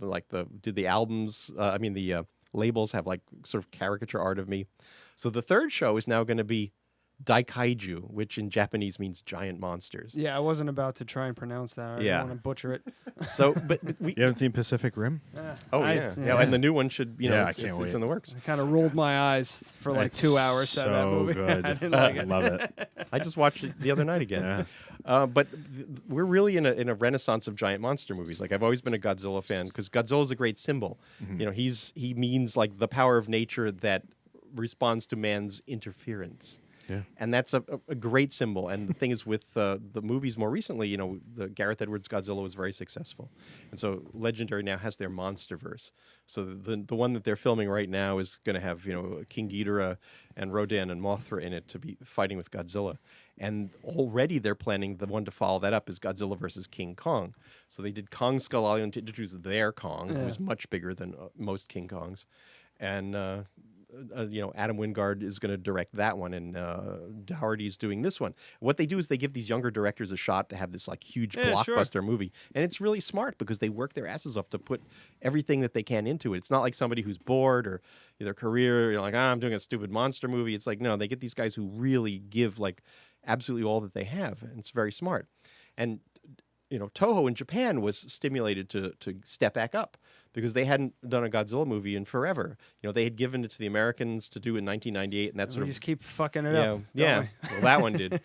did the albums. The labels have like sort of caricature art of me. So the third show is now going to be Daikaiju, which in Japanese means giant monsters. Yeah, I wasn't about to try and pronounce that. I didn't want to butcher it. So, but you haven't seen Pacific Rim? Yeah, and the new one should, it's in the works. I kind of rolled my eyes for like 2 hours. So that movie. Good. I didn't like it. Love it. I just watched it the other night again. But we're really in a renaissance of giant monster movies. Like I've always been a Godzilla fan because Godzilla is a great symbol. Mm-hmm. He means like the power of nature that responds to man's interference. Yeah. And that's a great symbol. And the thing is, with the movies more recently, the Gareth Edwards Godzilla was very successful. And so Legendary now has their MonsterVerse. So the one that they're filming right now is going to have, King Ghidorah and Rodan and Mothra in it to be fighting with Godzilla. And already they're planning the one to follow that up is Godzilla versus King Kong. So they did Kong Skull Island to introduce their Kong, who was much bigger than most King Kongs. And Adam Wingard is going to direct that one, and Dougherty's doing this one. What they do is they give these younger directors a shot to have this like huge blockbuster movie, and it's really smart because they work their asses off to put everything that they can into it. It's not like somebody who's bored or their career, like, I'm doing a stupid monster movie. It's like, no, they get these guys who really give like absolutely all that they have, and it's very smart. And Toho in Japan was stimulated to step back up because they hadn't done a Godzilla movie in forever. They had given it to the Americans to do in 1998, and that's we just keep fucking it up. Yeah, well, that one did.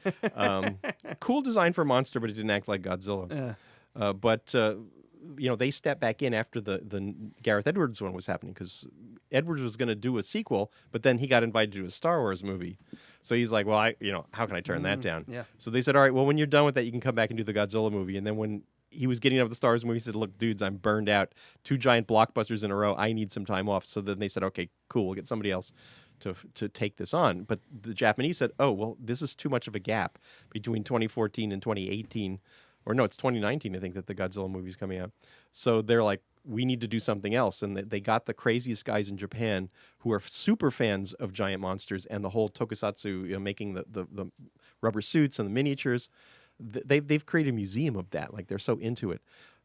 Cool design for a monster, but it didn't act like Godzilla. They stepped back in after the Gareth Edwards one was happening because Edwards was going to do a sequel, but then he got invited to do a Star Wars movie. So he's like, well, how can I turn that down? Yeah. So they said, all right, well, when you're done with that, you can come back and do the Godzilla movie. And then when he was getting out of the Star Wars movie, he said, look, dudes, I'm burned out. 2 giant blockbusters in a row. I need some time off. So then they said, okay, cool, we'll get somebody else to take this on. But the Japanese said, oh, well, this is too much of a gap between 2014 and 2018. Or no, it's 2019, I think, that the Godzilla movie's coming out. So they're like, we need to do something else. And they got the craziest guys in Japan who are super fans of giant monsters and the whole tokusatsu, making the rubber suits and the miniatures. They've created a museum of that. Like, they're so into it.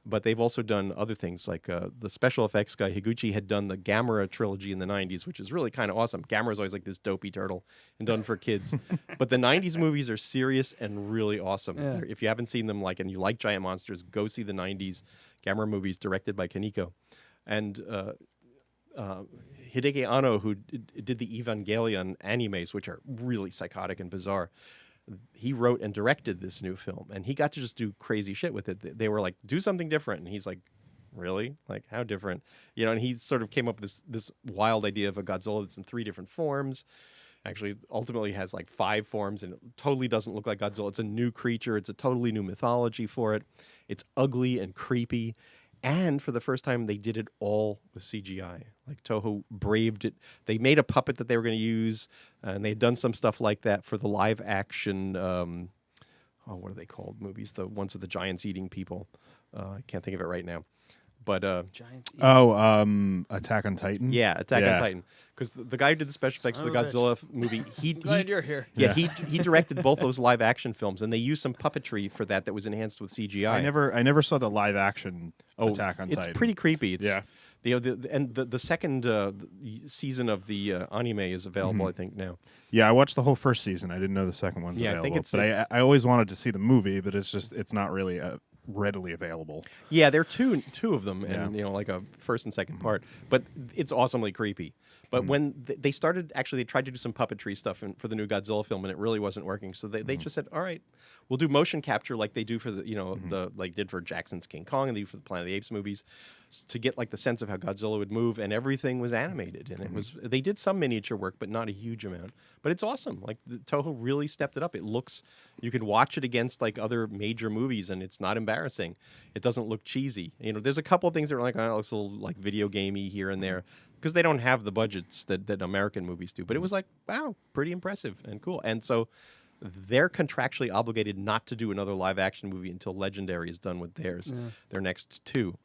But they've also done other things, like the special effects guy, Higuchi, had done the Gamera trilogy in the 90s, which is really kind of awesome. Gamera's always like this dopey turtle and done for kids. But the 90s movies are serious and really awesome. Yeah. If you haven't seen them, and you like giant monsters, go see the 90s Gamera movies directed by Kaneko. And Hideki Anno, who did the Evangelion animes, which are really psychotic and bizarre, he wrote and directed this new film, and he got to just do crazy shit with it. They were like, do something different. And he's like, really? Like, how different? And he sort of came up with this wild idea of a Godzilla that's in 3 different forms. Actually, ultimately has like 5 forms, and it totally doesn't look like Godzilla. It's a new creature. It's a totally new mythology for it. It's ugly and creepy. And for the first time, they did it all with CGI. Like, Toho braved it. They made a puppet that they were going to use, and they'd done some stuff like that for the live action, what are they called movies? The ones with the giants eating people. I can't think of it right now. But Attack on Titan? Yeah, Attack on Titan. Because the guy who did the special effects for the Godzilla movie, glad you're here. Yeah, he directed both those live action films, and they used some puppetry for that was enhanced with CGI. I never saw the live action Attack on Titan. It's pretty creepy. The second season of the anime is available, I think, now. Yeah, I watched the whole first season. I didn't know the second one's available. I think but I always wanted to see the movie, but it's not really readily available. Yeah, there are two of them, and like a first and second part. But it's awesomely creepy. But when they started, actually, they tried to do some puppetry stuff for the new Godzilla film, and it really wasn't working. So they just said, all right, we'll do motion capture like they do for the like did for Jackson's King Kong and they do for the Planet of the Apes movies, to get like the sense of how Godzilla would move, and everything was animated, and it was they did some miniature work, but not a huge amount. But it's awesome. Like Toho really stepped it up. It looks, you can watch it against like other major movies, and it's not embarrassing. It doesn't look cheesy. There's a couple of things that are like, oh, it looks a little like video gamey here and there, because they don't have the budgets that American movies do. But it was like, wow, pretty impressive and cool. And so they're contractually obligated not to do another live action movie until Legendary is done with theirs, their next two.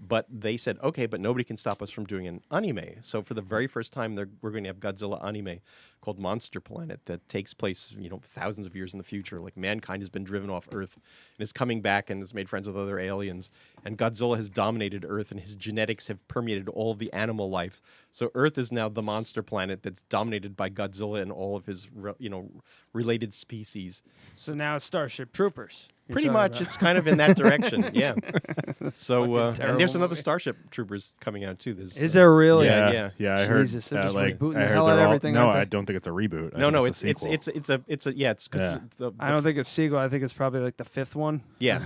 But they said, okay, but nobody can stop us from doing an anime. So for the very first time, we're going to have Godzilla anime called Monster Planet that takes place, thousands of years in the future. Like mankind has been driven off Earth and is coming back and has made friends with other aliens. And Godzilla has dominated Earth, and his genetics have permeated all of the animal life. So Earth is now the monster planet that's dominated by Godzilla and all of his, related species. So now it's Starship Troopers. Pretty much, it's kind of in that direction, yeah. So, and there's another Starship Troopers coming out too. Is there really? Yeah. I heard. Jesus, they're just like, rebooting I the heard hell out of they're all- everything, No, aren't they? I don't think it's a reboot. I No, think it's a I don't think it's sequel. I think it's probably like the fifth one. Yeah.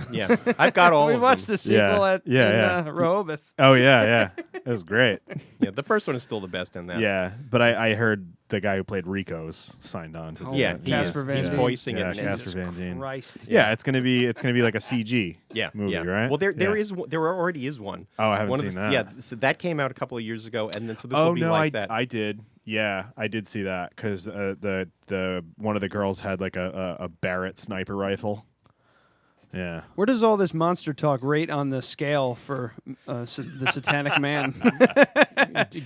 I've got all. We of watched them. the sequel in Rehoboth. Oh yeah, it was great. Yeah, the first one is still the best in that. Yeah, but I heard the guy who played Rico's signed on to do it. Casper Van he's Dien. voicing Yeah, it. Casper Van Dien. Christ. Yeah, it's gonna be like a CG movie, right? Well, there already is one. Oh, I haven't one seen of the, that. Yeah, so that came out a couple of years ago, and then so this will be like that. I did. Yeah, I did see that because the one of the girls had like a Barrett sniper rifle. Yeah. Where does all this monster talk rate on the scale for the Satanic Man?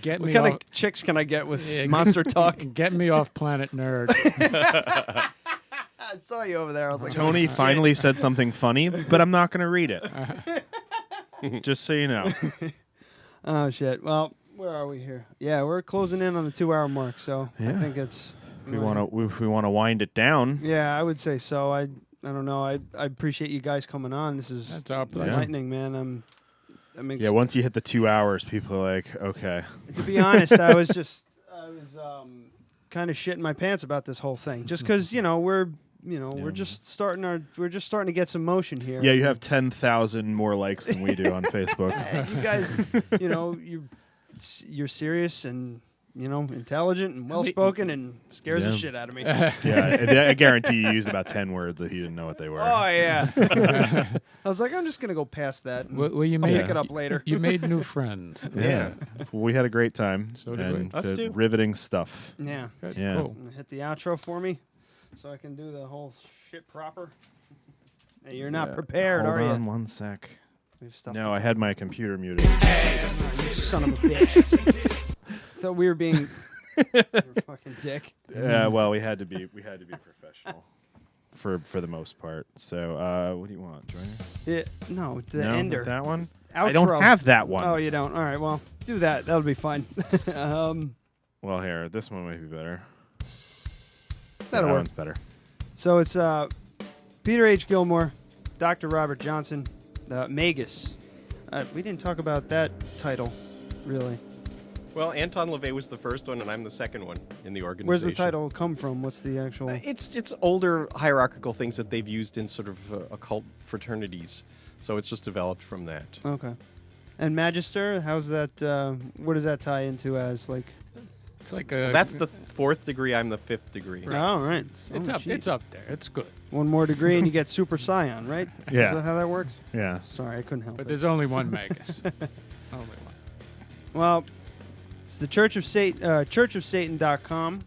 Get What me kind off, of chicks can I get with monster talk? Get me off Planet Nerd. I saw you over there. I was like, Tony finally said something funny, but I'm not gonna read it. Just so you know. Oh shit. Well, where are we here? Yeah, we're closing in on the 2-hour mark, so I think it's. If we want to wind it down. Yeah, I would say so. I don't know. I appreciate you guys coming on. This is That's our pleasure. enlightening, man. Yeah, once you hit the 2 hours, people are like, okay. To be honest, I was kind of shitting my pants about this whole thing, just because we're just starting to get some motion here. Yeah, you have 10,000 more likes than we do on Facebook. You guys, you're serious and intelligent and well spoken and scares the shit out of me. Yeah, I guarantee you used about 10 words that he didn't know what they were. Oh yeah. I was like, I'm just gonna go past that. Well, you I'll made pick it up later. You made new friends. Yeah. We had a great time. So did and we. Us too. Riveting stuff. Yeah. Good. Yeah. Cool. Hit the outro for me, so I can do the whole shit proper. Hey, you're not prepared, Hold are on you? 1 sec. We have stuff No, to I had my computer muted. You son of a bitch. Thought we were being you're a fucking dick. Well, we had to be professional for the most part. So, what do you want, Joiner? Yeah, no, the No, ender. that one. Outro. I don't have that one. Oh, you don't. All right, well, do that. That'll be fine. Well, here, this one might be better. That'll that work. one's better. So it's Peter H. Gilmor, Dr. Robert Johnson, Magus. We didn't talk about that title, really. Well, Anton LaVey was the first one, and I'm the second one in the organization. Where's the title come from? What's the actual? It's older hierarchical things that they've used in sort of occult fraternities. So it's just developed from that. Okay. And Magister, how's that? What does that tie into as like? It's like a. That's the 4th degree. I'm the 5th degree. Oh, right. It's Oh, up. geez. It's up there. It's good. One more degree and you get Super Scion, right? Yeah. Is that how that works? Yeah. Sorry, I couldn't help But it. there's only one Magus. Only one. Well, it's the Church of Satan.com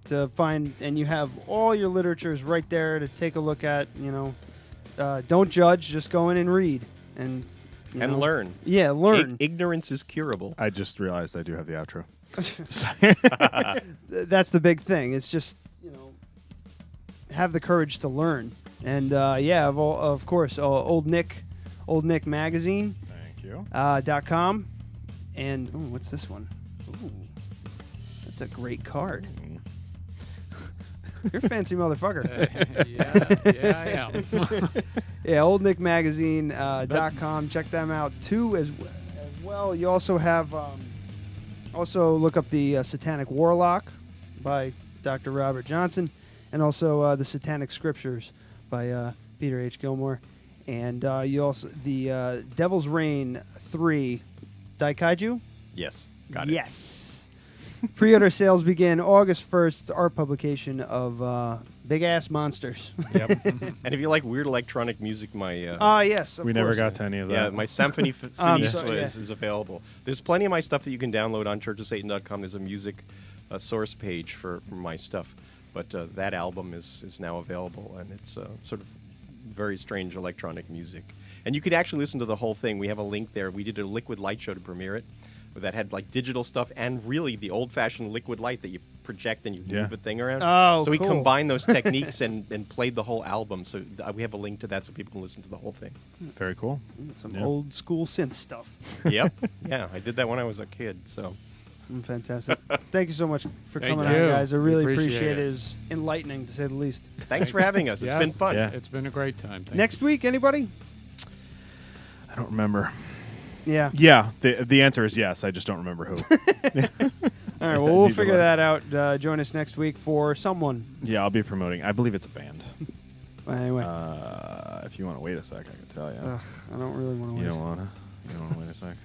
to find, and you have all your literatures right there to take a look at. Don't judge, just go in and read and learn. Yeah, learn. Ignorance is curable. I just realized I do have the outro. That's the big thing. It's just have the courage to learn, and of course, Old Nick Magazine. Thank you. .com. And what's this one? Ooh, that's a great card. You're a fancy motherfucker. Yeah, I am. Yeah, oldnickmagazine.com. Check them out too as well. You also have also look up the Satanic Warlock by Dr. Robert Johnson, and also the Satanic Scriptures by Peter H. Gilmor, and you also the Devil's Reign 3 Daikaiju. Yes, got it. Yes. Pre-order sales begin August 1st. Our publication of Big Ass Monsters. Yep. And if you like weird electronic music, my yes, we never got to any of that. Yeah, my Symphony is available. There's plenty of my stuff that you can download on churchofsatan.com. There's a music source page for my stuff, but that album is now available, and it's sort of very strange electronic music. And you could actually listen to the whole thing. We have a link there. We did a liquid light show to premiere it, that had like digital stuff and really the old-fashioned liquid light that you project and you move a thing around. Oh, so we cool. combined those techniques and played the whole album. So we have a link to that so people can listen to the whole thing. Very cool. Some old school synth stuff. Yep. Yeah, I did that when I was a kid. So fantastic. Thank you so much for Thank coming you. on, guys. I really Appreciate it. It was enlightening, to say the least. Thanks for having us. It's been fun. Yeah. It's been a great time. Thank Next week, anybody? I don't remember. Yeah. Yeah, the answer is yes. I just don't remember who. All right, well, we'll figure that out. Join us next week for someone. Yeah, I'll be promoting. I believe it's a band. Anyway. If you want to wait a sec, I can tell you. Ugh, I don't really want to wait. You don't want to? You don't want to wait a sec?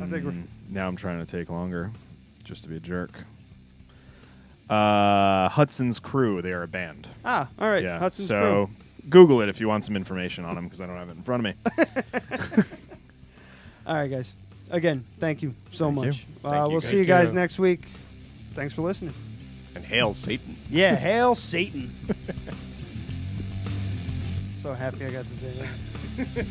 I think we're... Now I'm trying to take longer just to be a jerk. Hudson's Crew. They are a band. All right. Yeah, Hudson's so Crew. Google it if you want some information on them, because I don't have it in front of me. All right, guys. Again, thank you so much. We'll see you Thank guys you. next week. Thanks for listening. And hail Satan. Yeah, hail Satan. So happy I got to say that.